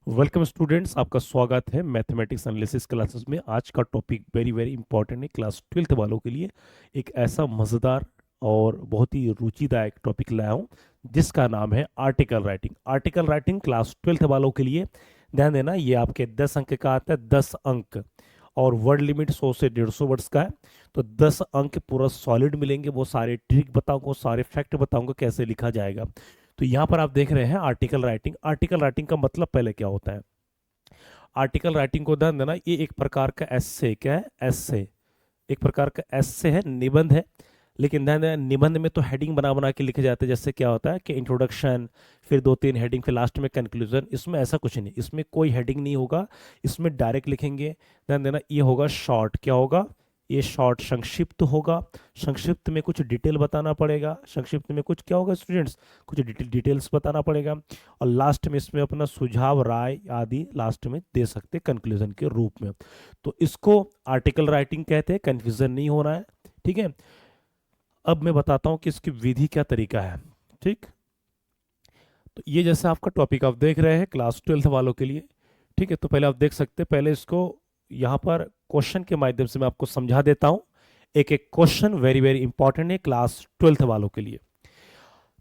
Welcome students, आपका स्वागत है मैथमेटिक्स एनालिसिस क्लासेस में। आज का टॉपिक वेरी वेरी इंपॉर्टेंट है क्लास 12th वालों के लिए। एक ऐसा मज़ेदार और बहुत ही रुचिदायक टॉपिक लाया हूँ जिसका नाम है article writing. Article writing class 12th वालों के लिए। ध्यान देना, ये आपके 10 अंक का आता है, 10 अंक। और वर्ड लिमिट 100 से 150 वर्ड्स का है। तो 10 अंक पूरा सॉलिड मिलेंगे। वो सारे ट्रिक बताऊंगा, सारे फैक्ट बताऊंगा कैसे लिखा जाएगा। तो यहाँ पर आप देख रहे हैं आर्टिकल राइटिंग। आर्टिकल राइटिंग का मतलब पहले क्या होता है? आर्टिकल राइटिंग को ध्यान देना, ये एक प्रकार का एस्से, क्या है? एस्से। एक प्रकार का एस्से है, निबंध है। लेकिन ध्यान देना, निबंध में तो हेडिंग बना बना के लिखे जाते हैं। जैसे क्या होता है कि इंट्रोडक्शन, फिर 2-3 हेडिंग, फिर लास्ट में कंक्लूजन। इसमें ऐसा कुछ नहीं, इसमें कोई हेडिंग नहीं होगा। इसमें डायरेक्ट लिखेंगे। ध्यान देना, ये होगा शॉर्ट। क्या होगा? ये शॉर्ट, संक्षिप्त होगा। संक्षिप्त में कुछ डिटेल बताना पड़ेगा। संक्षिप्त में कुछ क्या होगा स्टूडेंट्स? कुछ डिटेल्स बताना पड़ेगा। और लास्ट में इसमें अपना सुझाव, राय आदि लास्ट में दे सकते कंक्लूजन के रूप में। तो इसको आर्टिकल राइटिंग कहते हैं, कंफ्यूजन नहीं होना है। ठीक है। अब मैं बताता हूं कि इसकी विधि क्या तरीका है। ठीक। तो ये जैसा आपका टॉपिक आप देख रहे हैं क्लास 12th वालों के लिए। ठीक है। तो पहले आप देख सकते हैं, पहले इसको यहाँ पर क्वेश्चन के माध्यम से मैं आपको समझा देता हूँ। एक एक क्वेश्चन वेरी वेरी इंपॉर्टेंट है क्लास 12th वालों के लिए।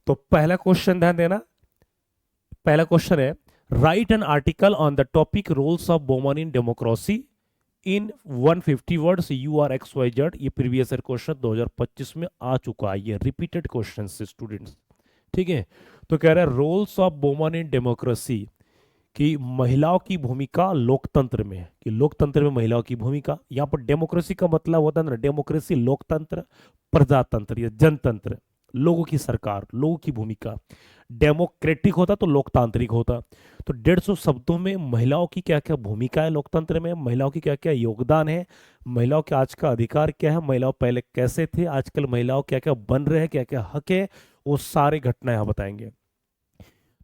तो पहला क्वेश्चन ध्यान देना। पहला क्वेश्चन है, write an article on the topic roles of women in democracy in 150 words you are X Y Z. ये प्रीवियस ईयर क्वेश्चन 2025 में आ चुका है। ये रिपीटेड क्वेश्चन से स्टूडेंट्स। ठीक है। तो कह रहा है roles of women in democracy, कि महिलाओं की भूमिका लोकतंत्र में, कि लोकतंत्र में महिलाओं की भूमिका। यहाँ पर डेमोक्रेसी का मतलब होता है ना, डेमोक्रेसी लोकतंत्र, प्रजातंत्र या जनतंत्र, लोगों की सरकार, लोगों की भूमिका। डेमोक्रेटिक होता तो लोकतांत्रिक होता। तो 150 शब्दों में महिलाओं की क्या क्या भूमिका है लोकतंत्र में, महिलाओं की क्या क्या योगदान है, महिलाओं के आज का अधिकार क्या है, महिलाओं पहले कैसे थे, आजकल महिलाओं क्या क्या बन रहे हैं, क्या क्या हक है, वो सारे घटना यहाँ बताएंगे।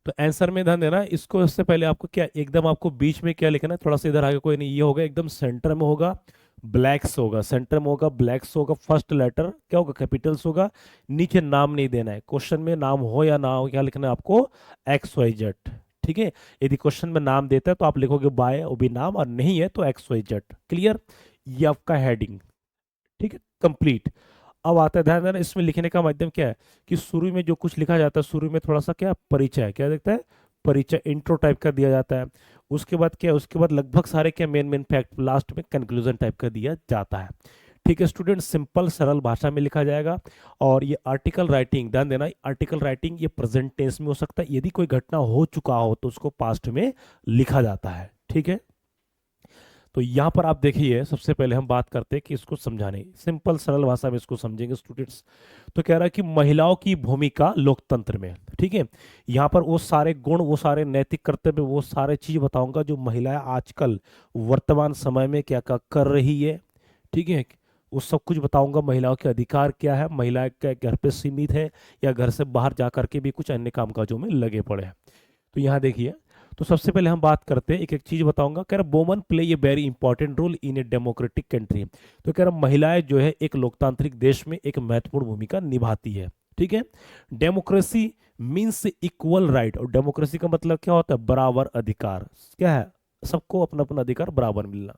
तो आंसर में ध्यान देना। इसको इससे पहले आपको क्या, एकदम आपको बीच में क्या लिखना है, थोड़ा सा इधर आगे कोई नहीं, ये होगा एकदम सेंटर में होगा, ब्लैक्स होगा, सेंटर में होगा, ब्लैक्स होगा। फर्स्ट लेटर क्या होगा? कैपिटल्स होगा। नीचे नाम नहीं देना है। क्वेश्चन में नाम हो या ना हो, क्या लिखना है आपको? X Y Z. ठीक है। यदि क्वेश्चन में नाम देता है तो आप लिखोगे बाय, वो भी नाम, और नहीं है तो एक्स वाई जेड। क्लियर? ये आपका हेडिंग। ठीक है, कंप्लीट। अब आता है, ध्यान देना, इसमें लिखने का माध्यम क्या है कि शुरू में जो कुछ लिखा जाता है, शुरू में थोड़ा सा क्या परिचय, क्या देखता है, परिचय, इंट्रो टाइप का दिया जाता है। उसके बाद क्या है, उसके बाद लगभग सारे क्या मेन मेन फैक्ट, लास्ट में कंक्लूजन टाइप का दिया जाता है। ठीक है स्टूडेंट, सिंपल सरल भाषा में लिखा जाएगा। और ये आर्टिकल राइटिंग, ध्यान देना, आर्टिकल राइटिंग ये प्रेजेंट टेंस में हो सकता है। यदि कोई घटना हो चुका हो तो उसको पास्ट में लिखा जाता है। ठीक है। तो यहाँ पर आप देखिए, सबसे पहले हम बात करते हैं कि इसको समझाने, सिंपल सरल भाषा में इसको समझेंगे स्टूडेंट्स। तो कह रहा है कि महिलाओं की भूमिका लोकतंत्र में। ठीक है। यहाँ पर वो सारे गुण, वो सारे नैतिक कर्तव्य, वो सारे चीज बताऊंगा जो महिलाएं आजकल वर्तमान समय में क्या क्या कर रही है। ठीक है। वो सब कुछ बताऊंगा। महिलाओं के अधिकार क्या है, महिलाएं क्या घर पे सीमित है या घर से बाहर जा करके भी कुछ अन्य काम काजों में लगे पड़े हैं। तो यहाँ देखिए, तो सबसे पहले हम बात करते हैं, एक एक चीज बताऊंगा। कह रहा woman play a very important role in a democratic country. तो कह रहा महिलाएं जो है एक लोकतांत्रिक देश में एक महत्वपूर्ण भूमिका निभाती है। ठीक है। डेमोक्रेसी मीन्स इक्वल राइट, और डेमोक्रेसी का मतलब क्या होता है? बराबर अधिकार। क्या है? सबको अपना अपना अधिकार बराबर मिलना।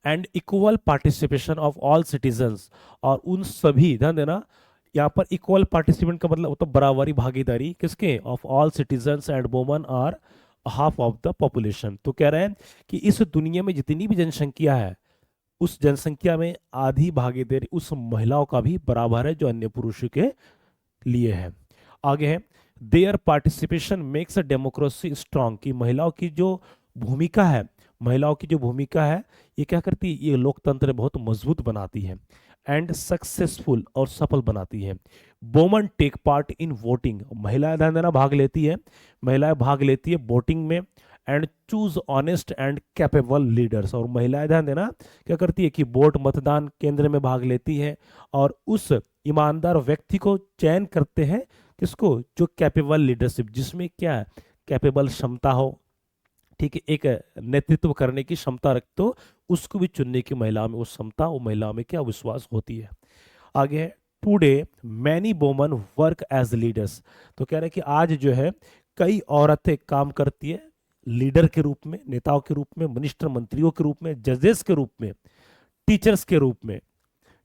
And equal participation of all citizens, और उन सभी, ध्यान देना, यहाँ पर इक्वल पार्टिसिपेंट का मतलब होता है बराबरी, भागीदारी, किसके? Of all citizens and women are half of the population. तो कह रहे हैं कि इस दुनिया में जितनी भी जनसंख्या है, उस जनसंख्या में आधी भागीदारी उस महिलाओं का भी बराबर है जो अन्य पुरुषों के लिए है। आगे है, their participation makes a democracy strong, की महिलाओं की जो भूमिका है, महिलाओं की जो भूमिका है, ये क्या करती है? ये लोकतंत्र बहुत मजबूत बनाती है। एंड सक्सेसफुल, और सफल बनाती है। Woman take part in voting, महिलाएं, ध्यान देना, भाग लेती है। महिलाएं भाग लेती है वोटिंग में। And choose honest and capable leaders, और महिलाएं, ध्यान देना, क्या करती है कि वोट, मतदान केंद्र में भाग लेती है और उस ईमानदार व्यक्ति को चयन करते हैं। किसको? जो कैपेबल लीडरशिप, जिसमें क्या है, कैपेबल क्षमता हो। ठीक है। एक नेतृत्व करने की क्षमता रखते हो, उसको भी चुनने की महिला में वो क्षमता, वो महिला में क्या विश्वास होती है। आगे है, today many women work as leaders. तो कह रहे हैं कि आज जो है कई औरतें काम करती है लीडर के रूप में, नेताओं के रूप में, मिनिस्टर मंत्रियों के रूप में, जजेस के रूप में, टीचर्स के रूप में,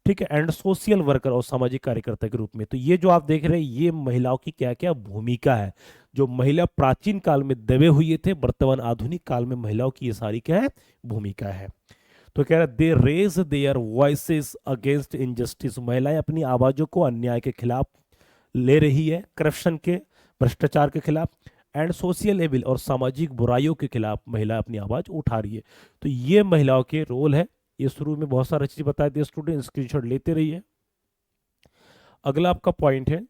ठीक है, एंड सोशल वर्कर और सामाजिक कार्यकर्ता के रूप में। तो ये जो आप देख रहे हैं ये महिलाओं की क्या क्या भूमिका है। जो महिला प्राचीन काल में दबे हुए थे, वर्तमान आधुनिक काल में महिलाओं की ये सारी क्या है, भूमिका है। तो कह रहा है they raise their voices against injustice, महिलाएं अपनी आवाजों को अन्याय के खिलाफ ले रही है, करप्शन के, भ्रष्टाचार के खिलाफ, एंड सोशल एविल और सामाजिक बुराइयों के खिलाफ महिला अपनी आवाज उठा रही है। तो ये महिलाओं के रोल है। ये शुरू में बहुत सारी चीज बता दिए, स्टूडेंट स्क्रीनशॉट लेते रहिए। अगला आपका पॉइंट है,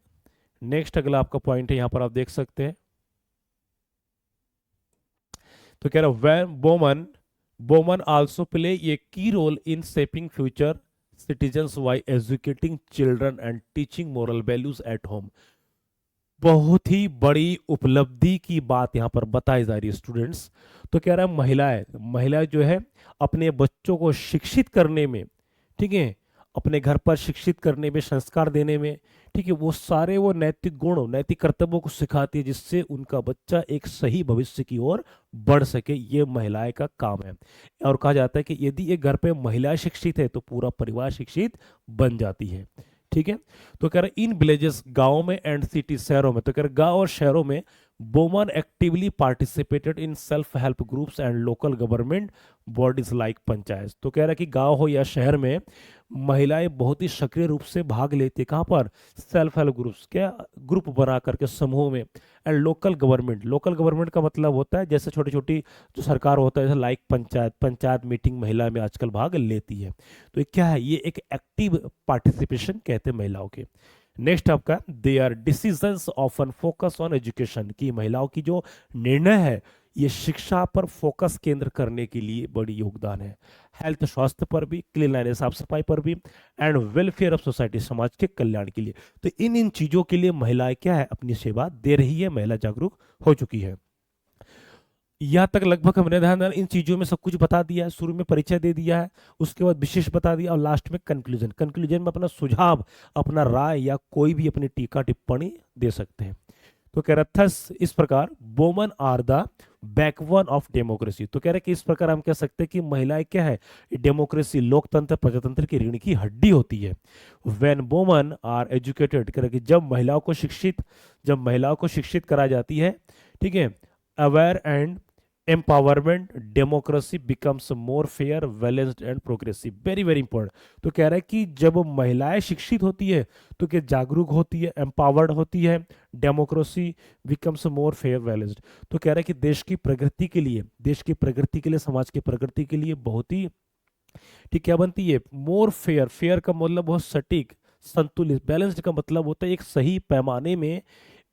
नेक्स्ट अगला आपका पॉइंट है, यहां पर आप देख सकते हैं। तो कह रहा है women women also play a key role in shaping future citizens by educating children and teaching moral values at home. बहुत ही बड़ी उपलब्धि की बात यहां पर बताई जा रही है स्टूडेंट्स। तो कह रहा है महिलाएं जो है अपने बच्चों को शिक्षित करने में, ठीक है, अपने घर पर शिक्षित करने में, संस्कार देने में, ठीक है, वो सारे वो नैतिक गुण, नैतिक कर्तव्यों को सिखाती है जिससे उनका बच्चा एक सही भविष्य की ओर बढ़ सके। ये महिलाएं का काम है। और कहा जाता है कि यदि एक घर पे महिला शिक्षित है तो पूरा परिवार शिक्षित बन जाती है। ठीक है। तो कह रहे इन विलेजेस, गांव में, एंड सिटी, शहरों में, तो कह रहे गांव और शहरों में woman actively participated in self help groups and local government bodies like panchayat. तो कह रहा है कि गांव हो या शहर में महिलाएं बहुत ही सक्रिय रूप से भाग लेती है। कहाँ पर? सेल्फ हेल्प ग्रुप्स, क्या ग्रुप बना करके, समूह में, and local government. Local government का मतलब होता है जैसे छोटी छोटी जो सरकार होता है, जैसे लाइक पंचायत मीटिंग महिला में आजकल भाग लेती है। तो ये क्या है? ये एक एक्टिव पार्टिसिपेशन कहते हैं महिलाओं के। नेक्स्ट आपका their decisions often focus on education, की महिलाओं की जो निर्णय है ये शिक्षा पर फोकस केंद्र करने के लिए बड़ी योगदान है। हेल्थ, स्वास्थ्य पर भी, क्लीनलीनेस, साफ सफाई पर भी, एंड वेलफेयर ऑफ सोसाइटी, समाज के कल्याण के लिए। तो इन इन चीजों के लिए महिलाएं क्या है, अपनी सेवा दे रही है। महिला जागरूक हो चुकी है। यहाँ तक लगभग हमने ध्यान इन चीजों में सब कुछ बता दिया है। शुरू में परिचय दे दिया है, उसके बाद विशेष बता दिया, और लास्ट में कंक्लूजन में अपना सुझाव, अपना राय या कोई भी अपनी टीका टिप्पणी दे सकते हैं। तो कह रहा थस, इस प्रकार woman are the backbone of democracy. तो कह रहे कि इस प्रकार हम कह सकते हैं कि महिलाएं क्या है, डेमोक्रेसी, लोकतंत्र, प्रजातंत्र की रीढ़ की हड्डी होती है। व्हेन वोमन आर एजुकेटेड, कह रहे कि जब महिलाओं को शिक्षित करा जाती है, ठीक है, aware and empowerment, democracy becomes more fair, balanced and progressive. Very very important. तो कह रहा है कि जब महिलाएं शिक्षित होती है तो क्या जागरूक होती है, एम्पावर्ड होती है, democracy becomes more fair, balanced. तो कह रहा है कि देश की प्रगति के लिए, समाज की प्रगति के लिए बहुत ही ठीक क्या बनती है, मोर फेयर। फेयर का मतलब बहुत सटीक, संतुलित। बैलेंस्ड का मतलब होता है एक सही पैमाने में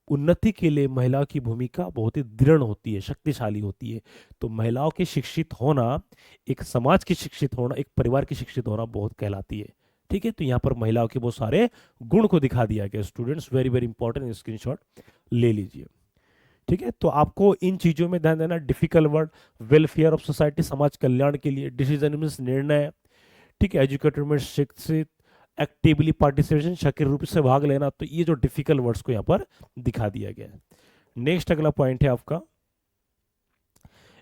उन्नति के लिए महिला की भूमिका बहुत ही दृढ़ होती है, शक्तिशाली होती है। तो महिलाओं के शिक्षित होना, एक समाज की शिक्षित होना, एक परिवार की शिक्षित होना बहुत कहलाती है। ठीक है। तो यहाँ पर महिलाओं के बहुत सारे गुण को दिखा दिया गया। Students very very important, screenshot ले लीजिए। ठीक है। तो आपको इन चीजों में ध्यान देना। Difficult word, welfare of society, समाज कल्याण के लिए, डिसीजन मीन्स निर्णय, ठीक है, एजुकेटेड मीन्स शिक्षित, एक्टिवली पार्टिसिपेशन, सक्रिय रूप से भाग लेना। तो ये जो डिफिकल्ट वर्ड्स को यहाँ पर दिखा दिया गया है। नेक्स्ट अगला पॉइंट है आपका,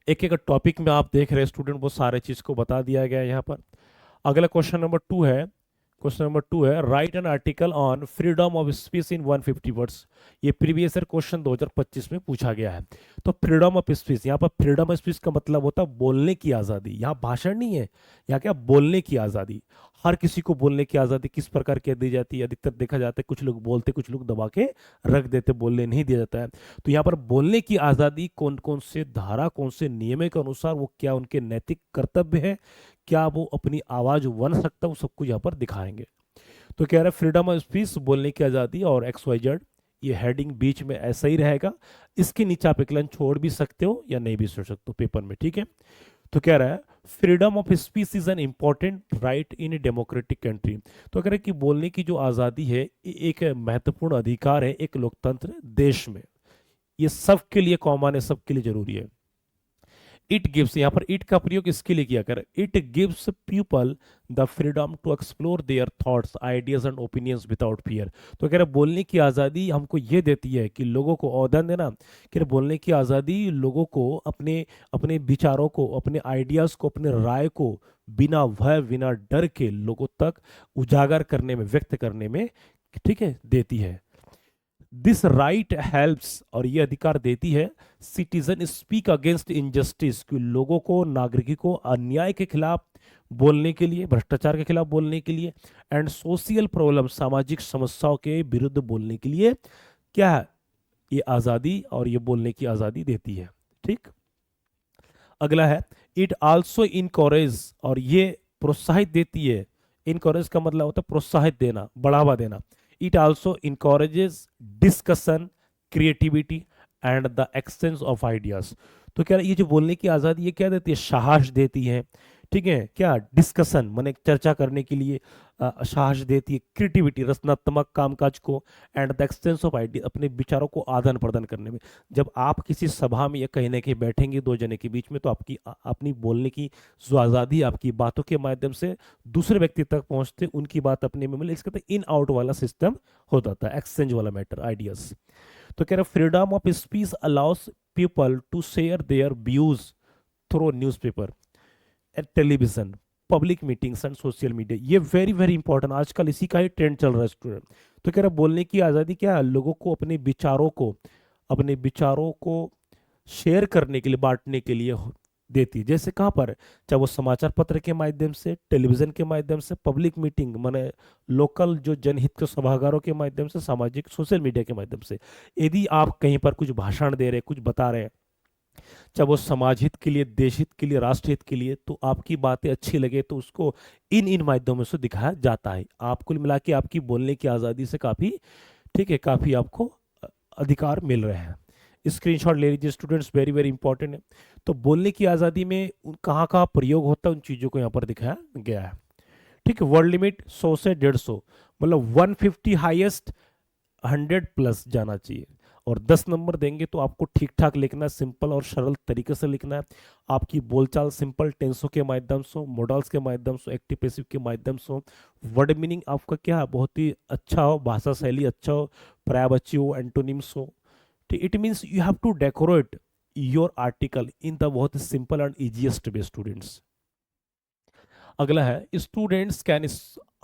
एक एक टॉपिक में आप देख रहे हैं स्टूडेंट, बहुत सारे चीज को बता दिया गया है यहाँ पर। अगला क्वेश्चन नंबर टू है write an article on freedom of speech in 150 words. ये प्रीवियस ईयर क्वेश्चन 2025 में पूछा गया है। तो फ्रीडम ऑफ स्पीच, यहाँ पर फ्रीडम ऑफ स्पीच का मतलब होता है बोलने की आज़ादी। यहाँ भाषण नहीं है, यहाँ क्या, बोलने की आज़ादी। हर किसी को बोलने की आज़ादी किस प्रकार की दी जाती है? अधिकतर देखा जाता है कुछ लोग बोलते, कुछ लोग दबा के रख देते, बोलने नहीं दिया जाता है। तो यहाँ पर बोलने की आज़ादी कौन कौन से धारा, कौन से नियम के अनुसार, वो क्या उनके नैतिक कर्तव्य है, क्या वो अपनी आवाज बन सकता है, वो सब कुछ यहाँ पर दिखाएंगे। तो कह रहा है फ्रीडम ऑफ स्पीच, बोलने की आज़ादी, और XYZ, ये हेडिंग बीच में ऐसा ही रहेगा। इसके नीचे आप एक लाइन छोड़ भी सकते हो या नहीं भी छोड़ सकते हो पेपर में। ठीक है। तो कह रहा है freedom of speech is an important right in a democratic country. तो कह रहा है कि बोलने की जो आज़ादी है एक महत्वपूर्ण अधिकार है एक लोकतंत्र देश में। ये सबके लिए कॉमन है, सबके लिए जरूरी है। इट गिव्स, यहाँ पर इट का प्रयोग इसके लिए किया कर, it gives people the freedom to explore their thoughts ideas and opinions without fear. तो कह रहे बोलने की आज़ादी हमको ये देती है कि लोगों को औदन देना, कह रहे बोलने की आज़ादी लोगों को अपने अपने विचारों को, अपने आइडियाज को, अपने राय को बिना भय बिना डर के लोगों तक उजागर करने में, व्यक्त करने में, ठीक है, देती है। दिस राइट हेल्प्स, और ये अधिकार देती है, सिटीजन स्पीक अगेंस्ट इनजस्टिस, कि लोगों को, नागरिकों को अन्याय के खिलाफ बोलने के लिए, भ्रष्टाचार के खिलाफ बोलने के लिए, एंड सोशल प्रॉब्लम, सामाजिक समस्याओं के विरुद्ध बोलने के लिए क्या है, ये आज़ादी और ये बोलने की आज़ादी देती है। ठीक, अगला है, इट आल्सो इनकरेज, और ये प्रोत्साहित देती है। इनकरेज का मतलब होता है प्रोत्साहित देना, बढ़ावा देना। It also encourages discussion, creativity and the exchange of ideas. तो क्या ये जो बोलने की आज़ादी ये क्या देती है, साहस देती है, ठीक है, क्या डिस्कशन माने चर्चा करने के लिए साहस देती है, क्रिएटिविटी रचनात्मक कामकाज को, and the exchange of idea अपने विचारों को आदान प्रदान करने में। जब आप किसी सभा में या कहीं ना कहीं बैठेंगे दो जने के बीच में, तो आपकी अपनी बोलने की जो आज़ादी, आपकी बातों के माध्यम से दूसरे व्यक्ति तक पहुंचते, उनकी बात अपने में, मतलब इसका इन आउट वाला सिस्टम होता था, एक्सचेंज वाला मैटर, आइडियाज। तो कह रहे freedom of speech allows people to share their views through newspaper, television, public meetings and social media. ये वेरी वेरी इंपॉर्टेंट, आजकल इसी का ही ट्रेंड चल रहा है स्टूडेंट। तो कह रहा बोलने की आज़ादी क्या है, लोगों को अपने विचारों को शेयर करने के लिए, बांटने के लिए देती है। जैसे कहाँ पर, चाहे वो समाचार पत्र के माध्यम से, टेलीविजन के माध्यम से, पब्लिक मीटिंग माने लोकल जो जनहित के सभागारों के माध्यम से, सामाजिक सोशल मीडिया के माध्यम से। यदि आप कहीं पर कुछ भाषण दे रहे, कुछ बता रहे हैं, चाहे वो समाज हित के लिए, देश हित के लिए, राष्ट्र हित के लिए, तो आपकी बातें अच्छी लगे तो उसको इन इन माध्यमों से दिखाया जाता है। आप कुल मिला के आपकी बोलने की आज़ादी से काफ़ी, ठीक है, काफ़ी आपको अधिकार मिल रहे हैं। स्क्रीनशॉट ले लीजिए स्टूडेंट्स, वेरी वेरी इंपॉर्टेंट है। तो बोलने की आज़ादी में कहाँ कहाँ प्रयोग होता है, उन चीज़ों को यहाँ पर दिखाया गया है। ठीक है, वर्ड लिमिट 100 से 150, मतलब 150 हाईएस्ट, 100 प्लस जाना चाहिए। और 10 नंबर देंगे तो आपको ठीक ठाक लिखना है, सिंपल और सरल तरीके से लिखना है। आपकी बोलचाल सिंपल टेंसों के माध्यम से, मॉडल्स के माध्यम से, एक्टिव पैसिव के माध्यम से, वर्ड मीनिंग आपका क्या है, बहुत ही अच्छा हो, भाषा शैली अच्छा हो, पर्याय अच्छी हो, एंटोनिम्स हो। It means you have to decorate your article in the बहुत simple and easiest way students. अगला है, students can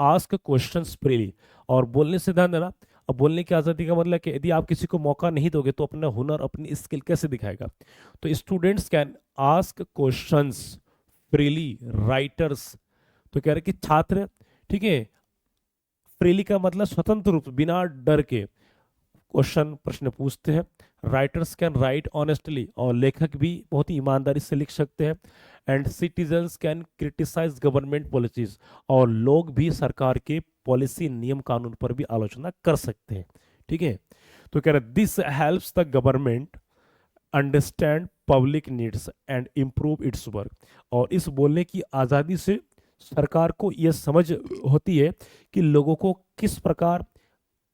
ask questions freely, और बोलने से ध्यान देना। अब बोलने की आज़ादी का मतलब कि यदि आप किसी को मौका नहीं दोगे तो अपना हुनर, अपनी स्किल कैसे दिखाएगा। तो students can ask questions freely, writers, तो कह रहे कि छात्र, ठीक है, फ्रीली का मतलब स्वतंत्र रूप, बिना डर के क्वेश्चन, प्रश्न पूछते हैं। राइटर्स कैन राइट ऑनेस्टली, और लेखक भी बहुत ही ईमानदारी से लिख सकते हैं। And citizens can criticise government policies, और लोग भी सरकार के पॉलिसी, नियम कानून पर भी आलोचना कर सकते हैं। ठीक है, तो कह रहे this helps the government understand public needs and improve it's work. और इस बोलने की आज़ादी से सरकार को यह समझ होती है कि लोगों को किस प्रकार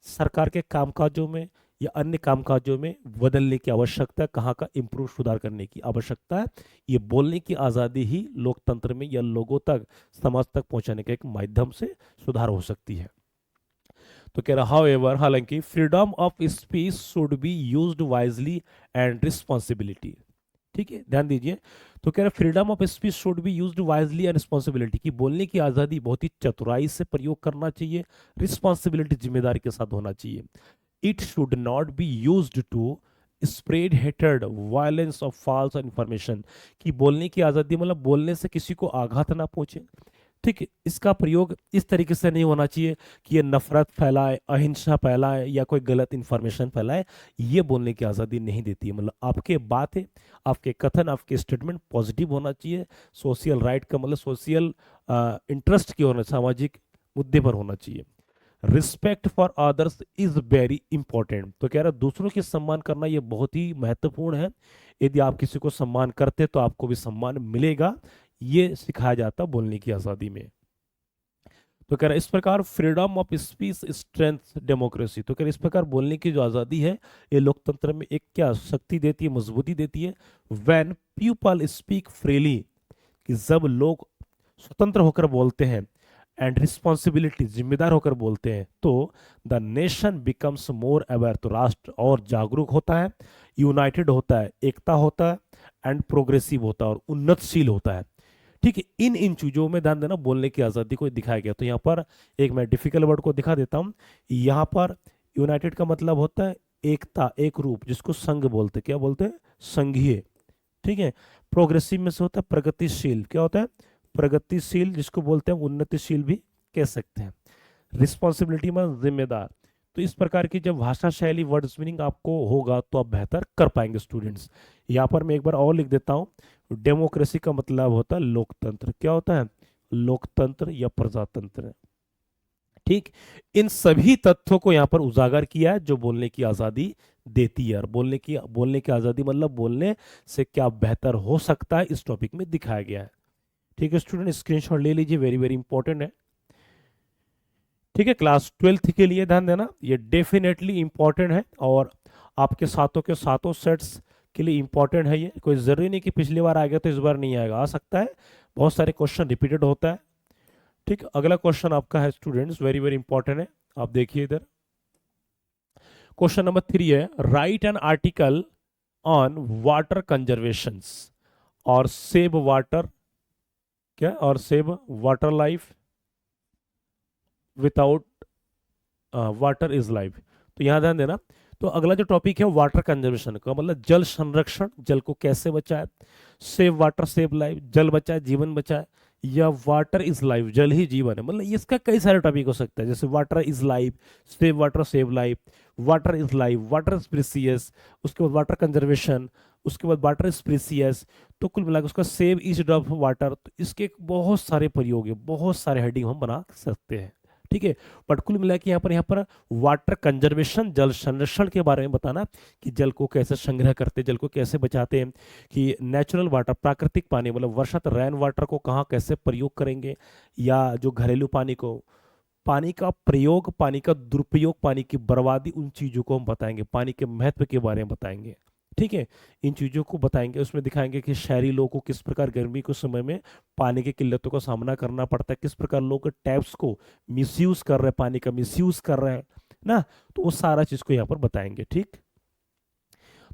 सरकार के कामकाजों में या अन्य कामकाजों में बदलने की आवश्यकता है, कहाँ का इम्प्रूव, सुधार करने की आवश्यकता है। ये बोलने की आज़ादी ही लोकतंत्र में या लोगों तक, समाज तक पहुंचाने का एक माध्यम से सुधार हो सकती है। तो कह रहा हाउएवर, हालांकि freedom of speech should be used wisely and responsibility. ठीक है, ध्यान दीजिए। तो कह रहे freedom of speech should be used wisely and responsibility, की बोलने की आज़ादी बहुत ही चतुराई से प्रयोग करना चाहिए, रिस्पॉन्सिबिलिटी जिम्मेदारी के साथ होना चाहिए। It should not be used to spread हेटेड, वायलेंस और फॉल्स इंफॉर्मेशन, कि बोलने की आज़ादी मतलब बोलने से किसी को आघात ना पहुंचे। ठीक है, इसका प्रयोग इस तरीके से नहीं होना चाहिए कि ये नफरत फैलाए, अहिंसा फैलाए या कोई गलत इंफॉर्मेशन फैलाए। ये बोलने की आज़ादी नहीं देती है। मतलब आपके बातें, आपके कथन, आपके स्टेटमेंट पॉजिटिव होना चाहिए। सोशल राइट का मतलब सोशल इंटरेस्ट की होना, सामाजिक मुद्दे पर होना चाहिए। Respect for others is very important, तो कह रहा है दूसरों की सम्मान करना ये बहुत ही महत्वपूर्ण है। यदि आप किसी को सम्मान करते तो आपको भी सम्मान मिलेगा, ये सिखाया जाता बोलने की आज़ादी में। तो कह रहा है इस प्रकार freedom of speech strength democracy, तो कह रहा है इस प्रकार बोलने की जो आज़ादी है ये लोकतंत्र में एक क्या शक्ति देती है, मजबूती देती है। व्हेन पीपल स्पीक फ्रीली, कि जब लोग स्वतंत्र होकर बोलते हैं, एंड रिस्पॉन्सिबिलिटी जिम्मेदार होकर बोलते हैं, तो the nation becomes more aware, तो राष्ट्र और जागरूक होता है, यूनाइटेड होता है, एकता होता है, एंड प्रोग्रेसिव होता है और उन्नतशील होता है। ठीक है, इन इन चीजों में ध्यान देना, बोलने की आजादी को दिखाया गया। तो यहाँ पर एक मैं डिफिकल्ट वर्ड को दिखा देता हूँ। यहाँ पर यूनाइटेड का मतलब होता है एकता, एक रूप, जिसको संघ बोलते हैं। क्या बोलते हैं? संघीय। ठीक है। प्रोग्रेसिव में से होता है प्रगतिशील। क्या होता है? प्रगतिशील, जिसको बोलते हैं उन्नतिशील भी कह सकते हैं। रिस्पॉन्सिबिलिटी में जिम्मेदार। तो इस प्रकार की जब भाषा शैली, वर्ड्स मीनिंग आपको होगा तो आप बेहतर कर पाएंगे स्टूडेंट्स। यहाँ पर मैं एक बार और लिख देता हूँ। डेमोक्रेसी का मतलब होता है लोकतंत्र। क्या होता है? लोकतंत्र या प्रजातंत्र। ठीक। इन सभी तथ्यों को यहाँ पर उजागर किया है जो बोलने की आजादी देती है। और बोलने की आजादी मतलब बोलने से क्या बेहतर हो सकता है, इस टॉपिक में दिखाया गया है। ठीक है स्टूडेंट, स्क्रीनशॉट ले लीजिए, वेरी वेरी इंपॉर्टेंट है। ठीक है, क्लास 12th के लिए ध्यान देना, ये डेफिनेटली इंपॉर्टेंट है और आपके सातों के सातों सेट्स के लिए इंपॉर्टेंट है। ये कोई जरूरी नहीं कि पिछली बार आ गया तो इस बार नहीं आएगा, आ सकता है। बहुत सारे क्वेश्चन रिपीटेड होता है। ठीक, अगला क्वेश्चन आपका है स्टूडेंट्स, वेरी वेरी इंपॉर्टेंट है, आप देखिए इधर। क्वेश्चन नंबर 3 है, write an article on water conservation और सेव वाटर, क्या, और save water life, without water is life. तो यहां ध्यान देना। तो अगला जो टॉपिक है वाटर कंजर्वेशन का मतलब जल संरक्षण, जल को कैसे बचाए। सेव वाटर सेव लाइफ, जल बचाए जीवन बचाए, या वाटर इज लाइफ, जल ही जीवन है। मतलब इसका कई सारे टॉपिक हो सकता है, जैसे water is life, save water save life, water is life, water is precious, उसके बाद वाटर कंजर्वेशन, उसके बाद वाटर इज प्रीसियस। तो कुल मिलाकर उसका save each drop of water. तो इसके बहुत सारे प्रयोग है, बहुत सारे हेडिंग हम बना सकते हैं। ठीक है, बट कुल मिला के यहाँ पर वाटर कंजर्वेशन, जल संरक्षण के बारे में बताना कि जल को कैसे संग्रह करते, जल को कैसे बचाते हैं, कि नेचुरल वाटर, प्राकृतिक पानी मतलब वर्षा रेन वाटर को कहाँ कैसे प्रयोग करेंगे, या जो घरेलू पानी को, पानी का प्रयोग, पानी का दुरुपयोग, पानी की बर्बादी, उन चीजों को हम बताएंगे, पानी के महत्व के बारे में बताएंगे। ठीक है, इन चीजों को बताएंगे, उसमें दिखाएंगे कि शहरी लोगों को किस प्रकार गर्मी के समय में पानी की किल्लतों का सामना करना पड़ता है, किस प्रकार लोग टैप्स को मिसयूज कर रहे हैं, पानी का मिसयूज कर रहे हैं ना। तो वो सारा चीज को यहाँ पर बताएंगे। ठीक,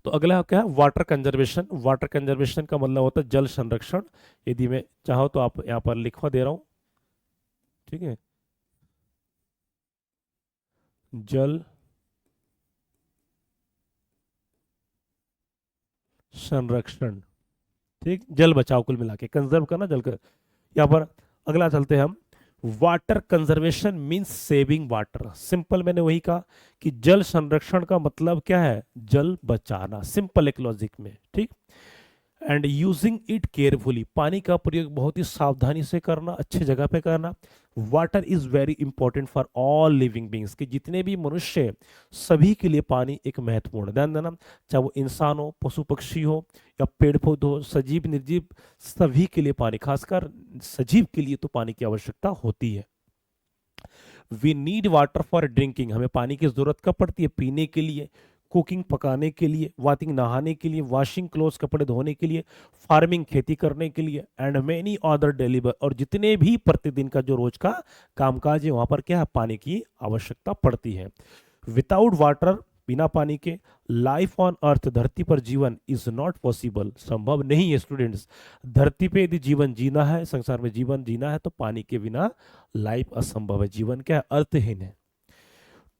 तो अगला क्या है, वाटर कंजर्वेशन। वाटर कंजर्वेशन का मतलब होता है जल संरक्षण। यदि मैं चाहो तो आप यहाँ पर लिखवा दे रहा हूं। ठीक है, जल संरक्षण। ठीक, जल बचाओ, कुल मिला के कंजर्व करना जल कर। यहाँ पर अगला चलते हैं हम। Water conservation means saving water. Simple मैंने वही कहा कि जल संरक्षण का मतलब क्या है, जल बचाना, सिंपल एक लॉजिक में। ठीक, एंड यूजिंग इट केयरफुली, पानी का प्रयोग बहुत ही सावधानी से करना, अच्छी जगह पे करना। Water is very important for all living beings, कि जितने भी मनुष्य हैं, सभी के लिए पानी एक महत्वपूर्ण, ध्यान देना, चाहे वो इंसान हो, पशु पक्षी हो, या पेड़ पौधे हो, सजीव निर्जीव, सभी के लिए पानी, खासकर सजीव के लिए तो पानी की आवश्यकता होती है। We need water for drinking, हमें पानी की जरूरत कब पड़ती है, पीने के लिए, कुकिंग पकाने के लिए, वाटिंग नहाने के लिए, वॉशिंग क्लोथ्स कपड़े धोने के लिए, फार्मिंग खेती करने के लिए, एंड मेनी अदर डेलीवर, और जितने भी प्रतिदिन का जो रोज का कामकाज है वहां पर क्या है, पानी की आवश्यकता पड़ती है। विदाउट वाटर, बिना पानी के, लाइफ ऑन अर्थ, धरती पर जीवन इज नॉट पॉसिबल, संभव नहीं है स्टूडेंट्स। धरती पे यदि जीवन जीना है, संसार में जीवन जीना है, तो पानी के बिना लाइफ असंभव है, जीवन क्या है, अर्थहीन है।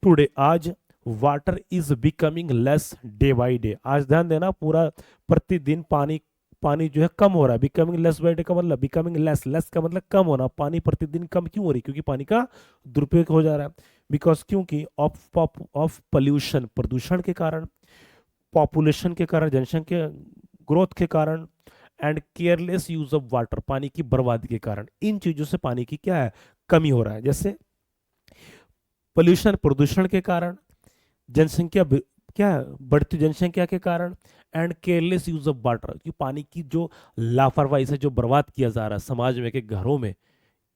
टुडे, आज, water is becoming less day by day, आज ध्यान देना, पूरा प्रतिदिन पानी, पानी जो है कम हो रहा है। बिकमिंग लेस बाई डे का मतलब, बिकमिंग लेस, लेस का मतलब कम होना, पानी प्रतिदिन कम क्यों हो रही, क्योंकि पानी का दुरुपयोग हो जा रहा है। बिकॉज, क्योंकि ऑफ पोल्यूशन, प्रदूषण के कारण, पॉपुलेशन के कारण, जनसंख्या ग्रोथ के कारण, and careless use of water, पानी की बर्बादी के कारण, इन चीजों से पानी की क्या है, कमी हो रहा है। जैसे पोल्यूशन, प्रदूषण के कारण, जनसंख्या क्या है, बढ़ती जनसंख्या के कारण, and careless use of water, कि पानी की जो लापरवाही से जो बर्बाद किया जा रहा है समाज में के घरों में,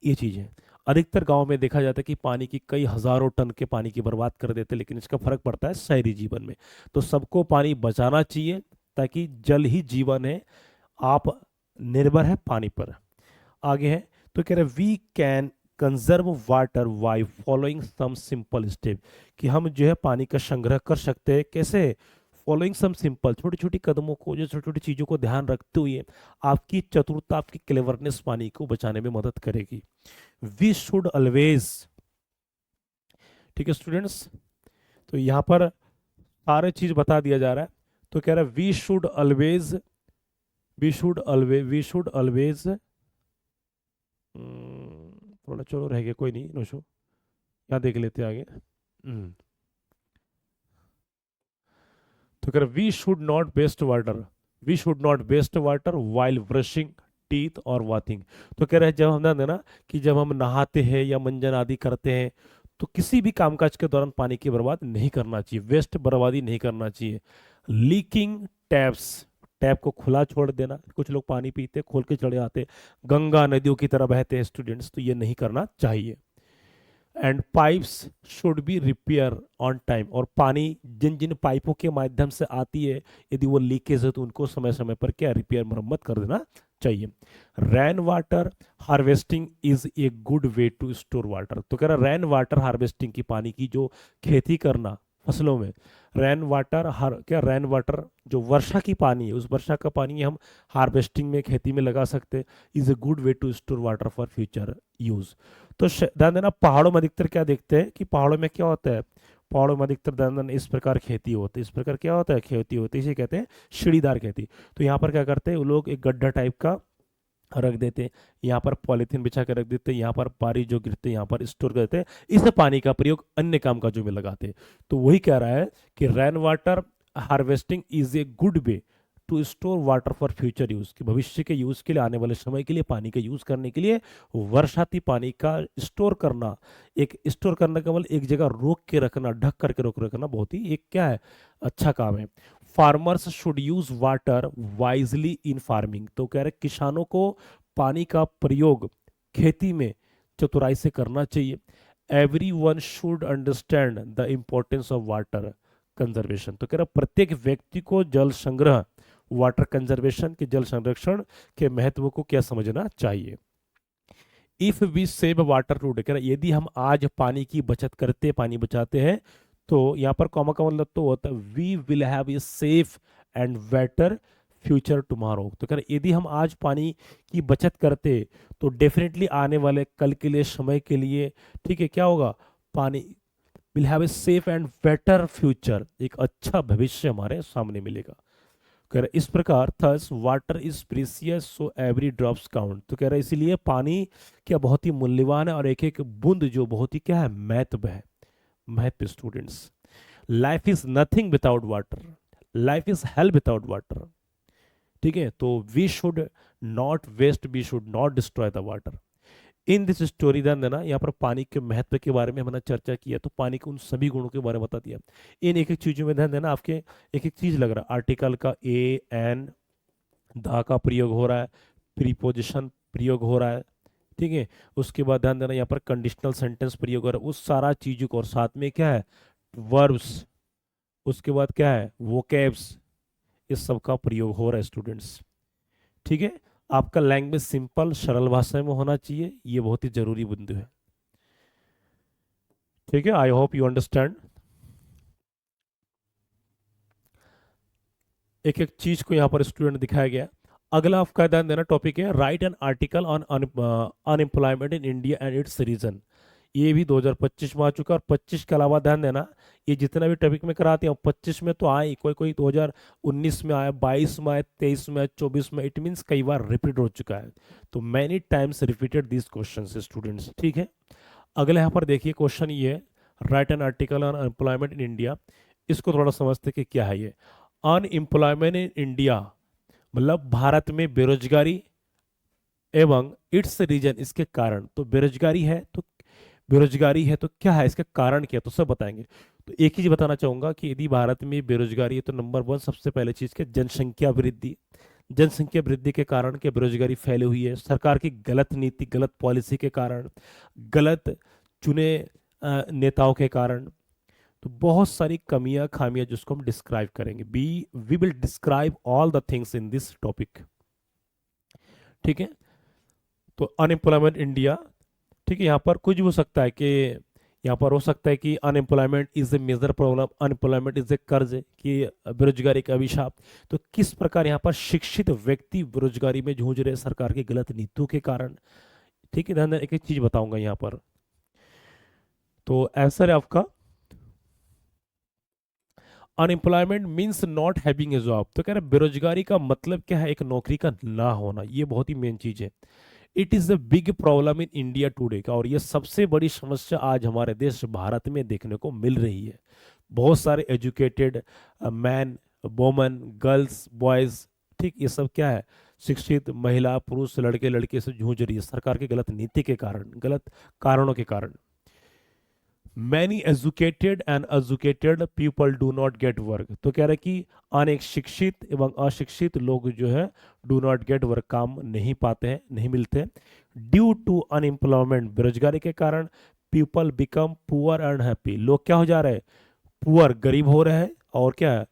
ये चीजें। अधिकतर गांव में देखा जाता है कि पानी की कई हजारों टन के पानी की बर्बाद कर देते हैं, लेकिन इसका फर्क पड़ता है शहरी जीवन में। तो सबको पानी बचाना चाहिए, ताकि जल ही जीवन है, आप निर्भर है पानी पर। आगे है, तो कह रहे we can conserve water by following some simple step, कि हम जो है पानी का संग्रह कर सकते हैं कैसे, फॉलोइंग सम सिंपल, छोटी छोटी कदमों को, जो छोटी छोटी चीजों को ध्यान रखते हुए आपकी चतुरता, आपकी क्लेवरनेस पानी को बचाने में मदद करेगी। वी शुड ऑलवेज, ठीक है स्टूडेंट्स, तो यहाँ पर सारे चीज बता दिया जा रहा है। तो कह रहा है we should always, we should always, थोड़ा चलो रह गया, कोई नहीं नोशो, यहाँ देख लेते हैं आगे। तो कह रहा we should not waste water, we should not waste water while brushing teeth और वाथिंग। तो कह रहे हैं जब हम ना कि जब हम नहाते हैं या मंजन आदि करते हैं, तो किसी भी कामकाज के दौरान पानी की बर्बाद नहीं करना चाहिए, वेस्ट बर्बादी नहीं करना चाहिए। लीकिंग टैप्स, टैप को खुला छोड़ देना, कुछ लोग पानी पीते खोल के चले आते, गंगा नदियों की तरह बहते हैं स्टूडेंट्स, तो ये नहीं करना चाहिए। And pipes should be repair on time, और पानी जिन जिन पाइपों के माध्यम से आती है, यदि वो लीकेज है तो उनको समय समय पर क्या रिपेयर मरम्मत कर देना चाहिए। Rain water harvesting is a good way to store water. तो कह रहा रेन वाटर हार्वेस्टिंग की, पानी की जो खेती करना फसलों में, रेन वाटर क्या रेन वाटर जो वर्षा की पानी है, उस वर्षा का पानी हम हार्वेस्टिंग में, खेती में लगा सकते, is a good way to store water for future use. तो ध्यान देना, पहाड़ों में अधिकतर क्या देखते हैं कि पहाड़ों में क्या होता है, पहाड़ों में अधिकतर ध्यान देना इस प्रकार खेती होती है, इस प्रकार क्या होता है खेती होती है, इसे कहते हैं सीढ़ीदार खेती। तो यहाँ पर क्या करते हैं वो लोग, एक गड्ढा टाइप का रख देते हैं, यहाँ पर पॉलीथीन बिछा कर रख देते हैं, यहाँ पर बारिश जो गिरते हैं यहाँ पर स्टोर कर देते हैं, इस पानी का प्रयोग अन्य काम काजों में लगाते हैं। तो वही कह रहा है कि rain water harvesting is a good way to store water for future use, कि भविष्य के यूज के लिए, आने वाले समय के लिए पानी का यूज करने के लिए वर्षाती पानी का स्टोर करना, एक स्टोर करने का मतलब एक जगह रोक के रखना, ढक करके रोक रखना, बहुत ही एक क्या है, अच्छा काम है। Farmers should use water wisely in farming. तो कह रहे किसानों को पानी का प्रयोग खेती में चतुराई से करना चाहिए। Every one should understand the importance of water conservation. तो कह रहा प्रत्येक व्यक्ति को जल संग्रह, वाटर कंजर्वेशन के, जल संरक्षण के महत्व को क्या समझना चाहिए। If we save water today, कह रहा यदि हम आज पानी की बचत करते, पानी बचाते हैं, तो यहाँ पर कॉमा का मतलब तो होता है we will have a safe and better future tomorrow. तो कह रहे यदि हम आज पानी की बचत करते, तो डेफिनेटली आने वाले कल के लिए, समय के लिए, ठीक है, क्या होगा, पानी will have a safe and better future, एक अच्छा भविष्य हमारे सामने मिलेगा। कह रहे इस प्रकार thus water is precious so every drops count. तो कह रहे इसीलिए पानी क्या बहुत ही मूल्यवान है, और एक एक बूंद जो बहुत ही क्या है, महत्व है, महत्व students. Life is nothing without water, life is hell without water, ठीक है। तो we should not waste, we should not destroy the water. In this story ध्यान देना, यहाँ पर पानी के महत्व के बारे में हमने चर्चा किया, तो पानी के उन सभी गुणों के बारे में बता दिया। इन एक एक चीजों में ध्यान देना, आपके एक एक चीज लग रहा है, आर्टिकल का ए एन दा का प्रयोग हो रहा है, प्रीपोजिशन प्रयोग हो रहा है, ठीक है। उसके बाद ध्यान देना यहाँ पर कंडीशनल सेंटेंस प्रयोग हो रहा है, उस सारा चीजों को, और साथ में क्या है, वर्ब्स, उसके बाद क्या है, वोकैब्स, इस सब का प्रयोग हो रहा है स्टूडेंट्स, ठीक है। आपका लैंग्वेज सिंपल सरल भाषा में होना चाहिए, ये बहुत ही जरूरी बिंदु है, ठीक है। I hope you understand. एक एक चीज को यहाँ पर स्टूडेंट दिखाया गया। अगला आपका ध्यान देना टॉपिक है write an article on unemployment in India and its reason. ये भी 2025 में आ चुका, और 25 के अलावा ध्यान देना, ये जितना भी टॉपिक में कराते हैं 25 में तो आए, कोई कोई 2019 में आया, 22 में आया, 23 में आया, 24 में, इट मीन्स कई बार रिपीट हो चुका है। तो many times repeated this question students, ठीक है। अगले यहाँ पर देखिए क्वेश्चन ये है, write an article on unemployment in India. इसको थोड़ा समझते कि क्या है ये अनएम्प्लॉयमेंट इन इंडिया, मतलब भारत में बेरोजगारी एवं इट्स रीजन, इसके कारण। तो बेरोजगारी है, तो बेरोजगारी है तो क्या है, इसका कारण क्या है, तो सब बताएंगे। तो एक ही चीज बताना चाहूंगा कि यदि भारत में बेरोजगारी है, तो नंबर वन सबसे पहले चीज क्या, जनसंख्या वृद्धि। जनसंख्या वृद्धि के कारण क्या बेरोजगारी फैली हुई है, सरकार की गलत नीति गलत पॉलिसी के कारण, गलत चुने नेताओं के कारण। तो बहुत सारी कमियां खामियां जिसको हम डिस्क्राइब करेंगे, we will describe all the things in this topic. ठीक है, तो अनएम्प्लॉयमेंट इंडिया, ठीक है, यहाँ पर कुछ भी हो सकता है कि यहाँ पर हो सकता है कि unemployment is a major problem, unemployment is a curse, कि बेरोजगारी का अभिशाप। तो किस प्रकार यहाँ पर शिक्षित व्यक्ति बेरोजगारी में जूझ रहे हैं सरकार की गलत नीतियों के कारण। ठीक है, ध्यान देना, एक एक चीज बताऊंगा यहाँ पर। तो आंसर है आपका unemployment means not having a job. तो कह रहे बेरोजगारी का मतलब क्या है, एक नौकरी का ना होना, ये बहुत ही मेन चीज है। It is a big problem in India today का, और ये सबसे बड़ी समस्या आज हमारे देश भारत में देखने को मिल रही है। बहुत सारे educated man, woman, girls, boys, ठीक, ये सब क्या है, शिक्षित महिला पुरुष लड़के लड़के से जूझ रही है सरकार की गलत नीति के कारण, गलत कारणों के कारण। Many educated and educated people do not get work. तो कह रहे कि अनेक शिक्षित एवं अशिक्षित लोग जो है डू नॉट गेट वर्क, काम नहीं पाते हैं, नहीं मिलते। ड्यू टू अनएम्प्लॉयमेंट, बेरोजगारी के कारण, people become poor and happy, लोग क्या हो जा रहे हैं, पुअर, गरीब हो रहे हैं, और क्या है,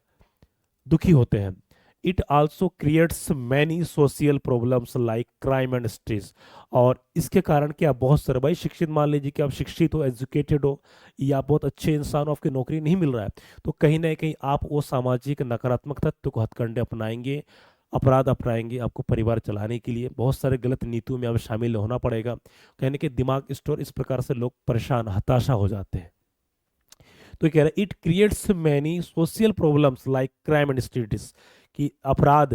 दुखी होते हैं। It also creates many social problems like crime and stress. और इसके कारण क्या, बहुत सारे, भाई शिक्षित, मान लीजिए कि आप शिक्षित हो, एजुकेटेड हो, या आप बहुत अच्छे इंसान हो, आपकी नौकरी नहीं मिल रहा है, तो कहीं ना कहीं आप वो सामाजिक नकारात्मक तत्व को, हथकंडे अपनाएंगे, अपराध अपनाएंगे, आपको परिवार चलाने के लिए बहुत सारे गलत नीतियों में आप शामिल होना पड़ेगा। कहने के दिमाग स्टोर, इस प्रकार से लोग परेशान, हताशा हो जाते हैं। तो कह रहे हैं it creates many social problems like crime and studies, कि अपराध,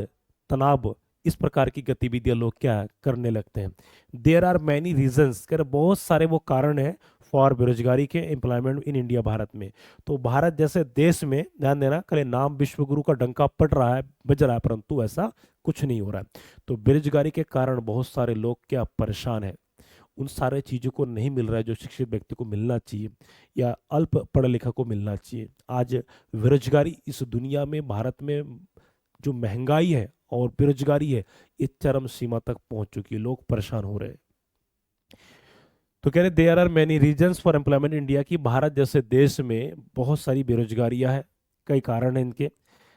तनाव, इस प्रकार की गतिविधियां लोग क्या करने लगते हैं। देयर आर मैनी रीजंस, कह रहे बहुत सारे वो कारण है फॉर बेरोजगारी के, एम्प्लॉयमेंट इन इंडिया, भारत में। तो भारत जैसे देश में, ध्यान देना, कल नाम विश्वगुरु का डंका पड़ रहा है, बज रहा है, परंतु ऐसा कुछ नहीं हो रहा है। तो बेरोजगारी के कारण बहुत सारे लोग क्या परेशान है, उन सारे चीज़ों को नहीं मिल रहा है जो शिक्षित व्यक्ति को मिलना चाहिए, या अल्प पढ़ा लिखा को मिलना चाहिए। आज बेरोजगारी इस दुनिया में, भारत में जो महंगाई है और बेरोजगारी है, ये चरम सीमा तक पहुंच चुकी है, लोग परेशान हो रहे हैं। तो कह रहे there are many reasons for employment India, की भारत जैसे देश में बहुत सारी बेरोजगारियां हैं, कई कारण हैं इनके।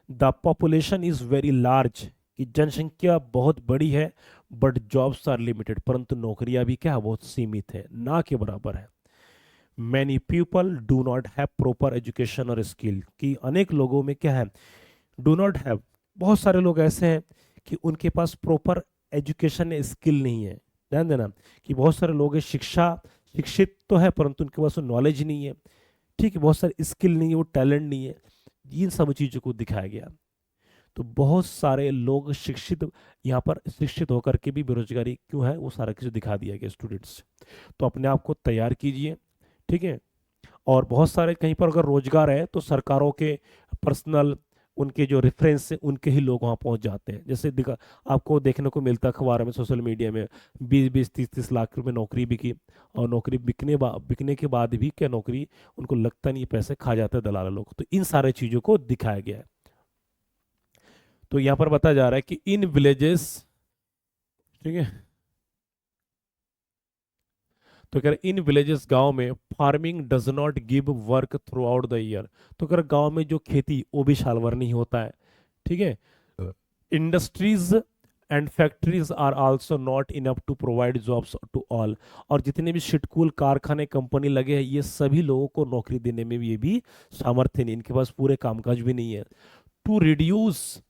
The population is very large, कि जनसंख्या बहुत बड़ी है, बट जॉब्स आर लिमिटेड, परंतु नौकरियां भी क्या है, बहुत सीमित है, ना के बराबर है। Many people do not have proper education और स्किल, कि अनेक लोगों में क्या है, डू नॉट हैव, बहुत सारे लोग ऐसे हैं कि उनके पास प्रॉपर एजुकेशन या स्किल नहीं है। ध्यान देना कि बहुत सारे लोग हैं, शिक्षित तो है, परंतु उनके पास नॉलेज नहीं है, ठीक है, बहुत सारे स्किल नहीं है, वो टैलेंट नहीं है, इन सब चीज़ों को दिखाया गया। तो बहुत सारे लोग शिक्षित, यहाँ पर शिक्षित होकर के भी बेरोजगारी क्यों है, वो सारा कुछ दिखा दिया गया स्टूडेंट्स। तो अपने आप को तैयार कीजिए, ठीक है। और बहुत सारे कहीं पर अगर रोजगार है तो सरकारों के पर्सनल, उनके जो रेफरेंस से उनके ही लोग वहाँ पहुँच जाते हैं। जैसे दिखा, आपको देखने को मिलता है अखबार में, सोशल मीडिया में, 20-20 30-30 लाख रुपए नौकरी बिकी, और नौकरी बिकने के बाद भी क्या, नौकरी उनको लगता नहीं, पैसे खा जाते हैं दलाल लोग। तो इन सारे चीज़ों को दिखाया गया है। तो यहाँ पर बताया जा रहा है कि इन विलेजेस, ठीक है, तो कह रहे इन विलेजेस, गांव में, farming does not give work through out the year. तो कह रहे गांव में जो खेती, वो भी साल भर नहीं होता है, ठीक है। Industries and factories are also not enough to provide jobs to all. और जितने भी शिटकुल कारखाने कंपनी लगे हैं, ये सभी लोगों को नौकरी देने में भी, ये भी सामर्थ्य नहीं, इनके पास पूरे कामकाज भी नहीं है। टू रिड्यूस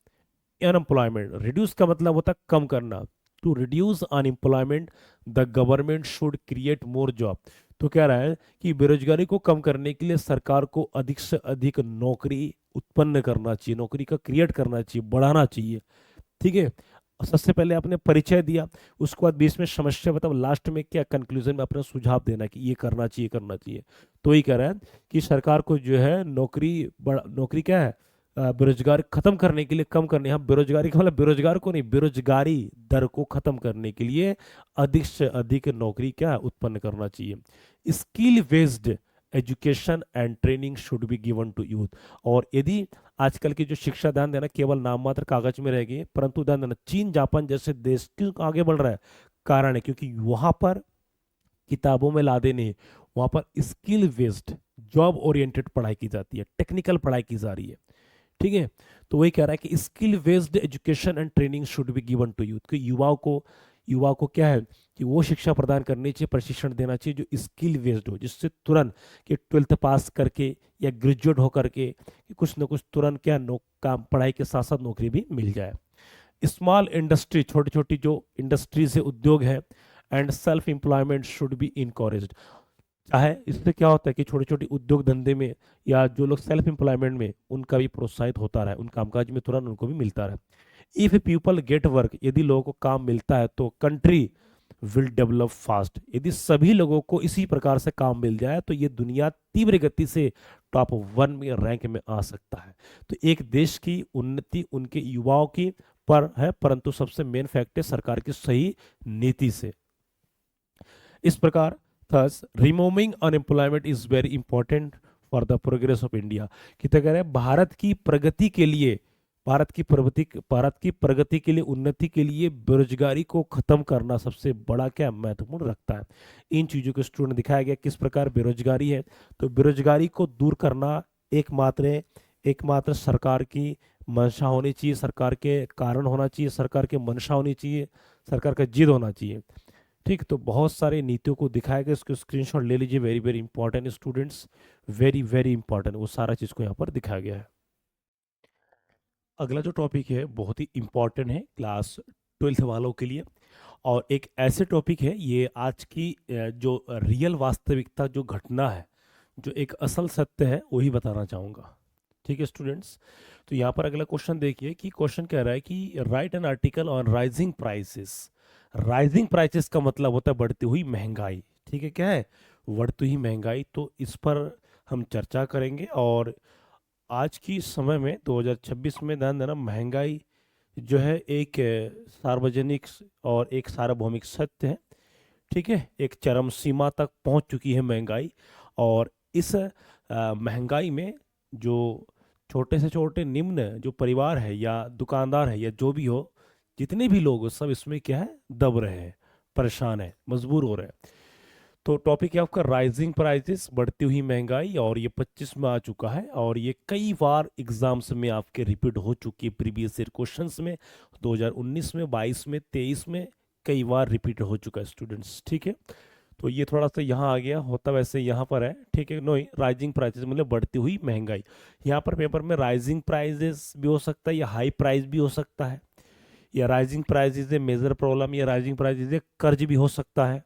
अनएम्प्लॉयमेंट, रिड्यूस का मतलब होता है कम करना, to reduce unemployment the government should create more job. तो कह रहा है कि बेरोजगारी को कम करने के लिए सरकार को अधिक से अधिक नौकरी उत्पन्न करना चाहिए, नौकरी का क्रिएट करना चाहिए, बढ़ाना चाहिए, ठीक है। सबसे पहले आपने परिचय दिया, उसके बाद बीच में समस्या बताओ, लास्ट में क्या कंक्लूजन में अपना सुझाव देना कि ये करना चाहिए, करना चाहिए। तो ही कह रहा है कि सरकार को जो है नौकरी क्या है, बेरोजगार खत्म करने के लिए, कम करने, यहाँ बेरोजगारी का मतलब बेरोजगार को नहीं, बेरोजगारी दर को खत्म करने के लिए अधिक से अधिक नौकरी क्या है, उत्पन्न करना चाहिए। Skill based education and training should be given to youth. और यदि आजकल की जो शिक्षा, ध्यान देना, केवल नाम मात्र कागज में रह गई है, परंतु ध्यान देना चीन जापान जैसे देश क्यों आगे बढ़ रहा है? कारण है क्योंकि वहां पर किताबों में लादे नहीं, वहां पर स्किल बेस्ड जॉब ओरिएंटेड पढ़ाई की जाती है, टेक्निकल पढ़ाई की जा रही है। ठीक है, तो वही कह रहा है कि skill based education and training should be given to youth, कि युवाओं को क्या है कि वो शिक्षा प्रदान करनी चाहिए, प्रशिक्षण देना चाहिए जो स्किल बेस्ड हो, जिससे तुरंत कि 12th पास करके या ग्रेजुएट होकर के कि कुछ ना कुछ तुरंत क्या नो काम, पढ़ाई के साथ साथ नौकरी भी मिल जाए। स्मॉल इंडस्ट्री, छोटी छोटी जो इंडस्ट्रीज है, उद्योग है, and self employment should be encouraged. चाहे इससे क्या होता है कि छोटे छोटे उद्योग धंधे में या जो लोग सेल्फ एम्प्लॉयमेंट में, उनका भी प्रोत्साहित होता रहे, उन कामकाज में तुरंत उनको भी मिलता रहे। इफ पीपल गेट वर्क, यदि लोगों को काम मिलता है तो कंट्री विल डेवलप फास्ट। यदि सभी लोगों को इसी प्रकार से काम मिल जाए तो ये दुनिया तीव्र गति से टॉप 1 में रैंक में आ सकता है। तो एक देश की उन्नति उनके युवाओं की पर है, परंतु सबसे मेन फैक्ट है सरकार की सही नीति से। इस प्रकार thus removing unemployment is very important for the progress of India. कि तो कह रहे हैं भारत की प्रगति के लिए, भारत की प्रगति के लिए, उन्नति के लिए बेरोजगारी को खत्म करना सबसे बड़ा क्या महत्वपूर्ण रखता है। इन चीजों को स्टूडेंट दिखाया गया किस प्रकार बेरोजगारी है। तो बेरोजगारी को दूर करना एकमात्र सरकार की मंशा होनी चाहिए, सरकार के कारण होना चाहिए, सरकार के मंशा होनी चाहिए, सरकार का जिद होना चाहिए। ठीक, तो बहुत सारे नीतियों को दिखाया गया, इसको स्क्रीनशॉट ले लीजिए, very very important students, very very important, वो सारा चीज़ को यहाँ पर दिखाया गया है। अगला जो टॉपिक है बहुत ही इंपॉर्टेंट है क्लास 12th वालों के लिए, और एक ऐसे टॉपिक है, ये आज की जो रियल वास्तविकता जो घटना है, जो एक असल सत्य है, वही बताना चाहूँगा। ठीक है स्टूडेंट्स, तो यहाँ पर अगला क्वेश्चन देखिए कि क्वेश्चन कह रहा है कि right an article on rising prices. Rising prices का मतलब होता है बढ़ती हुई महंगाई। ठीक है, क्या है? बढ़ती हुई महंगाई। तो इस पर हम चर्चा करेंगे, और आज की समय में 2026 में ध्यान देना, महंगाई जो है एक सार्वजनिक और एक सार्वभौमिक सत्य है। ठीक है, एक चरम सीमा तक पहुंच चुकी है महंगाई, और इस महंगाई में जो छोटे से छोटे निम्न जो परिवार है या दुकानदार है या जो भी हो, जितने भी लोग हो, सब इसमें क्या है, दब रहे हैं, परेशान है, मजबूर हो रहे हैं। तो टॉपिक है आपका राइजिंग प्राइसेस, बढ़ती हुई महंगाई, और ये 25 में आ चुका है, और ये कई बार एग्जाम्स में आपके रिपीट हो चुकी है, प्रीवियस ईयर क्वेश्चंस में 2019 में, 22 में, 23 में कई बार रिपीट हो चुका है स्टूडेंट्स। ठीक है, तो ये थोड़ा सा यहाँ आ गया, होता वैसे यहाँ पर है। ठीक है, नो, राइजिंग प्राइसेस मतलब बढ़ती हुई महंगाई। यहाँ पर पेपर में राइजिंग प्राइसेस भी हो सकता है या हाई प्राइस भी हो सकता है, या rising price is a major problem, या rising price is a curse भी हो सकता है।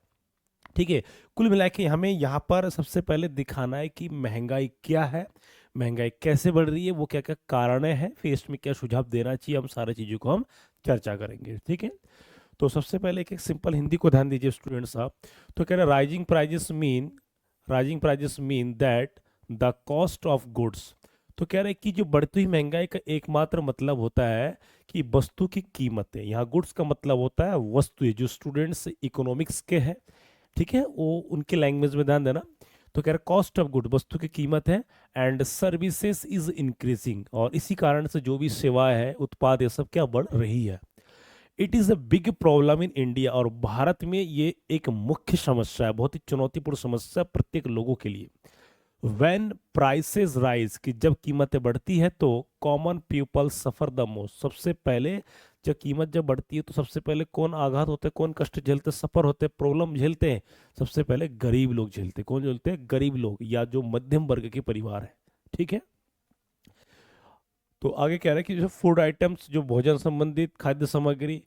ठीक है, कुल मिला के हमें यहाँ पर सबसे पहले दिखाना है कि महंगाई क्या है, महंगाई कैसे बढ़ रही है, वो क्या क्या कारण है, फिर इसमें क्या सुझाव देना चाहिए, हम सारी चीज़ों को हम चर्चा करेंगे। ठीक है, तो सबसे पहले एक सिंपल हिंदी को ध्यान दीजिए स्टूडेंट साहब। तो कह रहे rising prices mean that the cost of goods. तो कह रहे हैं कि जो बढ़ती हुई महंगाई का एकमात्र मतलब होता है कि वस्तु की कीमतें, यहाँ गुड्स का मतलब होता है वस्तु, जो स्टूडेंट्स इकोनॉमिक्स के हैं, ठीक है, वो उनके लैंग्वेज में ध्यान देना। तो कह रहे कॉस्ट ऑफ गुड, वस्तु की कीमत है, एंड सर्विसेज इज इंक्रीजिंग, और इसी कारण से जो भी सेवाएं है, उत्पाद, ये सब क्या बढ़ रही है। It is a big problem in India, और भारत में ये एक मुख्य समस्या है, बहुत ही चुनौतीपूर्ण समस्या प्रत्येक लोगों के लिए। व्हेन प्राइसेस राइज, कि जब कीमतें बढ़ती है तो common people suffer the most. सबसे पहले जब कीमत जब बढ़ती है तो सबसे पहले कौन आघात होते हैं, कौन कष्ट झेलते, सफर होते हैं, प्रॉब्लम झेलते हैं, सबसे पहले गरीब लोग झेलते हैं। कौन झेलते हैं? गरीब लोग, या जो मध्यम वर्ग के परिवार है। ठीक है, तो आगे कह रहा है कि जो फूड आइटम्स, जो भोजन संबंधित खाद्य सामग्री,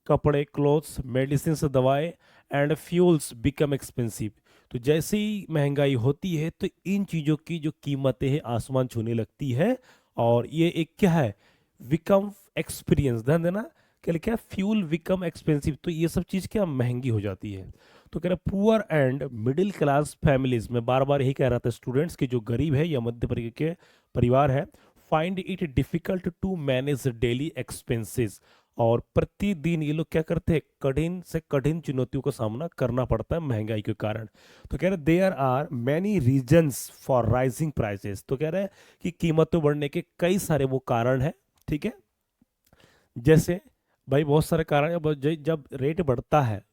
कपड़े, क्लोथ्स, मेडिसिन से दवाएं, एंड फ्यूल्स बिकम एक्सपेंसिव। तो जैसे ही महंगाई होती है तो इन चीज़ों की जो कीमतें हैं आसमान छूने लगती है, और ये एक क्या है, विकम एक्सपीरियंस, ध्यान देना, क्या फ्यूल विकम एक्सपेंसिव, तो ये सब चीज़ क्या महंगी हो जाती है। तो कह रहे poor and middle class families में, बार बार यही कह रहा था स्टूडेंट्स की, जो गरीब है या मध्य वर्ग के परिवार है, find it difficult to manage daily expenses, और प्रतिदिन ये लोग क्या करते हैं, कठिन से कठिन चुनौतियों का सामना करना पड़ता है महंगाई के कारण। तो कह रहे there are many reasons for rising prices. तो कह रहे हैं कि कीमतें बढ़ने के कई सारे वो कारण हैं। ठीक है, जैसे भाई बहुत सारे कारण है। जब रेट बढ़ता है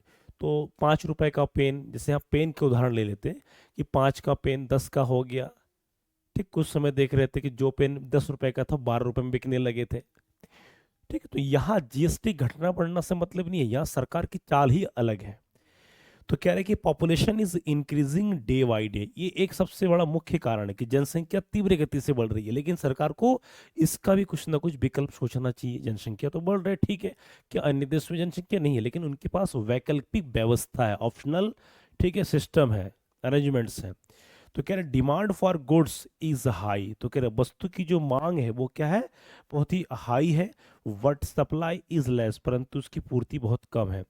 तो 5 रुपए का पेन, जैसे हम पेन के उदाहरण ले लेते हैं कि 5 का पेन 10 का हो गया। ठीक, कुछ समय देख रहे थे कि जो पेन 10 रुपए का था 12 रुपए में बिकने लगे थे। ठीक है, तो यहाँ जीएसटी घटना बढ़ना से मतलब नहीं है, यहाँ सरकार की चाल ही अलग है। तो कह रहे हैं कि population is increasing day by day, ये एक सबसे बड़ा मुख्य कारण है कि जनसंख्या तीव्र गति से बढ़ रही है, लेकिन सरकार को इसका भी कुछ ना कुछ विकल्प सोचना चाहिए। जनसंख्या तो बढ़ रही है, ठीक है, क्या अन्य देश में जनसंख्या नहीं है, लेकिन उनके पास वैकल्पिक व्यवस्था है, ऑप्शनल, ठीक है, सिस्टम है, अरेंजमेंट्स हैं। तो कह रहे demand for goods is high. तो कह रहे वस्तु की जो मांग है वो क्या है, बहुत ही हाई है। बट सप्लाई इज लेस, परंतु उसकी पूर्ति बहुत कम है।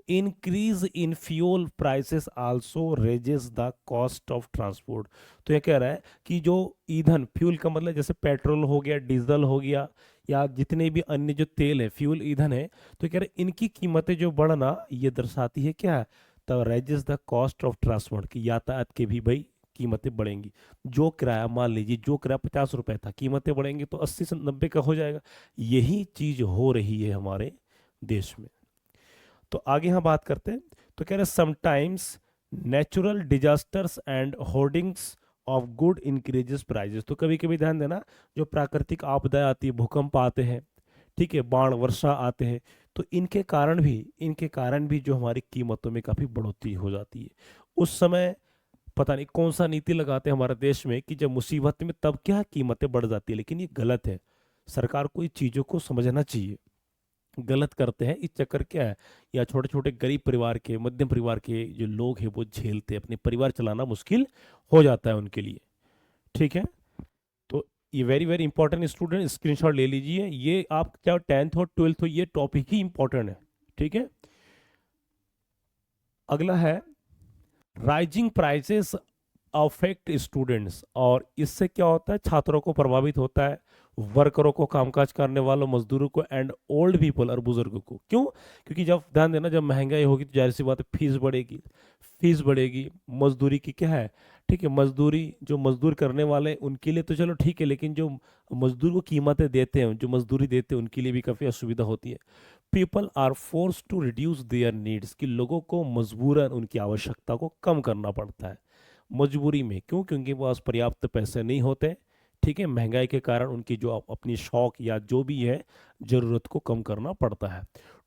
Increase in fuel prices also raises the cost of transport. तो ये कह रहा है कि जो ईंधन, फ्यूल का मतलब जैसे पेट्रोल हो गया, डीजल हो गया, या जितने भी अन्य जो तेल है, फ्यूल ईंधन है, तो कह रहे इनकी कीमतें जो बढ़ना ये दर्शाती है क्या, the raises the cost of transport, की यातायात के भी भाई कीमतें बढ़ेंगी। जो किराया, मान लीजिए जो किराया 50 रुपए था, कीमतें बढ़ेंगी तो 80 से 90 का हो जाएगा। यही चीज हो रही है हमारे देश में। तो आगे हम बात करते हैं। तो कह रहे sometimes natural disasters and hoardings of good increases prices. तो कभी कभी ध्यान देना, जो प्राकृतिक आपदाएं आती है, भूकंप आते हैं, ठीक है, बाढ़ वर्षा आते हैं, तो इनके कारण भी जो हमारी कीमतों में काफी बढ़ोतरी हो जाती है। उस समय पता नहीं कौन सा नीति लगाते हैं हमारे देश में कि जब मुसीबत में तब क्या कीमतें बढ़ जाती है, लेकिन ये गलत है। सरकार को इन चीजों को समझना चाहिए, गलत करते हैं। इस चक्कर क्या है, या छोटे छोटे गरीब परिवार के, मध्यम परिवार के जो लोग हैं वो झेलते हैं, अपने परिवार चलाना मुश्किल हो जाता है उनके लिए। ठीक है, तो ये very very important, student screenshot ले लीजिए। ये आप चाहे 10th हो 12th हो, ये टॉपिक ही इंपॉर्टेंट है। ठीक है, अगला है राइजिंग प्राइसेस अफेक्ट स्टूडेंट्स। और इससे क्या होता है, छात्रों को प्रभावित होता है, वर्करों को, कामकाज करने वालों, मजदूरों को, एंड ओल्ड पीपल और बुजुर्गों को। क्यों? क्योंकि जब ध्यान देना, जब महंगाई होगी तो जाहिर सी बात है फीस बढ़ेगी। फीस बढ़ेगी, मजदूरी की क्या है, ठीक है, मजदूरी, जो मजदूर करने वाले उनके लिए तो चलो ठीक है, लेकिन जो मजदूर को कीमतें देते हैं, जो मजदूरी देते हैं, उनके लिए भी काफ़ी असुविधा होती है। People are force to reduce their needs, कि लोगों को मजबूरन उनकी आवश्यकता को कम करना पड़ता है, मजबूरी में। क्यों? क्योंकि वो पास पर्याप्त पैसे नहीं होते। ठीक है, महंगाई के कारण उनकी जो अपनी शौक या जो भी है जरूरत को कम करना पड़ता है।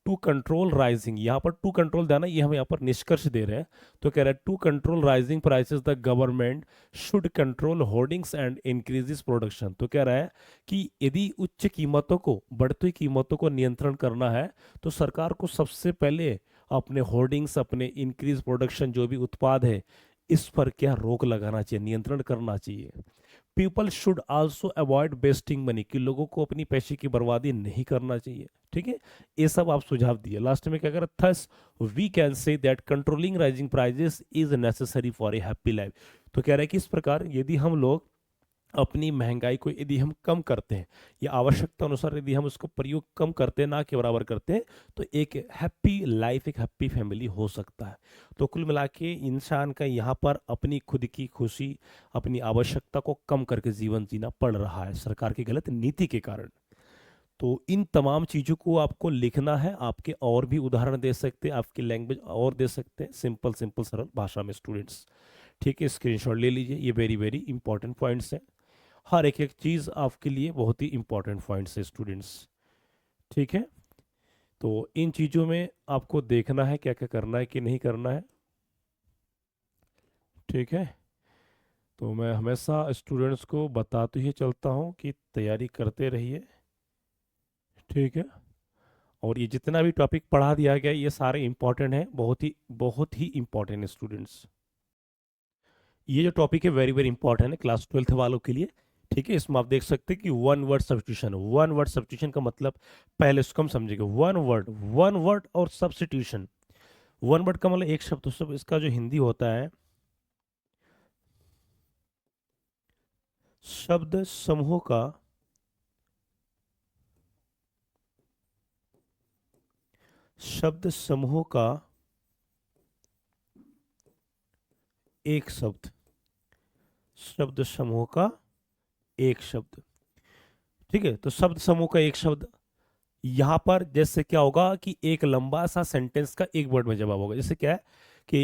टू कंट्रोल राइजिंग, यहाँ पर टू कंट्रोल देना, ये हम यहाँ पर निष्कर्ष दे रहे हैं। तो कह रहा है to control rising prices the government should control hoardings and increases production. तो कह रहा है कि यदि उच्च कीमतों को, बढ़ती कीमतों को नियंत्रण करना है, तो सरकार को सबसे पहले अपने होर्डिंग्स, अपने इंक्रीज प्रोडक्शन, जो भी उत्पाद है, इस पर क्या रोक लगाना चाहिए, नियंत्रण करना चाहिए। People should also avoid wasting money, कि लोगों को अपनी पैसे की बर्बादी नहीं करना चाहिए। ठीक है, ये सब आप सुझाव दिए। लास्ट में क्या कर, thus we can say that controlling rising prices is necessary for a happy life. तो कह रहा है कि इस प्रकार यदि हम लोग अपनी महंगाई को यदि हम कम करते हैं, या आवश्यकता अनुसार यदि हम उसको प्रयोग कम करते हैं, ना के बराबर करते हैं, तो एक हैप्पी लाइफ, एक हैप्पी फैमिली हो सकता है। तो कुल मिला के इंसान का यहाँ पर अपनी खुद की खुशी, अपनी आवश्यकता को कम करके जीवन जीना पड़ रहा है सरकार की गलत नीति के कारण। तो इन तमाम चीज़ों को आपको लिखना है, आपके और भी उदाहरण दे सकते हैं, आपकी लैंग्वेज और दे सकते हैं, सिंपल सिंपल सरल भाषा में स्टूडेंट्स। ठीक है, स्क्रीनशॉट ले लीजिए, ये वेरी वेरी इंपॉर्टेंट पॉइंट्स हैं। हर एक एक चीज़ आपके लिए बहुत ही इंपॉर्टेंट पॉइंट्स है स्टूडेंट्स। ठीक है, तो इन चीज़ों में आपको देखना है क्या क्या करना है कि नहीं करना है। ठीक है, तो मैं हमेशा स्टूडेंट्स को बताते ही चलता हूँ कि तैयारी करते रहिए। ठीक है, और ये जितना भी टॉपिक पढ़ा दिया गया ये सारे इंपॉर्टेंट हैं, बहुत ही इंपॉर्टेंट है स्टूडेंट्स। ये जो टॉपिक है वेरी वेरी इंपॉर्टेंट है क्लास 12th वालों के लिए। ठीक है, इसमें आप देख सकते हैं कि one word substitution, one word substitution का मतलब, पहले इसको हम समझेंगे। वन वर्ड और सब्स्टिट्यूशन। वन वर्ड का मतलब एक शब्द, तो सब इसका जो हिंदी होता है, शब्द समूह का शब्द समूह का एक शब्द, शब्द समूह का एक शब्द। ठीक है, तो शब्द समूह का एक शब्द, यहां पर जैसे क्या होगा कि एक लंबा सा सेंटेंस का एक वर्ड में जवाब होगा। जैसे क्या है कि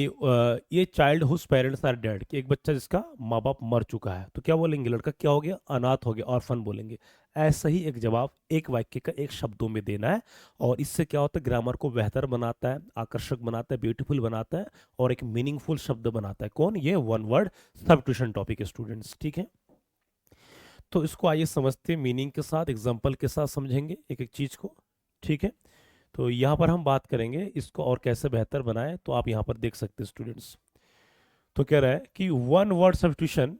ये child whose parents are dead, कि एक बच्चा जिसका माँ बाप मर चुका है, तो क्या बोलेंगे, लड़का क्या हो गया, अनाथ हो गया, ऑर्फन बोलेंगे। ऐसा ही एक जवाब एक वाक्य का एक शब्दों में देना है, और इससे क्या होता है, ग्रामर को बेहतर बनाता है, आकर्षक बनाता है, ब्यूटीफुल बनाता है, और एक मीनिंगफुल शब्द बनाता है। कौन, ये one word substitution topic students. ठीक है, तो इसको आइए समझते हैं, मीनिंग के साथ, एग्जाम्पल के साथ समझेंगे एक एक चीज को। ठीक है, तो यहाँ पर हम बात करेंगे इसको और कैसे बेहतर बनाएं, तो आप यहाँ पर देख सकते हैं स्टूडेंट्स। तो कह रहा है कि one word substitution,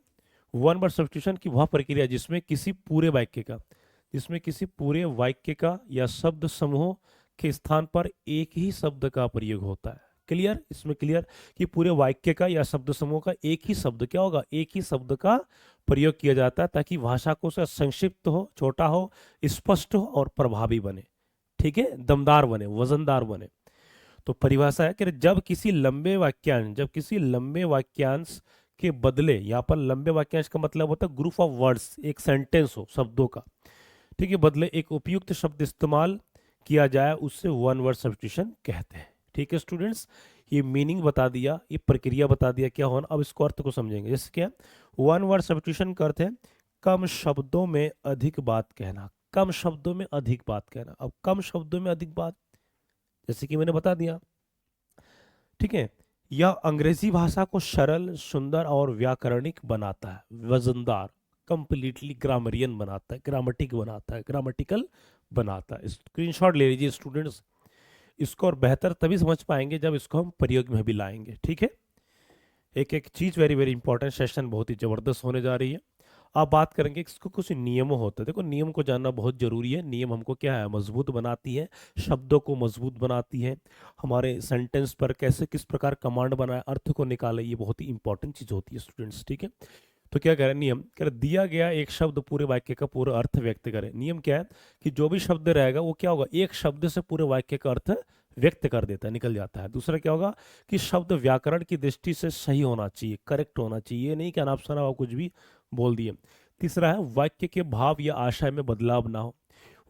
one word substitution की वह प्रक्रिया जिसमें किसी पूरे वाक्य का, जिसमें किसी पूरे वाक्य का या शब्द समूह के स्थान पर एक ही शब्द का प्रयोग होता है। क्लियर, इसमें क्लियर कि पूरे वाक्य का या शब्द समूह का एक ही शब्द क्या होगा, एक ही शब्द का प्रयोग किया जाता है, ताकि भाषा को से संक्षिप्त हो, छोटा हो, स्पष्ट हो और प्रभावी बने। ठीक है, दमदार बने, वजनदार बने। तो परिभाषा है कि जब किसी लंबे वाक्यांश, जब किसी लंबे वाक्यांश के बदले, यहाँ पर लंबे वाक्यांश का मतलब होता है ग्रुप ऑफ वर्ड्स, एक सेंटेंस हो शब्दों का, ठीक है, बदले एक उपयुक्त शब्द इस्तेमाल किया जाए, उससे वन वर्ड सब्स्टिट्यूशन कहते हैं। ठीक है स्टूडेंट्स, ये मीनिंग बता दिया, ये प्रक्रिया बता दिया क्या होना, अब इसको अर्थ को समझेंगे। जैसे क्या, वन वर्ड सब्स्टिट्यूशन का अर्थ है कम शब्दों में अधिक बात कहना, कम शब्दों में अधिक बात कहना। अब कम शब्दों में अधिक बात, जैसे कि मैंने बता दिया, ठीक है, यह अंग्रेजी भाषा को सरल, सुंदर और व्याकरणिक बनाता है, वजनदार, कंप्लीटली ग्रामरियन बनाता है, ग्रामेटिक बनाता है, ग्रामेटिकल बनाता है। स्क्रीनशॉट ले लीजिए स्टूडेंट्स, इसको और बेहतर तभी समझ पाएंगे जब इसको हम प्रयोग में भी लाएंगे। ठीक है, एक एक चीज वेरी वेरी इंपॉर्टेंट, सेशन बहुत ही जबरदस्त होने जा रही है। आप बात करेंगे इसको, कुछ नियम होते हैं, देखो नियम को जानना बहुत जरूरी है। नियम हमको क्या है, मजबूत बनाती है, शब्दों को मजबूत बनाती है, हमारे सेंटेंस पर कैसे किस प्रकार कमांड बनाए, अर्थ को निकाले, ये बहुत ही इंपॉर्टेंट चीज होती है स्टूडेंट्स। ठीक है, तो क्या कह रहे हैं नियम, कह रहे दिया गया एक शब्द पूरे वाक्य का पूरा अर्थ व्यक्त करे। नियम क्या है कि जो भी शब्द रहेगा वो क्या होगा, एक शब्द से पूरे वाक्य का अर्थ व्यक्त कर देता है, निकल जाता है। दूसरा क्या होगा कि शब्द व्याकरण की दृष्टि से सही होना चाहिए, करेक्ट होना चाहिए, ये नहीं कि अनाप शनाप कुछ भी बोल दिए। तीसरा है वाक्य के भाव या आशय में बदलाव ना हो,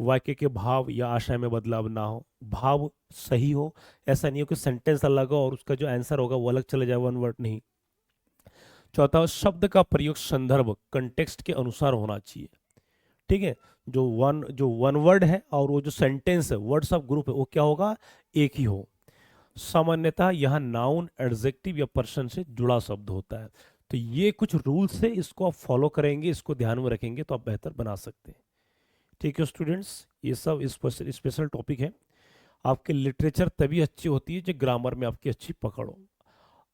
वाक्य के भाव या आशय में बदलाव ना हो, भाव सही हो, ऐसा नहीं हो कि सेंटेंस अलग हो और उसका जो आंसर होगा वो अलग चले जाए, वन वर्ड नहीं। चौथा, शब्द का प्रयोग संदर्भ, कंटेक्स्ट के अनुसार होना चाहिए। ठीक है, जो वन वर्ड है और वो जो सेंटेंस है, वर्ड्स ऑफ ग्रुप है, वो क्या होगा, एक ही हो। सामान्यतः यहाँ नाउन, एडजेक्टिव या पर्सन से जुड़ा शब्द होता है। तो ये कुछ रूल्स है, इसको आप फॉलो करेंगे, इसको ध्यान में रखेंगे तो आप बेहतर बना सकते हैं। ठीक है स्टूडेंट्स, ये सब स्पेशल टॉपिक है। आपके लिटरेचर तभी अच्छी होती है जब ग्रामर में आपकी अच्छी पकड़ हो।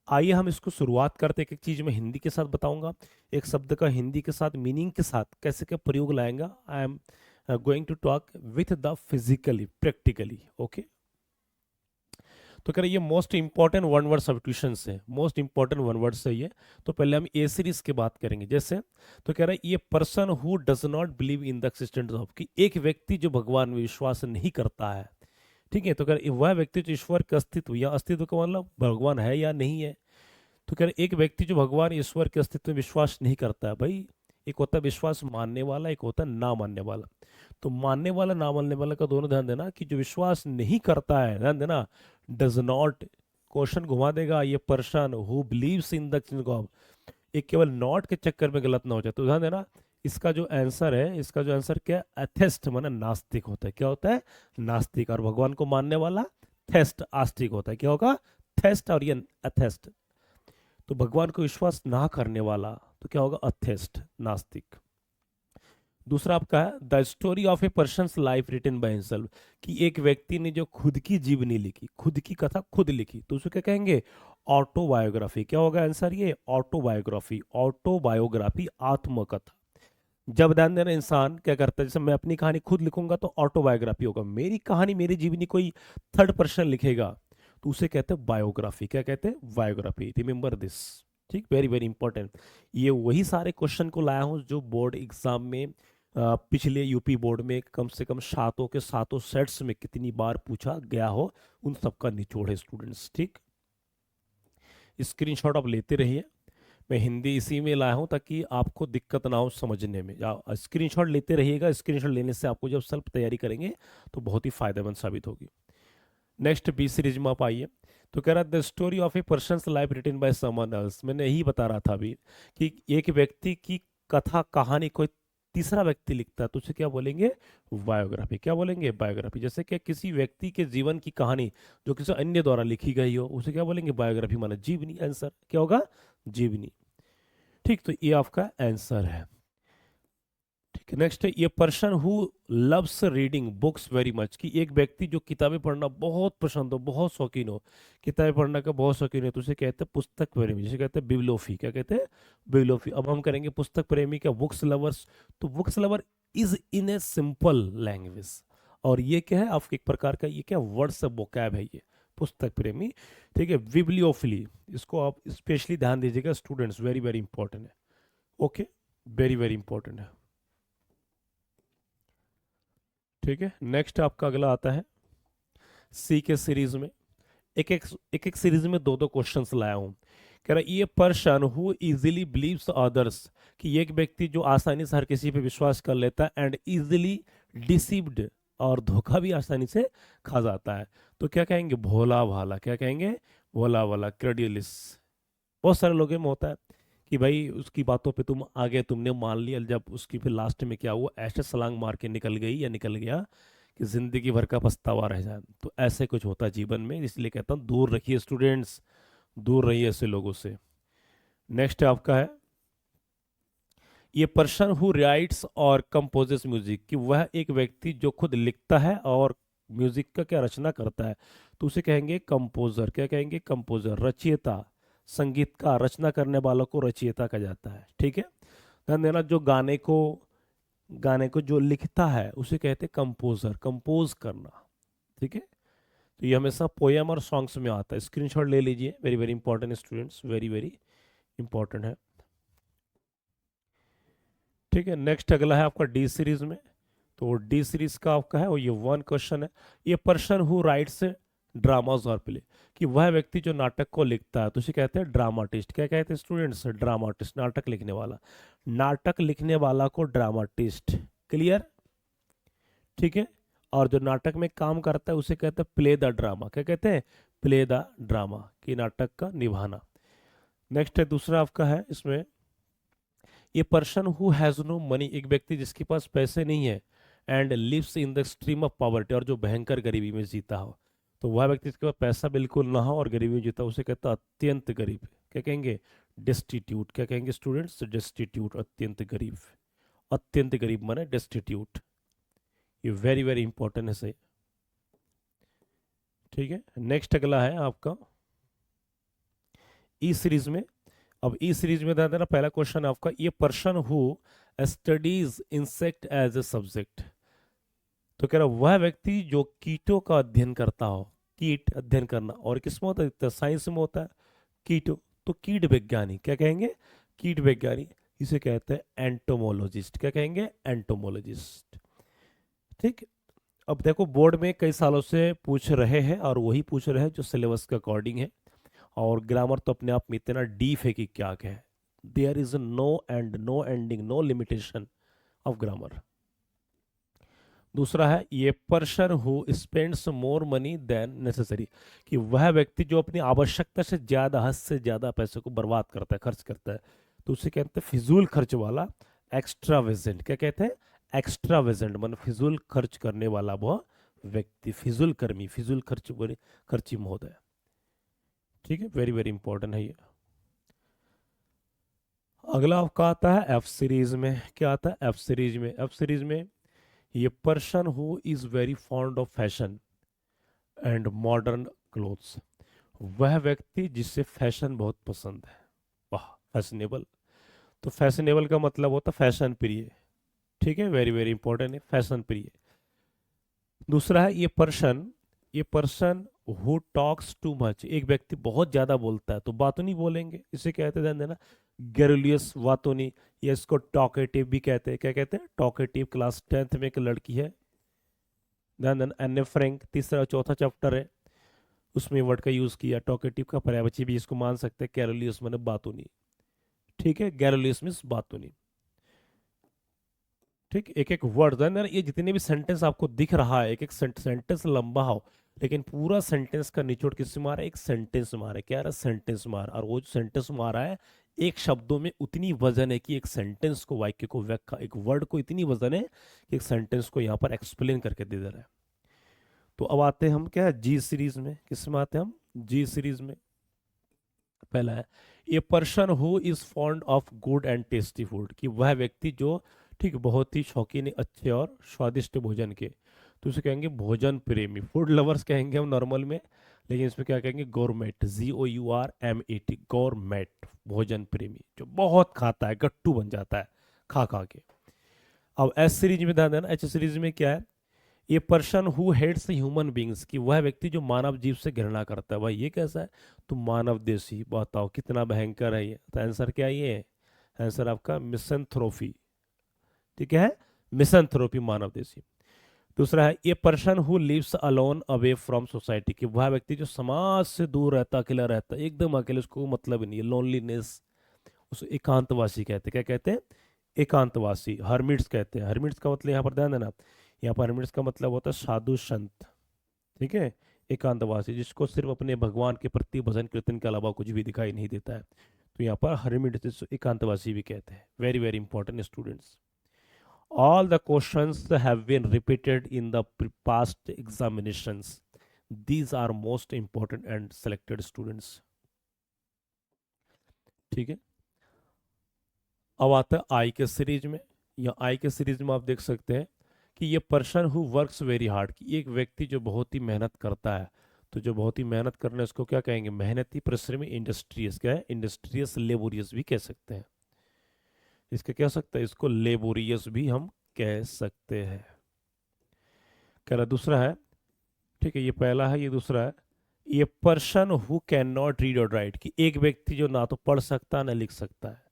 आइए हम इसको शुरुआत करते हैं, एक एक चीज मैं हिंदी के साथ बताऊंगा, एक शब्द का हिंदी के साथ मीनिंग के साथ कैसे क्या प्रयोग लाएंगा। I am going to talk with the physically, practically. Okay, तो कह रहे ये most important one word substitution है, मोस्ट इंपॉर्टेंट वन वर्ड से ये। तो पहले हम ए सीरीज की बात करेंगे। जैसे, तो कह रहा है ये person who does not believe in the existence of, कि एक व्यक्ति जो भगवान में विश्वास नहीं करता है। ठीक है, तो कह रहे वह व्यक्ति जो ईश्वर के अस्तित्व, या अस्तित्व का मतलब भगवान है या नहीं है। तो कह रहे एक व्यक्ति जो भगवान ईश्वर के अस्तित्व में विश्वास नहीं करता है, भाई एक होता है विश्वास मानने वाला, एक होता है ना मानने वाला। तो मानने वाला ना मानने वाला का दोनों ध्यान देना, कि जो विश्वास नहीं करता है, ध्यान देना, डज नॉट, क्वेश्चन घुमा देगा, ये person who believes in the God, एक केवल नॉट के चक्कर में गलत ना हो जाए। तो ध्यान देना, इसका जो आंसर है, इसका जो आंसर क्या है, एथेस्ट माना नास्तिक होता है। क्या होता है, नास्तिक। और भगवान को मानने वाला थेस्ट, आस्तिक होता है। क्या होगा, थेस्ट और ये एथेस्ट। तो भगवान को विश्वास ना करने वाला तो क्या होगा, अथेस्ट, नास्तिक। दूसरा आपका है the story of a person life written by himself, कि एक व्यक्ति ने जो खुद की जीवनी लिखी, खुद की कथा खुद लिखी, तो उसे क्या कहेंगे, ऑटोबायोग्राफी। क्या होगा आंसर, ये ऑटोबायोग्राफी, ऑटोबायोग्राफी, आत्मकथा। जब ध्यान देना, इंसान क्या करता है, जैसे मैं अपनी कहानी खुद लिखूंगा तो ऑटोबायोग्राफी होगा, मेरी कहानी मेरी जीवनी कोई थर्ड पर्सन लिखेगा तो उसे कहते हैं बायोग्राफी। क्या कहते हैं, बायोग्राफी। रिमेंबर दिस, ठीक, वेरी वेरी इंपॉर्टेंट। ये वही सारे क्वेश्चन को लाया हूं जो बोर्ड एग्जाम में पिछले यूपी बोर्ड में कम से कम सातों के सातों सेट्स में कितनी बार पूछा गया हो, उन सबका निचोड़ है स्टूडेंट्स। ठीक, स्क्रीनशॉट आप लेते रहिए। मैं हिंदी इसी में लाया हूँ ताकि आपको दिक्कत ना हो समझने में। स्क्रीनशॉट लेते रहिएगा, स्क्रीनशॉट लेने से आपको जब सेल्फ तैयारी करेंगे तो बहुत ही फायदेमंद साबित होगी। नेक्स्ट बी सीरीज में आप आइए। तो कह रहा है the story of a person's life written by someone else. मैंने यही बता रहा था अभी कि एक व्यक्ति की कथा कहानी कोई तीसरा व्यक्ति लिखता है तो उसे क्या बोलेंगे, बायोग्राफी। क्या बोलेंगे, बायोग्राफी। जैसे कि किसी व्यक्ति के जीवन की कहानी जो किसी अन्य द्वारा लिखी गई हो उसे क्या बोलेंगे, बायोग्राफी। माना जीवनी। आंसर क्या होगा, जीवनी। ठीक, तो ये आपका आंसर है। ठीक है, नेक्स्ट है ये person who loves reading books very much. कि एक व्यक्ति जो किताबें पढ़ना बहुत पसंद हो, बहुत शौकीन हो, किताबें पढ़ने का बहुत शौकीन है, तो उसे कहते हैं पुस्तक प्रेमी, जिसे कहते हैं बिब्लोफी। क्या कहते हैं, बिब्लोफी। अब हम करेंगे पुस्तक प्रेमी का बुक्स लवर्स। तो books lover is in a simple language. और ये क्या है, आपके एक प्रकार का ये क्या वर्ड्स वोकैब है ये, पुस्तक प्रेमी। ठीक है, बिब्लियोफिली, इसको आप स्पेशली ध्यान दीजिएगा स्टूडेंट्स, वेरी वेरी इंपॉर्टेंट है। ओके, वेरी वेरी इंपॉर्टेंट है। ठीक है, नेक्स्ट आपका अगला आता है सी के सीरीज में। एक एक सीरीज में दो दो क्वेश्चंस लाया हूं। कह रहा है ये person who easily believes others. कि एक व्यक्ति जो आसानी से हर किसी पे विश्वास कर लेता है, एंड इजीली डिसीव्ड, और धोखा भी आसानी से खा जाता है। तो क्या कहेंगे, भोला भाला। क्या कहेंगे, भोला भाला, क्रेड्यूलिस। बहुत सारे लोगों में होता है कि भाई उसकी बातों पे तुम आगे तुमने मान लिया, जब उसकी फिर लास्ट में क्या हुआ, ऐसे छलांग मार के निकल गई या निकल गया कि जिंदगी भर का पछतावा रह जाए। तो ऐसे कुछ होता है जीवन में, इसलिए कहता हूँ दूर रखिए स्टूडेंट्स, दूर रहिए ऐसे लोगों से। नेक्स्ट आपका है ये पर्सन हु राइट्स और कंपोजेस म्यूजिक। कि वह एक व्यक्ति जो खुद लिखता है और म्यूजिक का क्या रचना करता है, तो उसे कहेंगे कंपोजर। क्या कहेंगे, कंपोजर, रचयिता। संगीतकार, रचना करने वालों को रचयिता कहा जाता है। ठीक है, ध्यान देना, जो गाने को जो लिखता है उसे कहते हैं कंपोजर, कंपोज करना। ठीक है, तो ये हमेशा पोयम और सॉन्ग्स में आता है। स्क्रीनशॉट ले लीजिए, very very important students, very very important है। ठीक है, नेक्स्ट अगला है आपका डी सीरीज में। तो डी सीरीज का आपका है, और ये वन क्वेश्चन है। ये पर्सन हु राइट्स ड्रामाज और प्ले। कि वह व्यक्ति जो नाटक को लिखता है तो उसे कहते हैं ड्रामाटिस्ट। क्या कहते हैं स्टूडेंट्स, ड्रामाटिस्ट, नाटक लिखने वाला। नाटक लिखने वाला को ड्रामाटिस्ट। क्लियर, ठीक है। और जो नाटक में काम करता है उसे कहते हैं प्ले द ड्रामा। क्या कहते हैं, प्ले द ड्रामा, कि नाटक का निभाना। नेक्स्ट है दूसरा आपका है इसमें, ये person who has no money. एक व्यक्ति जिसके पास पैसे नहीं है, and lives in the stream of poverty, और जो भयंकर गरीबी में जीता हो। तो वह व्यक्ति जिसके पास पैसा बिल्कुल ना हो और गरीबी में जीता, उसे कहता है अत्यंत गरीब। क्या कहेंगे, डेस्टिट्यूट। क्या कहेंगे स्टूडेंट्स, डेस्टिट्यूट, अत्यंत गरीब। अत्यंत गरीब माने डेस्टिट्यूट। ये वेरी वेरी इंपॉर्टेंट है, सही। ठीक है, नेक्स्ट अगला है आपका ई सीरीज में। अब ई सीरीज में ध्यान देना, पहला क्वेश्चन आपका, ये person who studies insect as a subject. तो कह रहा वह व्यक्ति जो कीटों का अध्ययन करता हो। कीट अध्ययन करना, और किसमें होता है, साइंस में होता है, कीटों। तो कीट विज्ञानी। क्या कहेंगे, कीट विज्ञानी। इसे कहते हैं एंटोमोलॉजिस्ट। क्या कहेंगे, एंटोमोलॉजिस्ट। ठीक। अब देखो बोर्ड में कई सालों से पूछ रहे हैं, और वही पूछ रहे हैं जो सिलेबस के अकॉर्डिंग है। और ग्रामर तो अपने आप में इतना डीप है कि क्या कहे, there is no end, no ending, no limitation of grammar. दूसरा है ये person who spends more money than necessary. कि वह व्यक्ति जो अपनी आवश्यकता से ज्यादा, हद से ज्यादा पैसे को बर्बाद करता है, खर्च करता है, तो उसे कहते हैं फिजूल खर्च वाला, एक्स्ट्रावेजेंट। क्या कहते हैं, एक्स्ट्रावेजेंट, मतलब फिजूल खर्च करने वाला वह व्यक्ति, फिजूल कर्मी, फिजूल खर्ची महोदय। ठीक है, वेरी वेरी इंपॉर्टेंट है ये। अगला आपका आता है एफ सीरीज में। क्या आता है एफ सीरीज में, एफ सीरीज में ये person who is very fond of fashion and modern clothes. वह व्यक्ति जिसे फैशन बहुत पसंद है। वाह, फैशनेबल। तो फैशनेबल का मतलब होता है फैशन प्रिय। ठीक है, वेरी वेरी इंपॉर्टेंट है, फैशन प्रिय। दूसरा है ये पर्सन ये person who talks too much, एक व्यक्ति बहुत ज्यादा बोलता है तो बातूनी बोलेंगे, इसे कहते हैं, ध्यान देना, गैरुलियस वातोनी, या इसको टॉकेटिव भी कहते हैं। क्या कहते हैं? टॉकेटिव। क्लास 10th में एक लड़की है, ध्यान देना, एने फ्रैंक, तीसरा चौथा चैप्टर है, उसमें वर्ड का यूज किया टॉकेटिव का, पर्यायवाची भी इसको मान सकते हैं, गैरुलियस माने बातूनी। ठीक है, गैरुलियस मीन्स बातूनी। ठीक, एक एक वर्ड है ना, ये जितने भी सेंटेंस आपको दिख रहा है, एक एक सेंटेंस लंबा हो, लेकिन पूरा सेंटेंस का निचोड़ किससे मारा है? एक सेंटेंस मारा है। क्या रहा? सेंटेंस मारा। और वो जो सेंटेंस मारा है, एक शब्दों में उतनी वजन है कि एक सेंटेंस को, वाक्य को, व्याख्या, एक वर्ड को इतनी वजन है कि एक सेंटेंस को यहाँ पर एक्सप्लेन करके दे दे रहा है। तो अब आते हैं हम क्या है, जी सीरीज में। किस में आते हैं हम? जी सीरीज में। पहला है, a person who is fond of good and tasty food, कि वह व्यक्ति जो, ठीक, बहुत ही शौकीन है अच्छे और स्वादिष्ट भोजन के, तो उसे कहेंगे भोजन प्रेमी, फूड लवर्स कहेंगे हम नॉर्मल में, लेकिन इसमें क्या कहेंगे? गौरमेट, GOURMET, गौरमेट, भोजन प्रेमी, जो बहुत खाता है, गट्टू बन जाता है खा खा के। अब एस सीरीज में ध्यान देना, एच सीरीज में क्या है? ये person who hates human beings, की वह व्यक्ति जो मानव जीव से घृणा करता है। भाई ये कैसा है? तो मानव देशी, बताओ कितना भयंकर है ये। तो आंसर क्या है? ये आंसर आपका मिसंथ्रोफी। ठीक है, मिसंथ्रोपी, मानव देशी। दूसरा है, ये person who lives alone away from society, कि वह व्यक्ति जो समाज से दूर रहता, अकेला रहता, एकदम अकेले, उसको मतलब ही नहीं है, लोनलीनेस, उसे एकांतवासी कहते हैं। क्या कहते हैं? एकांतवासी, हर्मिट्स कहते हैं। हर्मिट्स का मतलब यहाँ पर ध्यान देना, यहाँ पर हर्मिट्स का मतलब होता है साधु संत। ठीक है, एकांतवासी, जिसको सिर्फ अपने भगवान के प्रति भजन कीर्तन के अलावा कुछ भी दिखाई नहीं देता है, तो यहाँ पर हर्मिट्स एकांतवासी भी कहते हैं। Very very important students. All the questions have been repeated in the past examinations. These are most important and selected students. ठीक है, अब आता है आई के सीरीज में। या आई के सीरीज में आप देख सकते हैं कि ये person who works very hard, कि एक व्यक्ति जो बहुत ही मेहनत करता है, तो जो बहुत ही मेहनत करना है उसको क्या कहेंगे? मेहनती, परिश्रमी, इंडस्ट्रियस। क्या है? इंडस्ट्रियस, लेबोरियस भी कह सकते हैं। इसके कह सकते हैं, इसको लेबोरियस भी हम कह सकते हैं। कह रहा दूसरा है, ठीक है, ये पहला है, ये दूसरा है, ये person who can not read और राइट, कि एक व्यक्ति जो ना तो पढ़ सकता है ना लिख सकता है,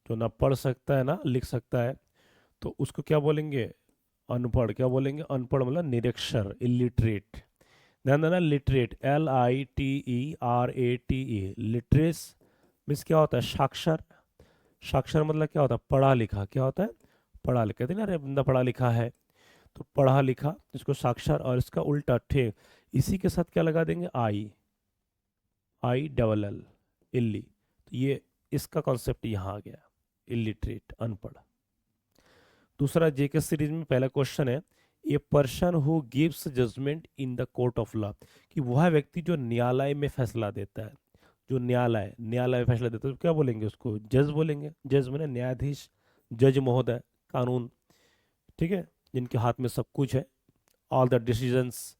जो ना पढ़ सकता है ना लिख सकता है, तो उसको क्या बोलेंगे? अनपढ़। क्या बोलेंगे? अनपढ़ मतलब निरक्षर, इलिटरेट। ध्यान देना, लिटरेट, LITERATE, लिटरेस मीन्स क्या होता है? साक्षर। साक्षर मतलब क्या होता है? पढ़ा लिखा। क्या होता है? पढ़ा लिखा। कहते हैं ना, अरे बंदा पढ़ा लिखा है, तो पढ़ा लिखा, इसको साक्षर। और इसका उल्टा ठे, इसी के साथ क्या लगा देंगे? IILL, इल्ली। तो ये इसका कॉन्सेप्ट यहाँ आ गया, इलिटरेट, अनपढ़। दूसरा जेके सीरीज में पहला क्वेश्चन है, a person who gives judgement in the court of law, कि वह व्यक्ति जो न्यायालय में फैसला देता है, जो न्यायालय में फैसला देता है, तो क्या बोलेंगे उसको? जज बोलेंगे। जज माने न्यायाधीश, जज महोदय, कानून। ठीक है, जिनके हाथ में सब कुछ है, ऑल द डिसीजंस।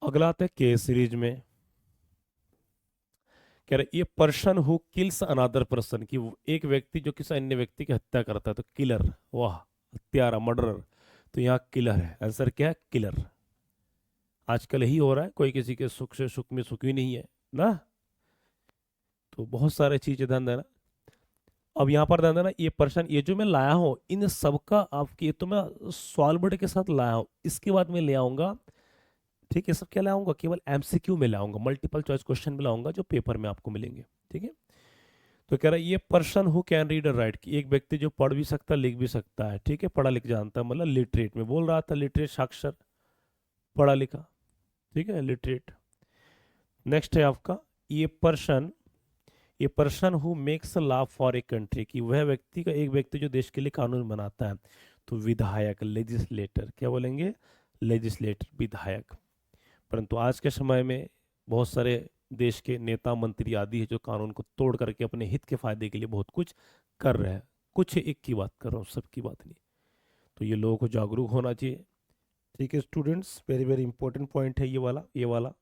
अगला आता है के सीरीज में। कह रहे, ये person who kills another person, की एक व्यक्ति जो किसी अन्य व्यक्ति की हत्या करता है, तो किलर, वाह, हत्यारा, मर्डरर। तो यहाँ किलर है। आंसर क्या है? किलर। आजकल यही हो रहा है, कोई किसी के सुख से सुख में सुखी नहीं है ना, तो बहुत सारे चीजें, ध्यान देना। अब यहाँ पर ध्यान देना, ये पर्सन, ये जो मैं लाया हूँ, इन सबका आपकी, ये तो मैं सॉल्वर के साथ लाया हूँ, इसके बाद मैं ले आऊंगा, ठीक है, सब क्या लाऊंगा? केवल MCQ में लाऊंगा, मल्टीपल चॉइस क्वेश्चन में लाऊंगा, जो पेपर में आपको मिलेंगे। ठीक है, तो कह रहा है, ये पर्सन हु कैन रीड और राइट, कि एक व्यक्ति जो पढ़ भी सकता है, लिख भी सकता है। ठीक है, पढ़ा लिख जानता है, मतलब लिटरेट में बोल रहा था, लिटरेट, साक्षर, पढ़ा लिखा। ठीक है, लिटरेट। नेक्स्ट है आपका, ये पर्सन, ये person who makes law for a country, कि वह व्यक्ति का, एक व्यक्ति जो देश के लिए कानून बनाता है, तो विधायक, लेजिस्लेटर। क्या बोलेंगे? लेजिस्लेटर, विधायक। परंतु आज के समय में बहुत सारे देश के नेता, मंत्री आदि है, जो कानून को तोड़ करके अपने हित के फायदे के लिए बहुत कुछ कर रहे हैं। कुछ एक की बात कर रहा हूँ, सबकी बात नहीं। तो ये लोगों को जागरूक होना चाहिए। ठीक है students, very very important point है ये वाला, ये वाला।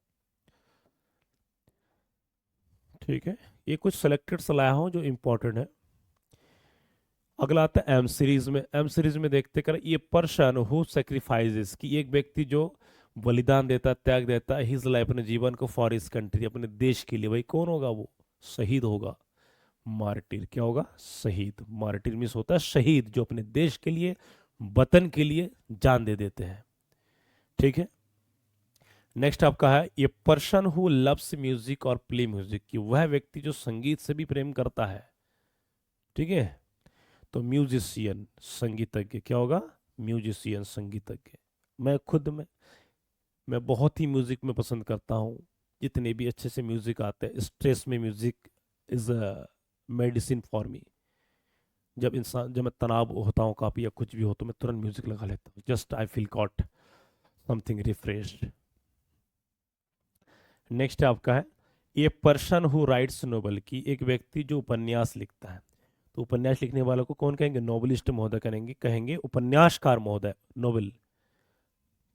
ठीक है, ये कुछ सेलेक्टेड सलाह हो जो इंपॉर्टेंट है। अगला आता है एम सीरीज में। एम सीरीज में देखते कर ये पर्सन हु सेक्रीफाइसेस, कि एक व्यक्ति जो बलिदान देता, त्याग देता है हिज लाइफ, अपने जीवन को फॉर हिज कंट्री, अपने देश के लिए। भाई कौन होगा वो? शहीद होगा, मार्टिर। क्या होगा? शहीद। मार्टिर मीन्स होता है शहीद, जो अपने देश के लिए, वतन के लिए जान दे देते हैं। ठीक है। नेक्स्ट आपका है ये पर्सन हु लव्स म्यूजिक और प्ले म्यूजिक, कि वह व्यक्ति जो संगीत से भी प्रेम करता है। ठीक है। तो म्यूजिशियन, संगीतज्ञ। क्या होगा? म्यूजिशियन, संगीतज्ञ। मैं खुद में मैं बहुत ही म्यूजिक में पसंद करता हूँ। जितने भी अच्छे से म्यूजिक आते हैं, स्ट्रेस में music is a medicine for me. जब मैं तनाव होता हूँ काफी या कुछ भी हो, तो मैं तुरंत म्यूजिक लगा लेता हूँ। Just I feel got something refreshed. Next आपका है a person who rights novel, की एक व्यक्ति जो उपन्यास लिखता है। तो उपन्यास लिखने वालों को कौन कहेंगे? नोवेलिस्ट महोदय कहेंगे, कहेंगे उपन्यासकार महोदय, नोवेल।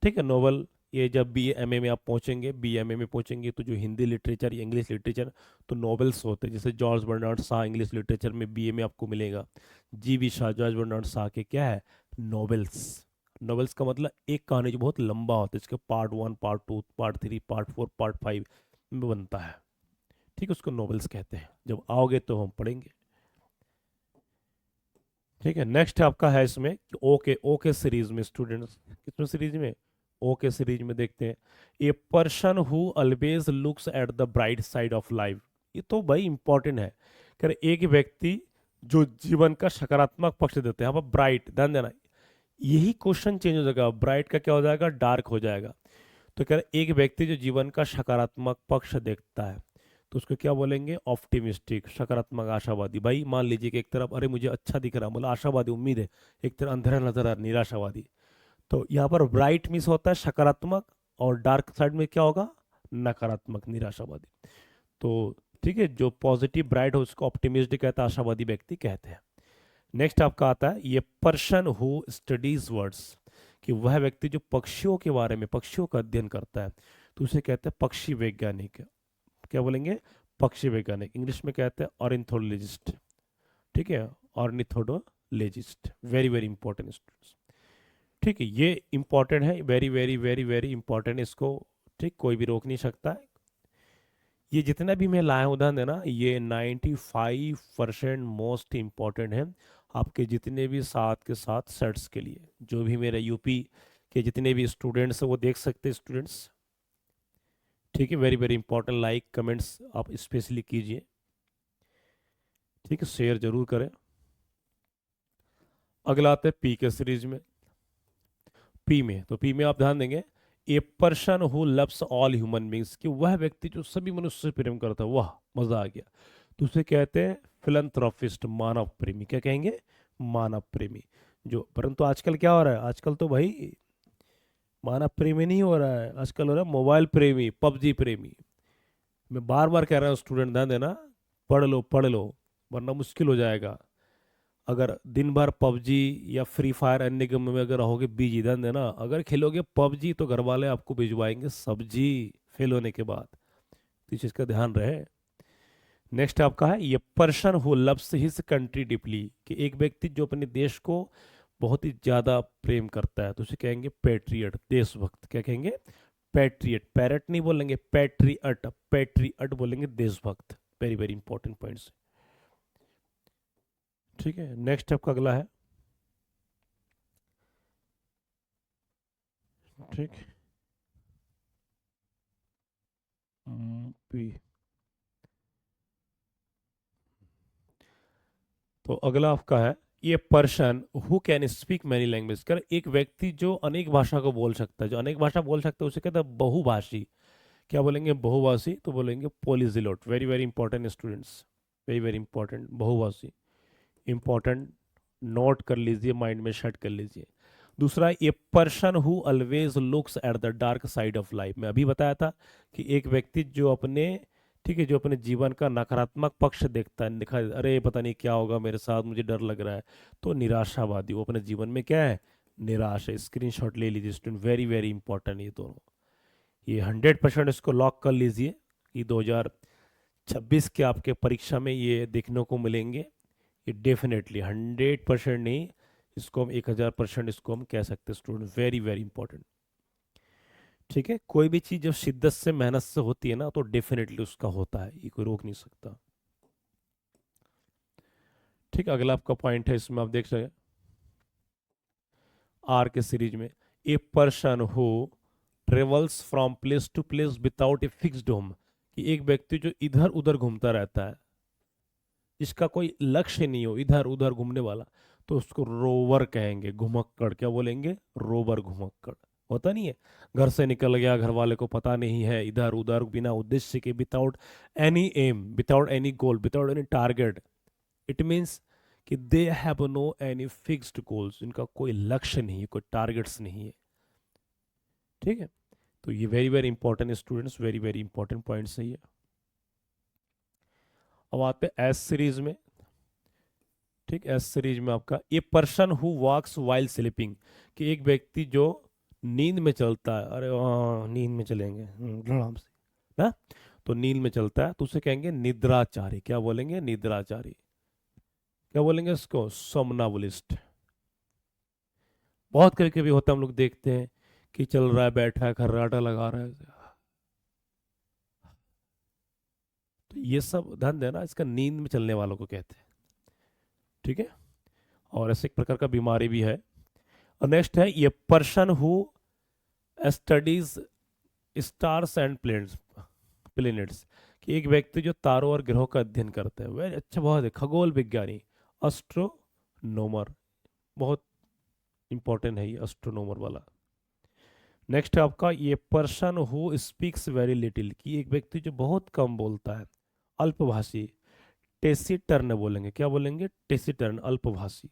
ठीक है, नोवेल। ये जब बी एम ए में आप पहुंचेंगे, बी एम ए में पहुंचेंगे, तो जो हिंदी लिटरेचर या इंग्लिश लिटरेचर, तो नॉवेल्स होते हैं। जैसे George Bernard Shaw English literature में बी ए में आपको मिलेगा। G B Shaw, George Bernard Shaw के क्या है? नॉवेल्स। नॉवेल्स का मतलब एक कहानी जो बहुत लंबा होता है, इसके part 1, part 2, part 3, part 4, part 5 में बनता है। ठीक है, उसको नॉवेल्स कहते हैं। जब आओगे तो हम पढ़ेंगे। ठीक है। नेक्स्ट आपका है इसमें ओके, ओके सीरीज में स्टूडेंट्स, किसमें सीरीज में? ओके सीरीज में देखते हैं ए person who always looks at the bright side of life. ये तो भाई इंपॉर्टेंट है। कर एक व्यक्ति जो जीवन का सकारात्मक पक्ष देते हैं। यहाँ पर ब्राइट, ध्यान देना, यही क्वेश्चन चेंज हो जाएगा। ब्राइट का क्या हो जाएगा? डार्क हो जाएगा। तो कह रहे एक व्यक्ति जो जीवन का सकारात्मक पक्ष देखता है, तो उसको क्या बोलेंगे? ऑप्टिमिस्टिक, सकारात्मक, आशावादी। भाई मान लीजिए कि एक तरफ अरे मुझे अच्छा दिख रहा, मतलब आशावादी, उम्मीद है। एक तरफ अंधेरा नजर आ रहा, निराशावादी। तो यहाँ पर ब्राइट मिस होता है सकारात्मक, और डार्क साइड में क्या होगा? नकारात्मक, निराशावादी। तो ठीक है, जो पॉजिटिव ब्राइट हो उसको ऑप्टिमिस्टिक कहता है, आशावादी व्यक्ति कहते हैं। नेक्स्ट आपका आता है ये पर्सन हु स्टडीज वर्ड्स, कि वह व्यक्ति जो पक्षियों के बारे में, पक्षियों का अध्ययन करता है, तो उसे कहते हैं पक्षी वैज्ञानिक। क्या बोलेंगे? पक्षी वैज्ञानिक। इंग्लिश में कहते हैं ऑर्निथोलॉजिस्ट। ठीक है, ornithologist. Very very important students. ठीक है, ये इंपॉर्टेंट है, very very very very important. इसको ठीक कोई भी रोक नहीं सकता है। ये जितना भी मैं लाया हूँ, ध्यान देना, ये 95% मोस्ट इंपॉर्टेंट है आपके जितने भी साथ के साथ सेट्स के लिए। जो भी मेरे यूपी के जितने भी स्टूडेंट्स हैं वो देख सकते हैं स्टूडेंट्स। ठीक है, very very important. Like comments आप स्पेशली कीजिए। ठीक है, शेयर जरूर करें। अगला आता है पी के सीरीज में। पी में, तो पी में आप ध्यान देंगे ए person who loves all human beings, कि वह व्यक्ति जो सभी मनुष्य से प्रेम करता है। वाह, मजा आ गया। तो उसे कहते हैं फिलंथ्रोपिस्ट, मानव प्रेमी। क्या कहेंगे? मानव प्रेमी। जो परंतु आजकल क्या हो रहा है? आजकल तो भाई मानव प्रेमी नहीं हो रहा है, आजकल हो रहा है मोबाइल प्रेमी, पबजी प्रेमी। मैं बार बार कह रहा हूँ स्टूडेंट, ध्यान देना, पढ़ लो पढ़ लो, वरना मुश्किल हो जाएगा। अगर दिन भर पबजी या फ्री फायर अन्य गेम में अगर रहोगे बिजी, ध्यान देना, अगर खेलोगे पबजी तो घर वाले आपको भिजवाएंगे सब्जी फेल होने के बाद। तो इस चीज का ध्यान रहे। नेक्स्ट आपका है ये person who loves his country deeply, कि एक व्यक्ति जो अपने देश को बहुत ही ज्यादा प्रेम करता है, तो उसे कहेंगे पैट्रियट, देशभक्त। क्या कहेंगे? पैट्रियट। पैरट नहीं बोलेंगे, पैट्रियट, पैट्रियट बोलेंगे, देशभक्त। Very very important points. ठीक है, नेक्स्ट आपका अगला है। ठीक। पी। तो अगला आपका है ये person who can speak many language, कर एक व्यक्ति जो अनेक भाषा को बोल सकता है। जो अनेक भाषा बोल सकता है उसे कहते हैं बहुभाषी। क्या बोलेंगे? बहुभाषी। तो बोलेंगे polyglot. Very very important students, very very important, बहुभाषी। इंपॉर्टेंट, नोट कर लीजिए, माइंड में सेट कर लीजिए। दूसरा ये person who always looks at the dark side of life. मैं अभी बताया था कि एक व्यक्ति जो अपने, ठीक है, जो अपने जीवन का नकारात्मक पक्ष देखता है, दिखा अरे पता नहीं क्या होगा मेरे साथ, मुझे डर लग रहा है, तो निराशावादी। वो अपने जीवन में क्या है? निराश है। स्क्रीनशॉट ले लीजिए स्टूडेंट, वेरी वेरी इंपॉर्टेंट ये दोनों। ये 100% इसको लॉक कर लीजिए कि 2026 के आपके परीक्षा में ये देखने को मिलेंगे। ये डेफिनेटली 100% नहीं, इसको हम 1000% इसको हम कह सकते हैं स्टूडेंट, वेरी वेरी इंपॉर्टेंट। ठीक है, कोई भी चीज़ जब शिद्दत से मेहनत से होती है ना तो डेफिनेटली उसका होता है, ये कोई रोक नहीं सकता। ठीक है, अगला आपका पॉइंट है, इसमें आप देख सकते हैं आर के सीरीज में, a person who travels from place to place without a fixed home, कि एक व्यक्ति जो इधर उधर घूमता रहता है, जिसका कोई लक्ष्य नहीं हो, इधर उधर घूमने वाला, तो उसको रोवर कहेंगे, घुमक्कड़। क्या बोलेंगे? रोवर, घुमक्कड़। होता नहीं है, घर से निकल गया, घर वाले को पता नहीं है, इधर उधर बिना उद्देश्य के, without any aim, without any goal, without any target. It means कि they have no any fixed goals, इनका कोई लक्ष्य नहीं है, कोई टारगेट्स नहीं है। ठीक है, तो ये very very important students, very very important point सही है। अब आते हैं एस सीरीज में। ठीक, एस सीरीज में आपका a person who walks while sleeping, कि एक व्यक्ति जो नींद में चलता है, अरे हाँ नींद में चलेंगे आराम से ना, तो नींद में चलता है तो उसे कहेंगे निद्राचारी। क्या बोलेंगे? निद्राचारी। क्या बोलेंगे इसको? सोमनाबुलिस्ट। बहुत कभी कभी होता है, हम लोग देखते हैं कि चल रहा है, बैठा है, खर्राटा लगा रहा है, तो ये सब ध्यान देना, इसका नींद में चलने वालों को कहते हैं। ठीक है, और ऐसे एक प्रकार का बीमारी भी है। और नेक्स्ट है ये person who studies stars and planets, कि एक व्यक्ति जो तारों और ग्रहों का अध्ययन करता है, वह अच्छा बहुत है, खगोल विज्ञानी, एस्ट्रोनोमर। बहुत इंपॉर्टेंट है ये एस्ट्रोनोमर वाला। नेक्स्ट है आपका ये person who speaks very little, कि एक व्यक्ति जो बहुत कम बोलता है, अल्पभाषी, टेसिटर्न बोलेंगे। क्या बोलेंगे? टेसिटर्न, अल्पभाषी,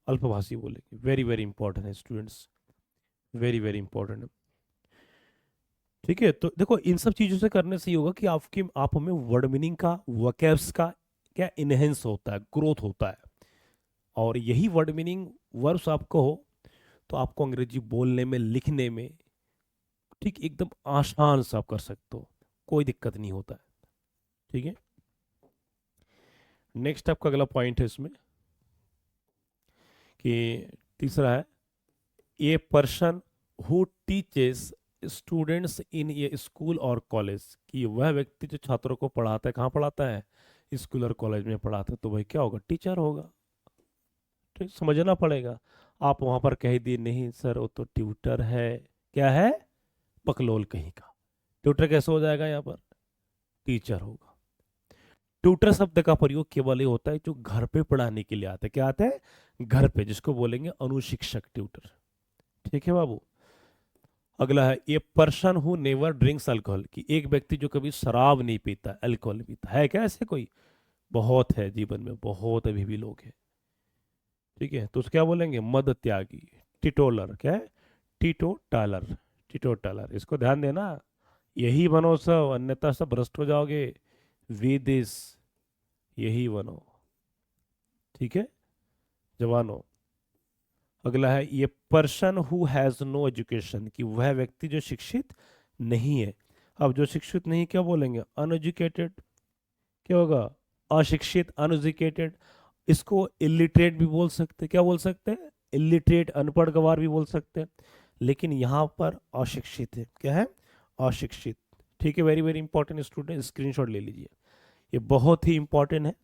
अल्पभाषी बोलेंगे। वेरी वेरी इंपॉर्टेंट है स्टूडेंट्स, वेरी वेरी इंपॉर्टेंट है। ठीक है, तो देखो इन सब चीज़ों से करने से ये होगा कि आपकी आप हमें वर्ड मीनिंग का, वोकैब्स का क्या इनहेंस होता है, ग्रोथ होता है। और यही वर्ड मीनिंग वर्ड्स आपको हो तो आपको अंग्रेजी बोलने में, लिखने में ठीक एकदम आसान से आप कर सकते हो, कोई दिक्कत नहीं होता है। ठीक है, नेक्स्ट आपका अगला पॉइंट है इसमें कि तीसरा है a person who teaches students in A school और कॉलेज, कि वह व्यक्ति जो छात्रों को पढ़ाता है, कहाँ पढ़ाता है? स्कूल और कॉलेज में पढ़ाता है, तो भाई क्या होगा? टीचर होगा। ठीक, समझना पड़ेगा। आप वहां पर कह दिए नहीं सर वो तो ट्यूटर है, क्या है? बकलोल कहीं का। ट्यूटर कैसे हो जाएगा? यहाँ पर टीचर होगा। ट्यूटर शब्द का प्रयोग केवल ये होता है जो घर पे पढ़ाने के लिए आता है। क्या आता है? घर पे, जिसको बोलेंगे अनुशिक्षक, ट्यूटर। ठीक है बाबू। अगला है a person who never drinks alcohol, कि एक व्यक्ति जो कभी शराब नहीं पीता, अल्कोहल नहीं पीता। है क्या ऐसे कोई? बहुत है, जीवन में बहुत अभी भी लोग हैं। ठीक है, तो उसको क्या बोलेंगे? मद त्यागी, टिटोलर। क्या है? टीटो टालर, टीटो टालर। इसको ध्यान देना, यही बनो सब, अन्यथा सब भ्रष्ट हो जाओगे। विदिस, यही बनो। ठीक है जवानों। अगला है ये person who has no education, कि वह व्यक्ति जो शिक्षित नहीं है। अब जो शिक्षित नहीं, क्या बोलेंगे? अनएजुकेटेड। क्या होगा? अशिक्षित, अनएजुकेटेड। इसको इलिटरेट भी बोल सकते हैं। क्या बोल सकते हैं? इलिटरेट, अनपढ़ गवार भी बोल सकते हैं। लेकिन यहां पर अशिक्षित है। क्या है? अशिक्षित। ठीक है, very very important student, screenshot ले लीजिए, ये बहुत ही इंपॉर्टेंट है,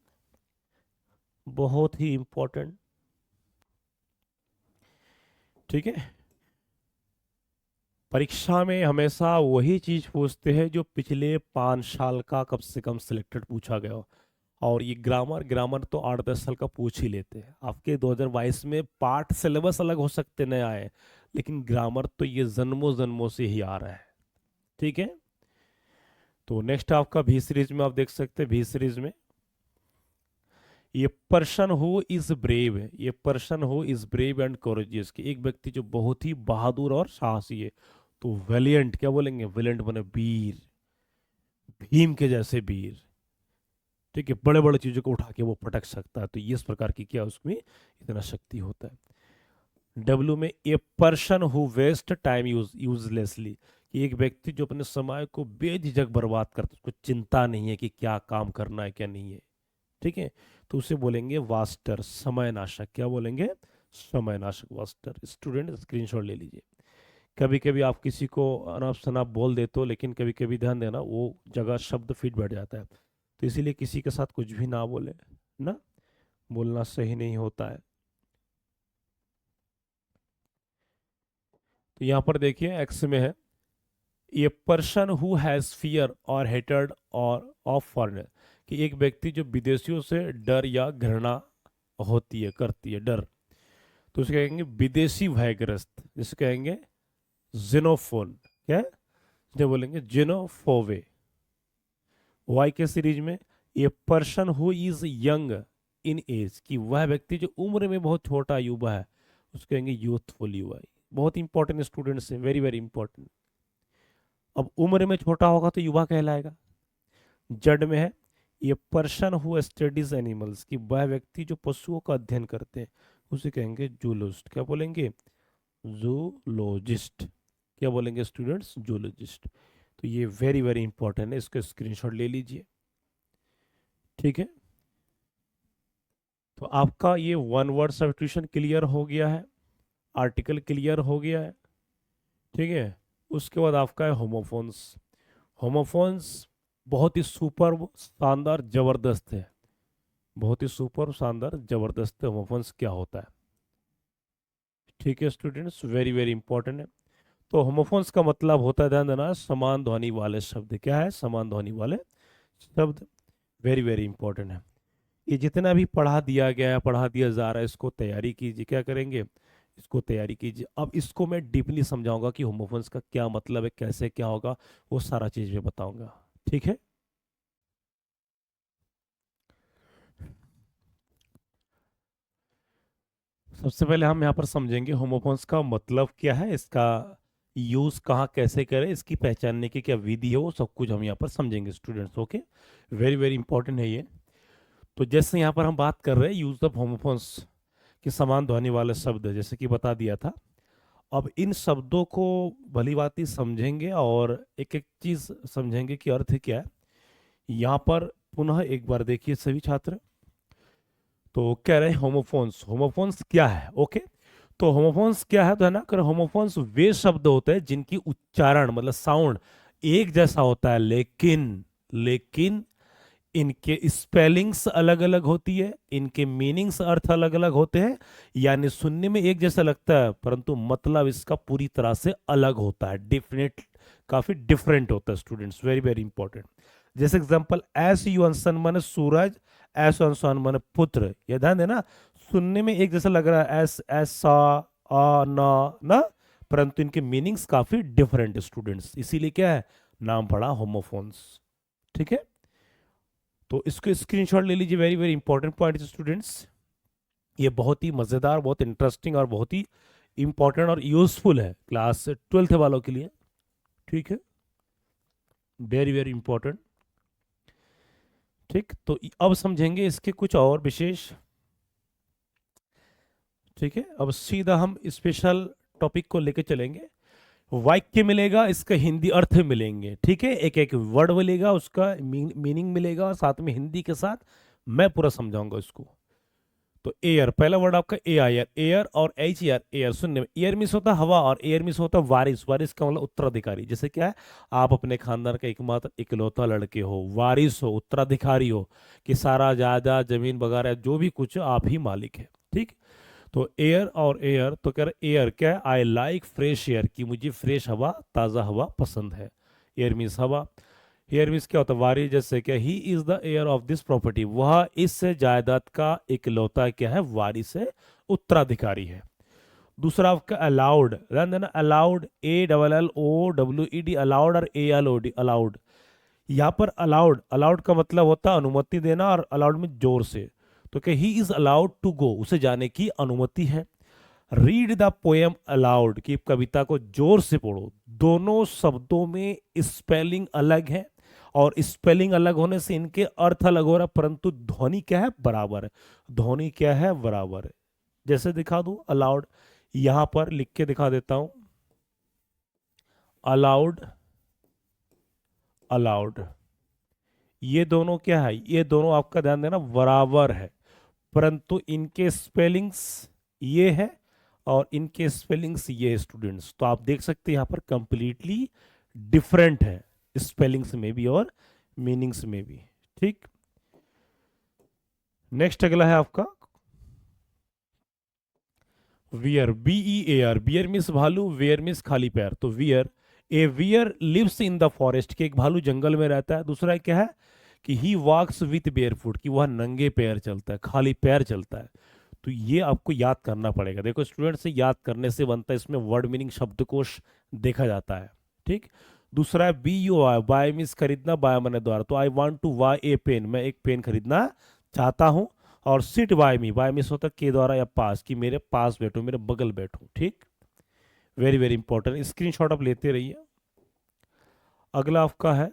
बहुत ही इंपॉर्टेंट। ठीक है, परीक्षा में हमेशा वही चीज पूछते हैं जो पिछले 5 साल का कम से कम सिलेक्टेड पूछा गया हो। और ये ग्रामर, ग्रामर तो 8-10 साल का पूछ ही लेते हैं। आपके 2022 में पाठ सिलेबस अलग हो सकते नए आए, लेकिन ग्रामर तो ये जन्मों जन्मों से ही आ रहा है। ठीक है, तो नेक्स्ट आपका भी सीरीज में आप देख सकते हैं, भी सीरीज में ये पर्सन हु इज ब्रेव है, ये person who is brave and courageous, की एक व्यक्ति जो बहुत ही बहादुर और साहसी है। तो वेलियंट, क्या बोलेंगे? वेलियंट बने वीर, भीम के जैसे वीर। ठीक है, बड़े बड़े चीजों को उठा के वो पटक सकता है, तो ये इस प्रकार की क्या उसमें इतना शक्ति होता है। डब्ल्यू में a person who waste time uselessly, कि एक व्यक्ति जो अपने समय को बेझिझक बर्बाद करता है, उसको चिंता नहीं है कि क्या काम करना है क्या नहीं है। ठीक है, तो उसे बोलेंगे वास्टर, समयनाशक। क्या बोलेंगे? समयनाशक, वास्टर। स्टूडेंट स्क्रीनशॉट ले लीजिए। कभी कभी आप किसी को अनाप शनाप बोल देते हो, लेकिन कभी कभी ध्यान देना वो जगह शब्द फिट बैठ जाता है, तो इसीलिए किसी के साथ कुछ भी ना बोले ना, बोलना सही नहीं होता है। तो यहाँ पर देखिए एक्स में है, a person who has fear और हेटर्ड और ऑफ फॉरेनर, कि एक व्यक्ति जो विदेशियों से डर या घृणा होती है, करती है, डर, तो उसे कहेंगे विदेशी भयग्रस्त, जिसे कहेंगे जिनोफोन। क्या है? जो बोलेंगे जिनोफोवे। वाई के सीरीज में, a person who is young in age, कि वह व्यक्ति जो उम्र में बहुत छोटा युवा है, उसको कहेंगे यूथफुल युवा। बहुत इंपॉर्टेंट स्टूडेंट्स है, वेरी वेरी इंपॉर्टेंट। अब उम्र में छोटा होगा तो युवा कहलाएगा। जड़ में है, ये पर्सन हु स्टडीज एनिमल्स, कि वह व्यक्ति जो पशुओं का अध्ययन करते हैं, उसे कहेंगे जूलोजिस्ट। क्या बोलेंगे? जूलॉजिस्ट। क्या बोलेंगे स्टूडेंट्स? जूलॉजिस्ट। तो ये वेरी वेरी इंपॉर्टेंट है, इसका स्क्रीनशॉट ले लीजिए। ठीक है, तो आपका ये वन वर्ड सब्स्टिट्यूशन क्लियर हो गया है, आर्टिकल क्लियर हो गया है। ठीक है, उसके बाद आपका है होमोफोन्स। होमोफोन्स बहुत ही सुपर शानदार जबरदस्त है, बहुत ही सुपर शानदार जबरदस्त है। होमोफोन्स क्या होता है? ठीक है स्टूडेंट्स, वेरी वेरी इंपॉर्टेंट है। तो होमोफोन्स का मतलब होता है, ध्यान देना, समान ध्वनि वाले शब्द। क्या है? समान ध्वनि वाले शब्द। वेरी वेरी इंपॉर्टेंट है। ये जितना भी पढ़ा दिया गया है, पढ़ा दिया जा रहा है, इसको तैयारी कीजिए। क्या करेंगे? इसको तैयारी कीजिए। अब इसको मैं डीपली समझाऊंगा कि होमोफोन्स का क्या मतलब है, कैसे क्या होगा, वो सारा चीज मैं बताऊंगा। ठीक है, सबसे पहले हम यहाँ पर समझेंगे होमोफोन्स का मतलब क्या है, इसका यूज कहाँ कैसे करें, इसकी पहचानने की क्या विधि है, वो सब कुछ हम यहाँ पर समझेंगे students. Okay, very very important है ये। तो जैसे यहाँ पर हम बात कर रहे हैं यूज ऑफ होमोफोन्स, कि समान ध्वनि वाले शब्द, जैसे कि बता दिया था। अब इन शब्दों को भली भांति समझेंगे और एक एक चीज समझेंगे कि अर्थ क्या है। यहाँ पर पुनः एक बार देखिए सभी छात्र, तो कह रहे हैं होमोफोन्स। होमोफोन्स क्या है? ओके, तो होमोफोन्स क्या है, तो है ना, कर होमोफोन्स वे शब्द होते हैं जिनकी उच्चारण मतलब साउंड एक जैसा होता है, लेकिन लेकिन इनके स्पेलिंग्स अलग अलग होती है, इनके मीनिंग्स अर्थ अलग अलग होते हैं। यानी सुनने में एक जैसा लगता है, परंतु मतलब इसका पूरी तरह से अलग होता है, डिफरेंट, काफी डिफरेंट होता है स्टूडेंट्स। Very very important. जैसे एग्जांपल, ऐस यू अंसन माने सूरज, ऐस अंसन माने पुत्र। ये ध्यान देना, सुनने में एक जैसा लग रहा है, एस ऐसा आ ना ना, परंतु इनके मीनिंग्स काफी डिफरेंट स्टूडेंट्स, इसीलिए क्या है, नाम पड़ा होमोफोन्स। ठीक है, तो इसको स्क्रीनशॉट ले लीजिए, very very important point students. ये बहुत ही मजेदार, बहुत इंटरेस्टिंग और बहुत ही इंपॉर्टेंट और यूजफुल है क्लास 12th वालों के लिए। ठीक है, वेरी वेरी इंपॉर्टेंट। ठीक, तो अब समझेंगे इसके कुछ और विशेष। ठीक है, अब सीधा हम स्पेशल टॉपिक को लेके चलेंगे। वाक्य मिलेगा, इसका हिंदी अर्थ मिलेंगे। ठीक है, एक एक वर्ड मिलेगा, उसका मीनिंग मिलेगा, और साथ में हिंदी के साथ मैं पूरा समझाऊंगा इसको। तो एयर, पहला वर्ड आपका ए आयर, एयर और एच एयर, एयर। सुनने में एयर मिस होता है हवा, और एयर मिस होता है वारिस। वारिस का मतलब उत्तराधिकारी। जैसे क्या है, आप अपने खानदान का एकमात्र इकलौता लड़के हो, वारिस हो, उत्तराधिकारी हो, कि सारा जायदाद जमीन वगैरह जो भी कुछ आप ही मालिक है। ठीक, तो एयर और एयर, तो कह रहे एयर क्या है, आई लाइक फ्रेश एयर, कि मुझे फ्रेश हवा, ताज़ा हवा पसंद है। एयर मीन्स हवा। एयर मीन्स क्या होता है, वारिस। जैसे क्या, he is the air of this property, वह इस जायदाद का इकलौता क्या है, वारिस है, उत्तराधिकारी है। दूसरा आपका अलाउड, ध्यान देना, allowed, A double L O W E D, allowed, और A L O D, allowed. यहाँ पर अलाउड, अलाउड का मतलब होता है अनुमति देना, और अलाउड में जोर से। तो क्या, he is allowed to go, उसे जाने की अनुमति है। रीड द पोएम अलाउड, कि कविता को जोर से पढ़ो। दोनों शब्दों में स्पेलिंग अलग है, और स्पेलिंग अलग होने से इनके अर्थ अलग हो रहा है, परंतु ध्वनि क्या है, बराबर है। ध्वनि क्या है, बराबर है। जैसे दिखा दूं अलाउड, यहां पर लिख के दिखा देता हूं, अलाउड, अलाउड। ये दोनों क्या है, ये दोनों आपका ध्यान देना बराबर है। परंतु इनके स्पेलिंग्स ये है और इनके स्पेलिंग्स ये है स्टूडेंट्स। तो आप देख सकते हैं यहाँ पर कंप्लीटली डिफरेंट है, स्पेलिंग्स में भी और मीनिंग्स में भी। ठीक, नेक्स्ट अगला है आपका वियर, BEAR। बियर मीन्स भालू, वेयर मीन्स खाली पैर। तो wear, A wear lives in the forest, के एक भालू जंगल में रहता है। दूसरा क्या है कि ही वॉक्स विथ बेयर फुट, कि वह नंगे पैर चलता है, खाली पैर चलता है। तो ये आपको याद करना पड़ेगा। देखो स्टूडेंट, से याद करने से बनता है, इसमें वर्ड मीनिंग शब्दकोश देखा जाता है। ठीक, दूसरा है BUY, बाय मीन्स खरीदना, बाय मने द्वारा। तो I want to buy a pen, मैं एक पेन खरीदना चाहता हूं। और sit by me, by means होता है के द्वारा या पास, कि मेरे पास बैठो, मेरे बगल बैठो। ठीक, वेरी वेरी इंपॉर्टेंट, स्क्रीनशॉट आप लेते रहिए। अगला आपका है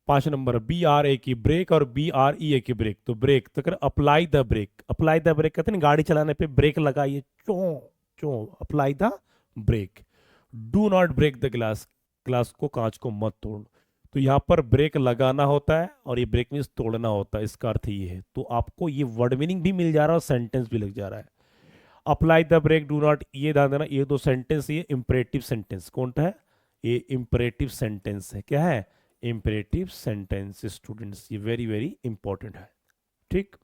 5 नंबर, BRA की ब्रेक और BREA की ब्रेक। तो ब्रेक तो कर apply the brake, apply the brake कहते हैं ना, गाड़ी चलाने पे ब्रेक लगाइए, चो चो, apply the brake. Do not break the glass, glass को, कांच को मत तोड़। तो यहाँ पर ब्रेक लगाना होता है और ये ब्रेक मीन्स तोड़ना होता है, इसका अर्थ ये है। तो आपको ये वर्ड मीनिंग भी मिल जा रहा है और सेंटेंस भी लग जा रहा है। Apply the brake, do not, ये ध्यान देना, ये दो सेंटेंस, ये इंपरेटिव सेंटेंस कौन सा है, ये इंपरेटिव सेंटेंस है। क्या है, इंपरेटिव सेंटेंस स्टूडेंट्स, ये वेरी वेरी इंपॉर्टेंट है। ठीक,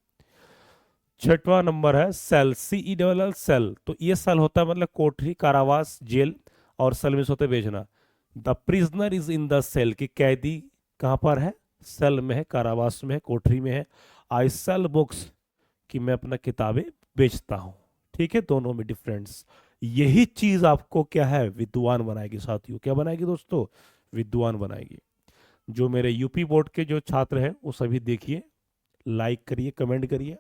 6वां नंबर है सेल, CELL सेल। तो ये सेल होता है मतलब कोठरी, कारावास, जेल। और सेल में होते भेजना। The prisoner is in the cell, की कैदी कहाँ पर है, सेल में है, कारावास में है, कोठरी में है। आई सेल बुक्स, कि मैं अपना किताबें बेचता हूं। ठीक है, दोनों में डिफरेंस। यही चीज आपको क्या है, विद्वान बनाएगी साथियों। क्या बनाएगी दोस्तों, विद्वान बनाएगी। जो मेरे यूपी बोर्ड के जो छात्र हैं वो सभी देखिए, लाइक करिए, कमेंट करिए।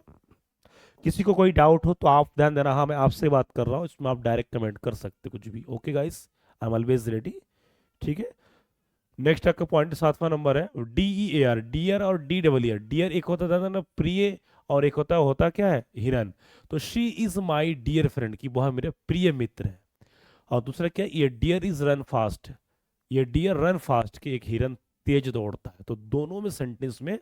किसी को कोई डाउट हो तो आप ध्यान देना, हाँ मैं आपसे बात कर रहा हूँ, इसमें आप डायरेक्ट कमेंट कर सकते कुछ भी। Okay guys, I am always ready. ठीक है, नेक्स्ट आपका पॉइंट 7वां नंबर है DEAR, डियर और DEER। डियर एक होता था ना प्रिय, और एक होता क्या है, हिरन। तो she is my dear friend, की वह मेरे प्रिय मित्र है। और दूसरा क्या, ये डियर इज रन फास्ट, ये डियर रन फास्ट, कि एक हिरन तेज दौड़ता है। तो दोनों में सेंटेंस में,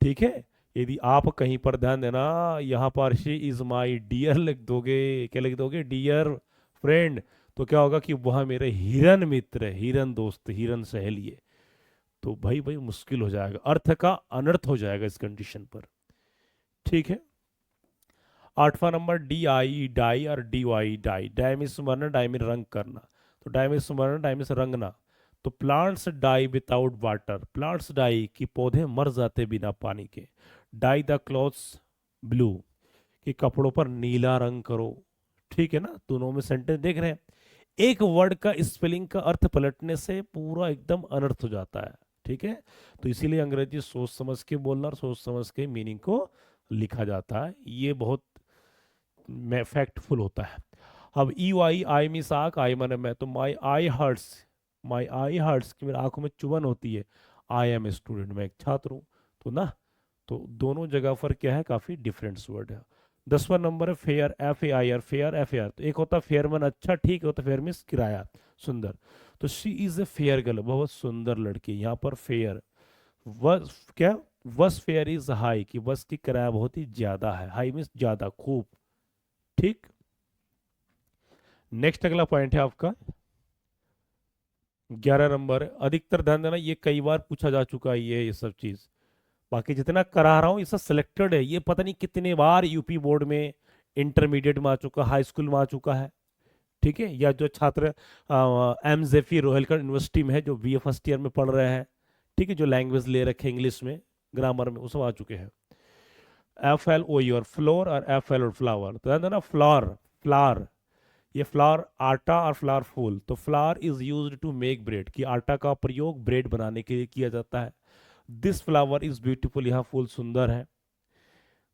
ठीक है। यदि आप कहीं पर ध्यान देना, यहाँ पर शी इज माई डियर लिख दोगे, क्या लिख दोगे, डियर फ्रेंड, तो क्या होगा कि वह मेरे हिरन मित्र है, हिरन दोस्त, हिरन सहेली है। तो भाई भाई मुश्किल हो जाएगा, अर्थ का अनर्थ हो जाएगा इस कंडीशन पर। ठीक है, 8वां नंबर DI, डाई और DY, डाई। डाई में सुमरना, डाई में रंग करना। तो डाई में सुमरना, डाई में से रंगना। तो plants die without water, plants die, कि पौधे मर जाते बिना पानी के। डाई द क्लॉथ्स ब्लू, कि कपड़ों पर नीला रंग करो। ठीक है ना, दोनों में सेंटेंस देख रहे हैं। एक वर्ड का स्पेलिंग का अर्थ पलटने से पूरा एकदम अनर्थ हो जाता है। ठीक है, तो इसीलिए अंग्रेजी सोच समझ के बोलना और सोच समझ के मीनिंग को लिखा जाता है, ये बहुत फैक्टफुल होता है। अब EY, आई मीस आँख, आई माने मैं। तो माई आई हर्ट्स, माई आई हर्ट्स, कि मेरी आंखों में चुभन होती है। आई एम ए स्टूडेंट, मैं एक छात्र हूँ। तो ना, तो दोनों जगह पर क्या है, काफी डिफरेंस वर्ड है। 10वां नंबर है फेयर, FAIR, फेयर FAR। तो एक होता फेयरमैन, अच्छा ठीक होता, फेयर मीन्स किराया, सुंदर। तो she is a fair girl, बहुत सुंदर लड़की। यहाँ पर फेयर, वस क्या, वस फेयर इज हाई, कि बस की किराया बहुत ही ज्यादा है, हाई मीन्स ज्यादा, खूब। ठीक, नेक्स्ट अगला पॉइंट है आपका 11 नंबर। अधिकतर ध्यान देना, ये कई बार पूछा जा चुका है ये सब चीज। बाकी जितना करा रहा हूँ ये सब सिलेक्टेड है, ये पता नहीं कितने बार यूपी बोर्ड में, इंटरमीडिएट में आ चुका, हाई स्कूल में आ चुका है। ठीक है, या जो छात्र MZF रोहिलखंड यूनिवर्सिटी में है, जो BA फर्स्ट ईयर में पढ़ रहे हैं, ठीक है, जो लैंग्वेज ले रखे इंग्लिश में, ग्रामर में, वो सब आ चुके हैं। FLOE और फ्लोर, और FL और फ्लावर। तो ध्यान देना, फ्लावर, फ्लावर, ये फ्लावर आटा और फ्लावर फूल। तो flour is used to make bread, कि आटा का प्रयोग ब्रेड बनाने के लिए किया जाता है। दिस फ्लावर इज ब्यूटीफुल, यह फूल सुंदर है।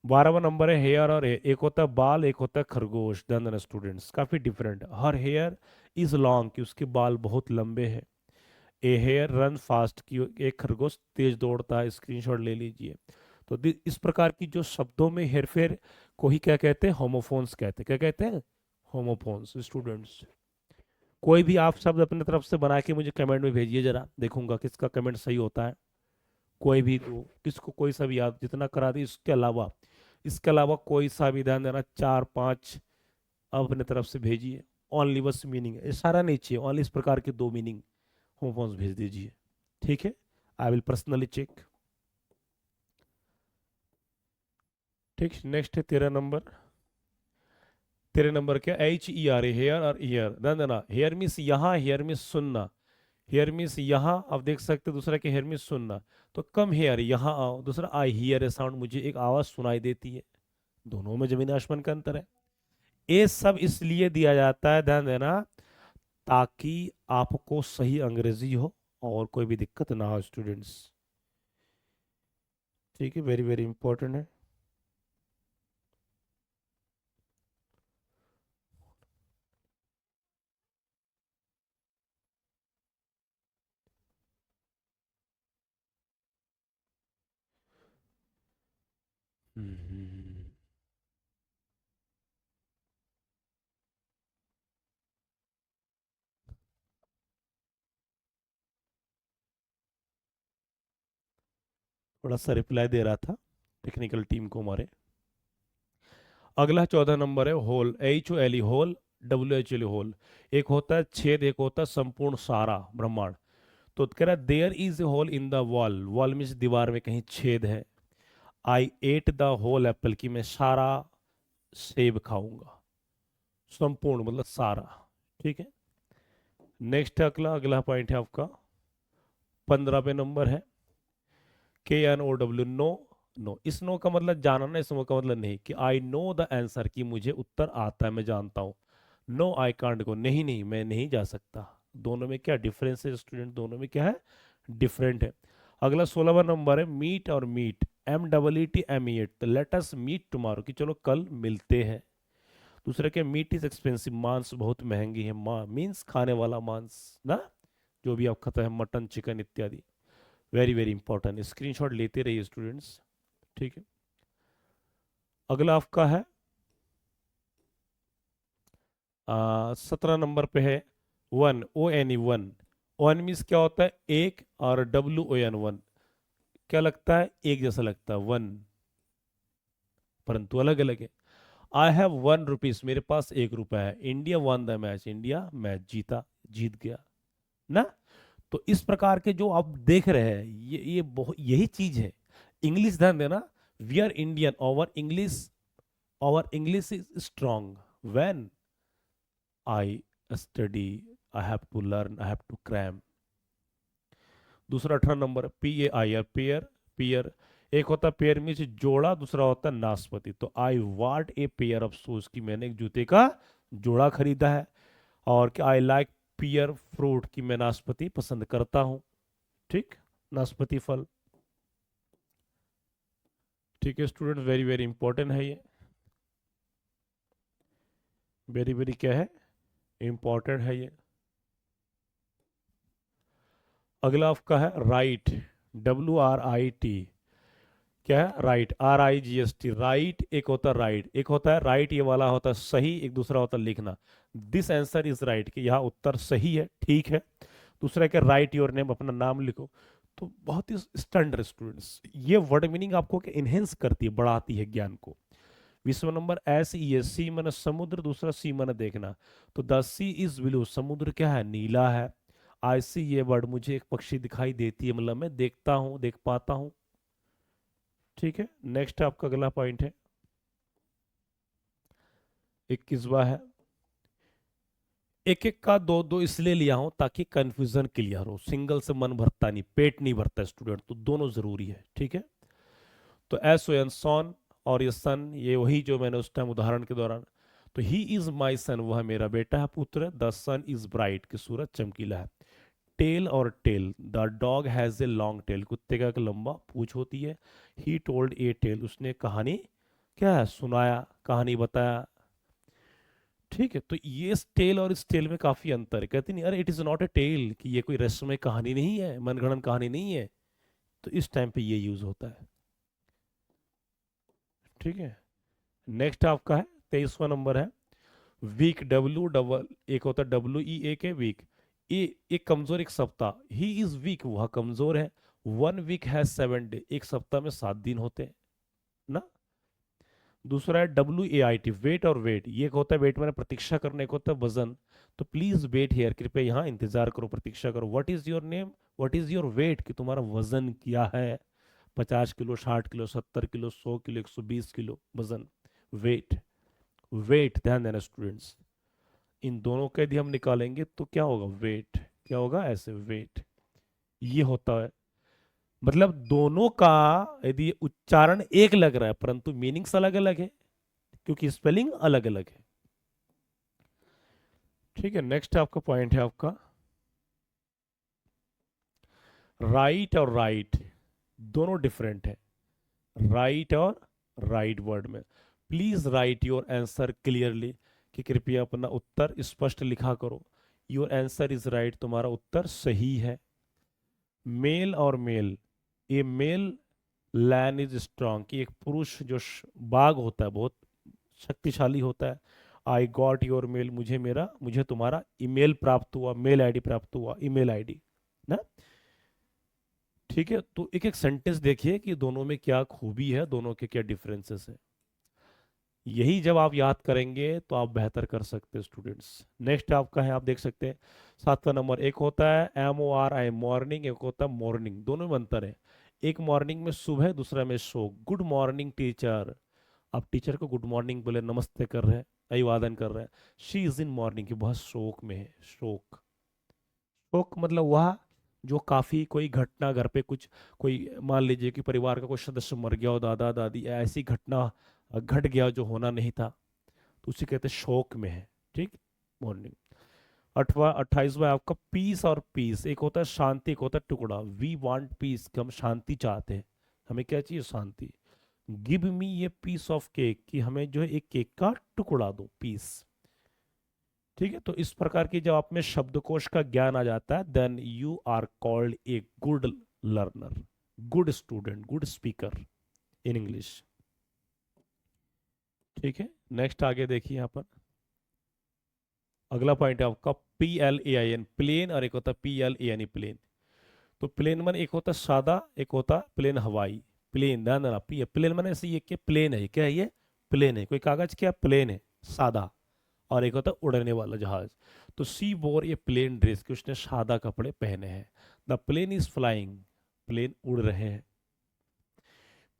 12वां नंबर है हेयर और एक होता है बाल, एक होता है खरगोश। ध्यान देना स्टूडेंट्स, काफी different. Her here is long, कि उसके बाल बहुत लंबे हैं। ए हेयर रन फास्ट, की एक खरगोश तेज दौड़ता है। स्क्रीनशॉट ले लीजिए। तो इस प्रकार की जो शब्दों में हेरफेर को ही क्या कहते हैं, होमोफोन्स कहते हैं। क्या कहते हैं, होमोफोन्स। स्टूडेंट्स, कोई भी आप शब्द अपने तरफ से बना के मुझे कमेंट में भेजिए, जरा देखूंगा किसका कमेंट सही होता है। कोई भी दो, किसको कोई सा भी याद जितना करा दी, इसके अलावा कोई सा भी ध्यान देना, चार पांच अपने तरफ से भेजिए। ओनली बस मीनिंग है, ये सारा नहीं चाहिए, ओनली इस प्रकार के दो मीनिंग होमोफॉन्स भेज दीजिए। ठीक है, आई विल पर्सनली चेक। ठीक, नेक्स्ट है 13 नंबर। 13 नंबर क्या, HER, हेयर और ईयर, ध्यान देना। हेयर मीन्स यहाँ, हेयर मीन्स सुनना, हेयर मीन्स यहाँ, आप देख सकते हो। दूसरा क्या, हेयर मीन्स सुनना, तो कम हेयर यहाँ आओ। दूसरा, आई हियर ए साउंड, मुझे एक आवाज सुनाई देती है। दोनों में जमीन आसमान का अंतर है। ये सब इसलिए दिया जाता है, ध्यान देना, ताकि आपको सही अंग्रेजी हो और कोई भी दिक्कत ना हो स्टूडेंट्स। ठीक है, वेरी वेरी इंपॉर्टेंट है। हम्म, थोड़ा सा रिप्लाई दे रहा था टेक्निकल टीम को हमारे। अगला 14 नंबर है hole, HOLE hole, WHOLE whole. एक होता है छेद, एक होता है संपूर्ण सारा ब्रह्मांड। तो कह रहा है there is a hole in the wall, wall means दीवार में कहीं छेद है। I ate the whole apple, की मैं सारा सेब खाऊंगा। संपूर्ण मतलब सारा। ठीक है, नेक्स्ट अगला अगला पॉइंट है आपका 15 पे नंबर है, KNOW, नो। नो, इस नो का मतलब जानना, इस नो का मतलब नहीं, कि आई नो द आंसर, कि मुझे उत्तर आता है, मैं जानता हूँ। नो आई कांट गो, नहीं नहीं मैं नहीं जा सकता। दोनों में क्या डिफरेंस है स्टूडेंट, दोनों में क्या है, डिफरेंट है। अगला 16वां नंबर है मीट और मीट, MEET, तो लेट अस मीट टुमारो, कि चलो कल मिलते हैं। दूसरा क्या, मीट इज एक्सपेंसिव, मांस बहुत महंगी है, मां मीन्स खाने वाला मांस ना, जो भी आप खाता है, मटन चिकन इत्यादि। वेरी वेरी इंपॉर्टेंट, स्क्रीनशॉट लेते रहिए स्टूडेंट्स। ठीक है, अगला आपका है 17 नंबर पे है one, ONE one. One means क्या होता है, एक, और WON वन, क्या लगता है, एक जैसा लगता है वन, परंतु अलग अलग है। आई हैव 1 रुपीज, मेरे पास 1 रुपया है। India one the match, India match जीता, जीत गया ना। तो इस प्रकार के जो आप देख रहे हैं, ये बहुत यही चीज है। इंग्लिश ध्यान देना, we are Indian, our English is strong when I study, I have to learn, I have to cram। दूसरा 18 नंबर, PAIR, पेयर, पियर। एक होता है पेयर मीन्स जोड़ा, दूसरा होता है नाशपाती। तो I want a pair of shoes, की मैंने एक जूते का जोड़ा खरीदा है। और कि आई लाइक पियर फ्रूट, की मैं नाशपाती पसंद करता हूँ। ठीक, नाशपाती फल। ठीक है स्टूडेंट, वेरी वेरी इंपॉर्टेंट है ये, वेरी वेरी क्या है, इंपॉर्टेंट है ये। अगला आपका है राइट, WRIT, क्या है, राइट, RIGST, राइट। एक होता है राइट, एक होता है राइट, ये वाला होता है सही, एक दूसरा होता है लिखना। दिस आंसर इज राइट, कि यहाँ उत्तर सही है, ठीक है। दूसरा क्या, राइट योर नेम, अपना नाम लिखो। तो बहुत ही स्टैंडर्ड स्टूडेंट्स, ये वर्ड मीनिंग आपको इनहेंस करती है, बढ़ाती है ज्ञान को। 20वां नंबर, SEA, सी मन समुद्र, दूसरा सी मन देखना। तो द सी इज ब्लू, समुद्र क्या है, नीला है। आई सी ये वर्ड, मुझे एक पक्षी दिखाई देती है, मतलब मैं देखता हूँ, देख पाता हूँ। ठीक है, नेक्स्ट आपका अगला पॉइंट है 21वां है। एक एक का दो दो इसलिए लिया हूं ताकि कंफ्यूजन क्लियर हो, सिंगल से मन भरता नहीं, पेट नहीं भरता स्टूडेंट, तो दोनों जरूरी है। ठीक है, तो SON सॉन, और ये सन, ये वही जो मैंने उस टाइम उदाहरण के दौरान। तो ही इज माई सन, वह मेरा बेटा है, पुत्र है। द सन इज ब्राइट, कि सूरज चमकीला है। टेल और tale, the dog has a long tail, कुत्ते का एक लंबा पूंछ होती है। ही टोल्ड ए टेल, उसने कहानी क्या है, सुनाया, कहानी बताया। ठीक है, तो ये इस टेल और इस टेल में काफी अंतर है। कहते नहीं, अरे it is not a tale, कि ये कोई रस्म कहानी नहीं है, मनगढ़ंत कहानी नहीं है। तो इस टाइम पे ये यूज होता है। ठीक है, नेक्स्ट आपका है 23वां नंबर है वीक, डब्ल्यू डबल, एक होता है WEAK, वीक। ए एक कमजोर, एक सप्ताह। ही इज वीक, वह कमजोर है। वन वीक हैज 7 डे, एक सप्ताह में 7 दिन होते हैं ना। दूसरा है WAIT, वेट और वेट, ये एक होता है वेट मैंने प्रतीक्षा करने को होता है वजन। तो प्लीज वेट हियर, कृपया यहाँ इंतजार करो, प्रतीक्षा करो। What is your name, what is your weight, कि तुम्हारा वजन क्या है। 50 kilo, 60 kilo, 70 kilo, 100 kilo, 120 kilo वजन, वेट। वेट ध्यान देना स्टूडेंट्स, इन दोनों का यदि हम निकालेंगे तो क्या होगा, वेट क्या होगा, ऐसे वेट, ये होता है। मतलब दोनों का यदि उच्चारण एक लग रहा है परंतु मीनिंग्स अलग अलग है, क्योंकि स्पेलिंग अलग अलग है। ठीक है, नेक्स्ट आपका पॉइंट है आपका राइट और राइट, दोनों डिफरेंट है, राइट और राइट वर्ड में। Please right your answer clearly, कि कृपया अपना उत्तर स्पष्ट लिखा करो। योर आंसर इज राइट, तुम्हारा उत्तर सही है। मेल और मेल, ये मेल लैन इज स्ट्रांग, कि एक पुरुष जो बाघ होता है बहुत शक्तिशाली होता है। आई गॉट योर मेल, मुझे तुम्हारा ईमेल प्राप्त हुआ, मेल आईडी प्राप्त हुआ, ईमेल आईडी ना। ठीक है, तो एक एक सेंटेंस देखिए कि दोनों में क्या खूबी है, दोनों के क्या डिफरेंसेस है। यही जब आप याद करेंगे तो आप बेहतर कर सकते हैं स्टूडेंट्स। नेक्स्ट आपका है, आप देख सकते हैं 7वां नंबर, एक होता है MORI मॉर्निंग, एक होता है मॉर्निंग, दोनों में अंतर है। एक मॉर्निंग में सुबह, दूसरा में शो। गुड मॉर्निंग टीचर, आप टीचर को गुड मॉर्निंग बोले, नमस्ते कर रहे हैं, अभिवादन कर रहे हैं। शी इज इन मॉर्निंग, की बहुत शोक में है, शोक। शोक मतलब वह जो काफी कोई घटना घर पे कुछ, कोई मान लीजिए कि परिवार का कोई सदस्य मर गया हो, दादा दादी, या ऐसी घटना घट गया जो होना नहीं था, तो उसे कहते हैं शोक में है। ठीक, मॉर्निंग। 28वां आपका पीस और पीस, एक होता है शांति, एक होता है टुकड़ा। वी वांट पीस, कि हम शांति चाहते हैं, हमें क्या चाहिए, शांति। गिव मी ये पीस ऑफ केक, कि हमें जो है एक केक का टुकड़ा दो, पीस। ठीक है, तो इस प्रकार की जब आप में शब्दकोश का ज्ञान आ जाता है, then you are called a good learner, good student, good speaker in English. ठीक है, नेक्स्ट आगे देखिए यहाँ पर अगला पॉइंट है आपका PLAIN, प्लेन, और एक होता है PLANE, प्लेन। तो प्लेन मन एक होता है सादा, एक होता है प्लेन हवाई। प्लेन ध्यान देना, प्लेन मन ऐसे, ये क्या प्लेन है, क्या है ये, प्लेन है, कोई कागज क्या, प्लेन है सादा। और एक होता है उड़ने वाला जहाज। तो सी बोर ये प्लेन ड्रेस, कि उसने सादा कपड़े पहने हैं। The plane is flying, plane उड़ रहे हैं।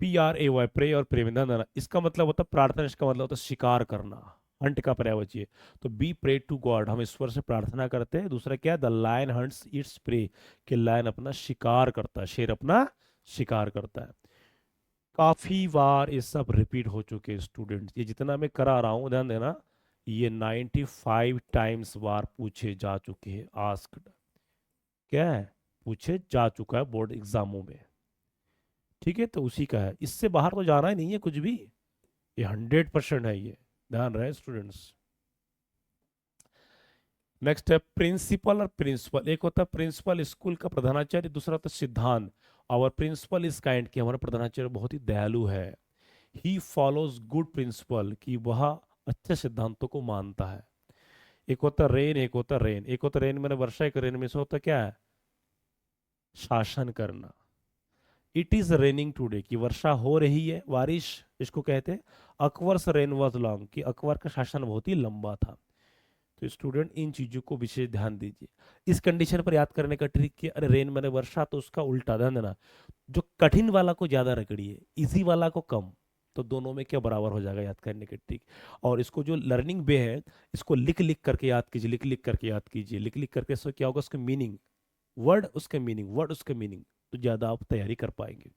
PRAY, प्रे और प्रेम, ध्यान देना, इसका मतलब होता है प्रार्थना, इसका मतलब होता है शिकार करना, हंट का पर्यायवाची है। तो बी प्रे टू गॉड, हम ईश्वर से प्रार्थना करते हैं। दूसरा क्या है, the lion hunts its prey, कि लायन अपना शिकार करता है, शेर अपना शिकार करता है। काफी बार ये सब रिपीट हो चुके हैं स्टूडेंट्स, ये जितना मैं करा रहा हूं ध्यान देना, ये 95 टाइम्स बार पूछे जा चुके हैं, आस्क्ड, क्या है, पूछे जा चुका है बोर्ड एग्जामों में। ठीक है, तो उसी का है, इससे बाहर तो जाना ही नहीं है कुछ भी, ये 100% है, ये ध्यान रहे स्टूडेंट्स। नेक्स्ट है प्रिंसिपल और प्रिंसिपल, एक होता है प्रिंसिपल स्कूल का प्रधानाचार्य, दूसरा होता है सिद्धांत। और प्रिंसिपल इस काइंड की, हमारा प्रधानाचार्य बहुत ही दयालु है। ही फॉलोज गुड प्रिंसिपल, कि वह अच्छे सिद्धांतों को मानता है। एक होता है रेन, एक होता है रेन, एक होता है रेन मैंने वर्षा, एक रेन में से होता क्या है, शासन करना। इट इज रेनिंग टूडे, की वर्षा हो रही है, बारिश, इसको कहते हैं। अकबर्स रेन वॉज लॉन्ग, कि अकबर का शासन बहुत ही लंबा था। तो स्टूडेंट इन चीजों को विशेष ध्यान दीजिए। इस कंडीशन पर याद करने का ट्रिक कि अरे रेन मैंने वर्षा, तो उसका उल्टा ध्यान देना, जो कठिन वाला को ज्यादा रगड़िए, इजी वाला को कम, तो दोनों में क्या बराबर हो जाएगा याद करने के ट्रिक। और इसको जो लर्निंग वे है, इसको लिख लिख करके याद कीजिए, लिख लिख करके याद कीजिए, लिख लिख करके, इससे क्या होगा, उसके मीनिंग, वर्ड उसके मीनिंग, वर्ड उसके मीनिंग, तो ज्यादा आप तैयारी कर पाएंगे।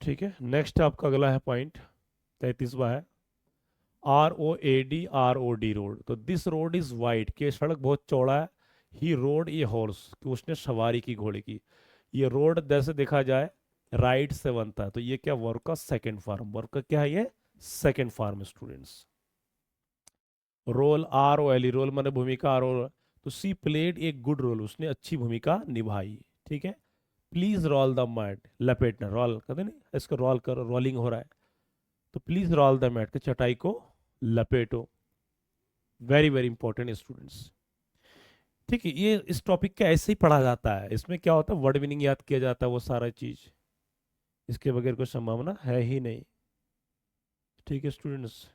ठीक है, नेक्स्ट आपका अगला है पॉइंट 33वां है ROAD रोड। तो दिस रोड इज वाइड, कि सड़क बहुत चौड़ा है। ही रोड ये हॉर्स, कि उसने सवारी की घोड़े की। ये रोड जैसे देखा जाए राइट से बनता है, तो ये क्या, वर्ब का सेकंड फॉर्म, वर्ब का क्या है ये, second form students. Role, ROLE, role माने भूमिका, रोल। तो सी प्लेड एक गुड रोल, उसने अच्छी भूमिका निभाई। ठीक है, प्लीज रोल द मैट, लपेटना, रोल कहते नहीं, इसको रोल करो, रोलिंग हो रहा है, तो प्लीज रोल द मैट, के चटाई को लपेटो। Very very important students. ठीक है, ये इस टॉपिक का ऐसे ही पढ़ा जाता है, इसमें क्या होता है वर्ड मीनिंग याद किया जाता है, वो सारा चीज, इसके बगैर कोई संभावना है ही नहीं। ठीक है स्टूडेंट्स,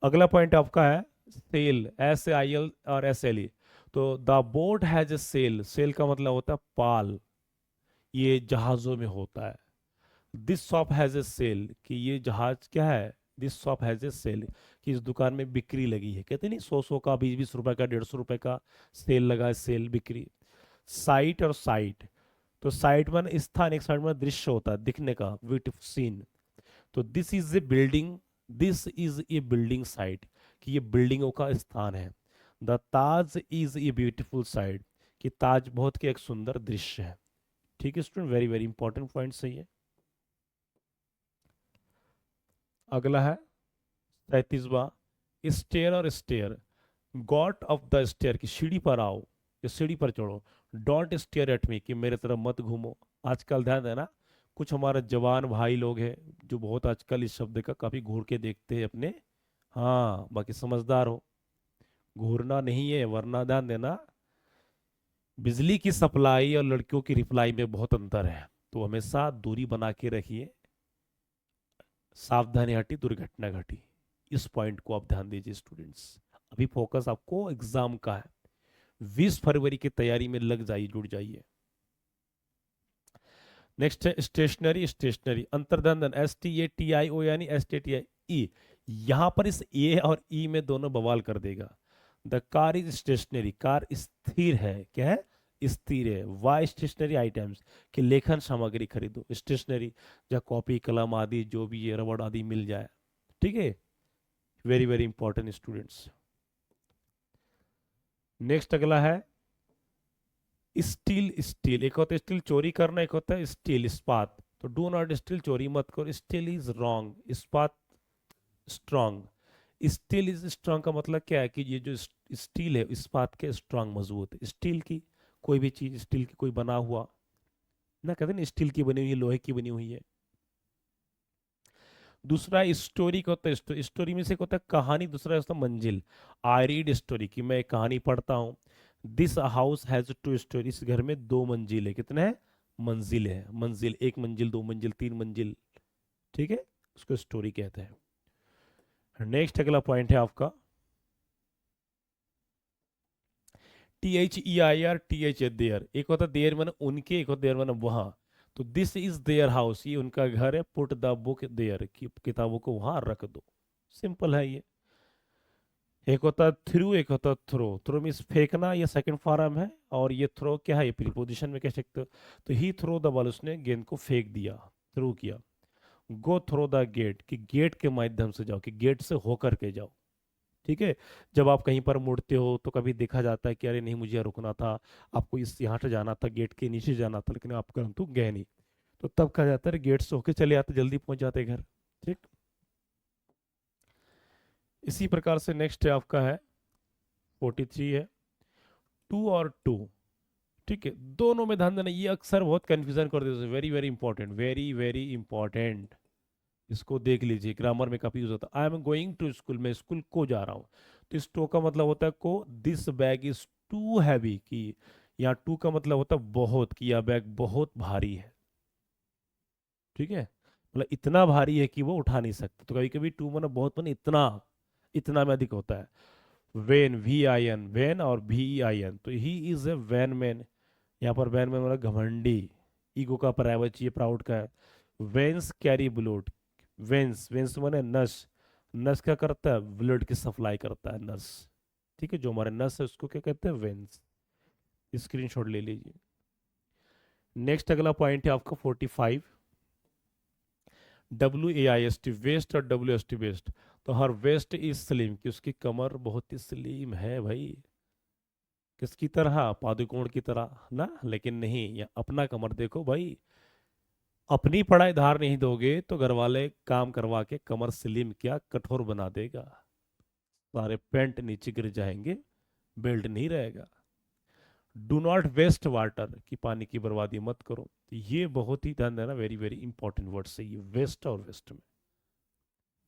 अगला पॉइंट आपका है सेल, SAIL और SLE। तो the boat has a sail, sail का मतलब होता है पाल, ये जहाजों में होता है। This shop has a sale, कि ये जहाज क्या है, this shop has a sale, कि इस दुकान में बिक्री लगी है, कहते नहीं 100 का 20 20 रुपए का 150 रुपए का सेल लगा है, सेल बिक्री। साइट और साइट, तो साइट में स्थान, एक साइड में दृश्य होता है दिखने का, ब्यूटीफुल सीन। तो this is a building, this is a building site, कि ये बिल्डिंगों का स्थान है। The Taj is a beautiful sight, कि ताज बहुत के एक सुंदर दृश्य है। ठीक है student, very very important point सही है। अगला है 37वां, स्टेयर और stare, got off the stair, की सीढ़ी पर आओ या सीढ़ी पर चढ़ो। डोंट स्टेयर एट मी, कि मेरे तरफ मत घूमो। आजकल ध्यान देना, कुछ हमारे जवान भाई लोग हैं जो बहुत आजकल इस शब्द का काफी घूर के देखते हैं अपने, हाँ बाकी समझदार हो, घूरना नहीं है, वरना ध्यान देना बिजली की सप्लाई और लड़कियों की रिप्लाई में बहुत अंतर है, तो हमेशा दूरी बना के रखिए, सावधानी हटी दुर्घटना घटी। इस पॉइंट को आप ध्यान दीजिए स्टूडेंट्स, अभी फोकस आपको एग्जाम का है, 20 फरवरी की तैयारी में लग जाइए, जुड़ जाइए। नेक्स्ट है स्टेशनरी, स्टेशनरी अंतर्धन, STATIO यानी STATI, यहां पर इस ए और ई में दोनों बवाल कर देगा। The car is stationary, car स्थिर है, क्या है, स्थिर है। वाई स्टेशनरी आइटम्स, कि लेखन सामग्री खरीदो, स्टेशनरी या कॉपी कलम आदि जो भी है, रबड़ आदि मिल जाए। ठीक है, very very important students. Next अगला है स्टील, स्टील एक होता है स्टील चोरी करना, एक होता है स्टील इस्पात। तो डू नॉट स्टील, चोरी मत करो, स्टील इज रॉन्ग, इस्पात स्ट्रांग। स्टील इज स्ट्रांग का मतलब क्या है, कि ये जो स्टील है इस्पात के स्ट्रांग मजबूत है, स्टील की कोई भी चीज, स्टील की कोई बना हुआ ना, कहते हैं ना स्टील की बनी हुई है, लोहे की बनी हुई है। दूसरा स्टोरी का होता है, स्टोरी में से एक होता है कहानी, दूसरा होता है मंजिल। आई रीड स्टोरी, की मैं एक कहानी पढ़ता हूँ। This house has two storey, इस घर में दो मंजिल है, कितने हैं, मंजिल है, मंजिल एक मंजिल, दो मंजिल, तीन मंजिल। ठीक है, उसको स्टोरी कहते हैं। नेक्स्ट अगला पॉइंट है आपका THEIR, देयर, एक होता है देयर माने उनके, एक होता देयर माने वहां। तो दिस इज देयर हाउस, ये उनका घर है, पुट द बुक देयर, की किताबों को वहां रख दो। सिंपल है ये। एक होता है थ्रू, एक होता है थ्रो, थ्रो मीन्स फेंकना, ये सेकंड फॉर्म है, और ये थ्रो क्या है, ये प्रीपोजिशन में कह सकते हो। तो ही थ्रो द बॉल, उसने गेंद को फेंक दिया, थ्रू किया। गो थ्रो द गेट, कि गेट के माध्यम से जाओ, कि गेट से होकर के जाओ। ठीक है, जब आप कहीं पर मुड़ते हो तो कभी देखा जाता है कि अरे नहीं मुझे यहाँ रुकना था, आपको इस यहाँ से जाना था, गेट के नीचे जाना था, लेकिन आप परंतु गए नहीं, तो तब कहा जाता है गेट से होके चले आते, जल्दी पहुंच जाते घर। ठीक, इसी प्रकार से नेक्स्ट है आपका है 43 है, टू और टू। ठीक है, दोनों में ध्यान देना, ये अक्सर बहुत कंफ्यूजन कर देते हैं, very very important, very very important. इसको देख लीजिए, ग्रामर में काफी यूज होता है। I am going to school, मैं स्कूल को जा रहा हूँ। तो इस टू का मतलब होता है को, this bag is too heavy, की यहाँ टू का मतलब होता है बहुत, कि यह बैग बहुत भारी है। ठीक है, मतलब इतना भारी है कि वो उठा नहीं सकते, तो कभी कभी टू मतलब बहुत, मतलब इतना, इतना में अधिक होता है। वेन, VIN, वेन और VEIN, तो he is a vain man, यहाँ पर वैन मैन मतलब घमंडी, ईगो का पर्यायवाची चाहिए, प्राउड का है। वेंस कैरी ब्लोड, वेंस, वेंस माने नस, नस क्या करता है, ब्लड की सप्लाई करता है, नस। ठीक है, जो हमारे नस है उसको क्या कहते हैं, वेंस। स्क्रीनशॉट ले लीजिए। नेक्स्ट अगला पॉइंट है आपका 45, WAIST, वेस्ट और WST, वेस्ट। तो हर वेस्ट इज स्लिम, कि उसकी कमर बहुत ही स्लिम है भाई, किसकी तरह, पादुकोण की तरह ना, लेकिन नहीं, या अपना कमर देखो भाई, अपनी पढ़ाई धार नहीं दोगे तो घर वाले काम करवा के कमर स्लिम क्या कठोर बना देगा, सारे पेंट नीचे गिर जाएंगे, बेल्ट नहीं रहेगा। डू नॉट वेस्ट वाटर, कि पानी की बर्बादी मत करो, तो ये बहुत ही ध्यान देना, वेरी वेरी इंपॉर्टेंट वर्ड है ये, वेस्ट और वेस्ट में।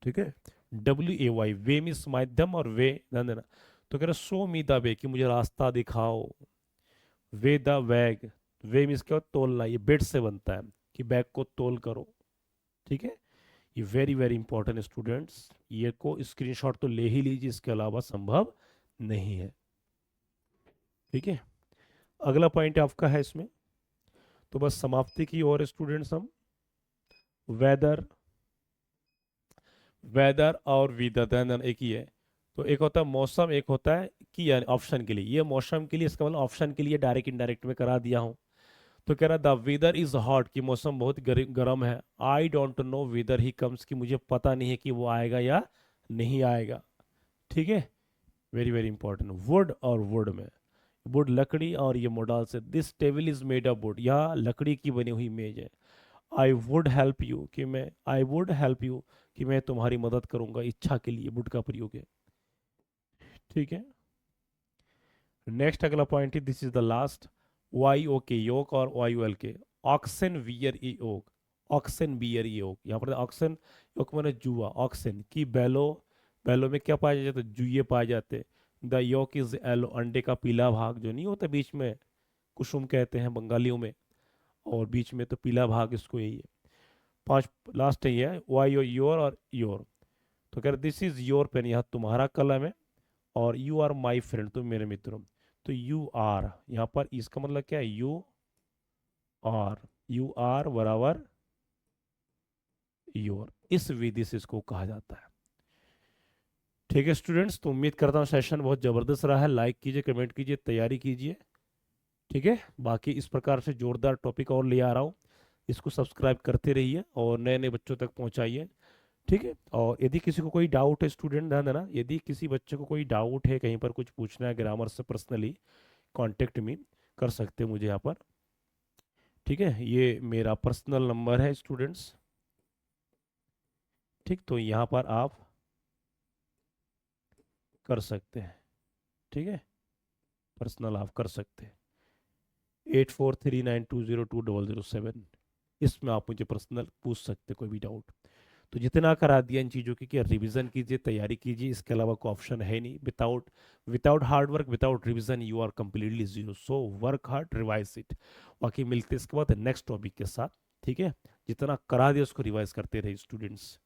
ठीक है, WAY, वे मीन्स माध्यम, और वे ध्यान देना, तो कह रहे शो मी द वे, कि मुझे रास्ता दिखाओ। वे द वैग, वे मीन्स क्या, तोलना, ये बेड से बनता है, कि बैग को तोल करो। ठीक है, ये वेरी वेरी इंपॉर्टेंट स्टूडेंट्स, ये को स्क्रीनशॉट तो ले ही लीजिए, इसके अलावा संभव नहीं है। ठीक है, अगला पॉइंट आपका है इसमें, तो बस समाप्ति की ओर स्टूडेंट्स हम। वेदर, वेदर और वेदर दोनों एक ही है। तो एक होता है मौसम, एक होता है कि, यानी ऑप्शन के लिए, ये मौसम के लिए, इसका मतलब ऑप्शन के लिए डायरेक्ट इनडायरेक्ट में करा दिया हूँ। तो कह रहा द वेदर इज हॉट, कि मौसम बहुत गर्म है। I don't know whether he comes, कि मुझे पता नहीं है कि वो आएगा या नहीं आएगा। ठीक है, वेरी वेरी इंपॉर्टेंट। वुड और वुड में, वुड लकड़ी, और ये मोडाल से, this table is made of would, यह लकड़ी की बनी हुई मेज है। आई वुड हेल्प यू, कि मैं, आई वुड हेल्प यू, कि मैं तुम्हारी मदद करूंगा, इच्छा के लिए वुड का प्रयोग है। ठीक है, नेक्स्ट अगला पॉइंट है, this is the last. Y O K yoke और Y O L K, oxen wear a yoke, oxen bear a yoke, यहाँ पर ऑक्सन योक मैंने जुआ, ऑक्सन की बैलो, बैलो में क्या पाया जाता है, जुए पाए जाते। द योक इज एलो, अंडे का पीला भाग जो नहीं होता बीच में, कुसुम कहते हैं बंगालियों में, और बीच में तो पीला भाग, इसको यही है। पांच, लास्ट है ये, वाई योर और योर। तो कह रहे दिस इज योर पेन, यह तुम्हारा कलम है, और यू आर माई फ्रेंड, तुम मेरे मित्र हो। तो यू आर, यहाँ पर इसका मतलब क्या है, आर यू आर बराबर योर, इस विधि से इसको कहा जाता है। ठीक है स्टूडेंट्स, तो उम्मीद करता हूँ सेशन बहुत ज़बरदस्त रहा है। लाइक कीजिए, कमेंट कीजिए, तैयारी कीजिए। ठीक है, बाकी इस प्रकार से जोरदार टॉपिक और ले आ रहा हूँ, इसको सब्सक्राइब करते रहिए और नए नए बच्चों तक पहुँचाइए। ठीक है, और यदि किसी को कोई डाउट है स्टूडेंट, ध्यान देना, यदि किसी बच्चे को कोई डाउट है, कहीं पर कुछ पूछना है ग्रामर से, पर्सनली कांटेक्ट मी कर सकते हैं मुझे यहाँ पर। ठीक है, ये मेरा पर्सनल नंबर है स्टूडेंट्स। ठीक, तो यहाँ पर आप कर सकते हैं। ठीक है, पर्सनल आप कर सकते हैं, 8439202007, इसमें आप मुझे पर्सनल पूछ सकते हैं कोई भी डाउट। तो जितना करा दिया इन चीज़ों की, कि रिवीजन कीजिए, तैयारी कीजिए, इसके अलावा कोई ऑप्शन है नहीं। Without without hard work, without revision, you are completely zero, so work hard, revise it. बाकी मिलते हैं इसके बाद नेक्स्ट टॉपिक के साथ। ठीक है, जितना करा दिया उसको रिवाइज करते रहे स्टूडेंट्स।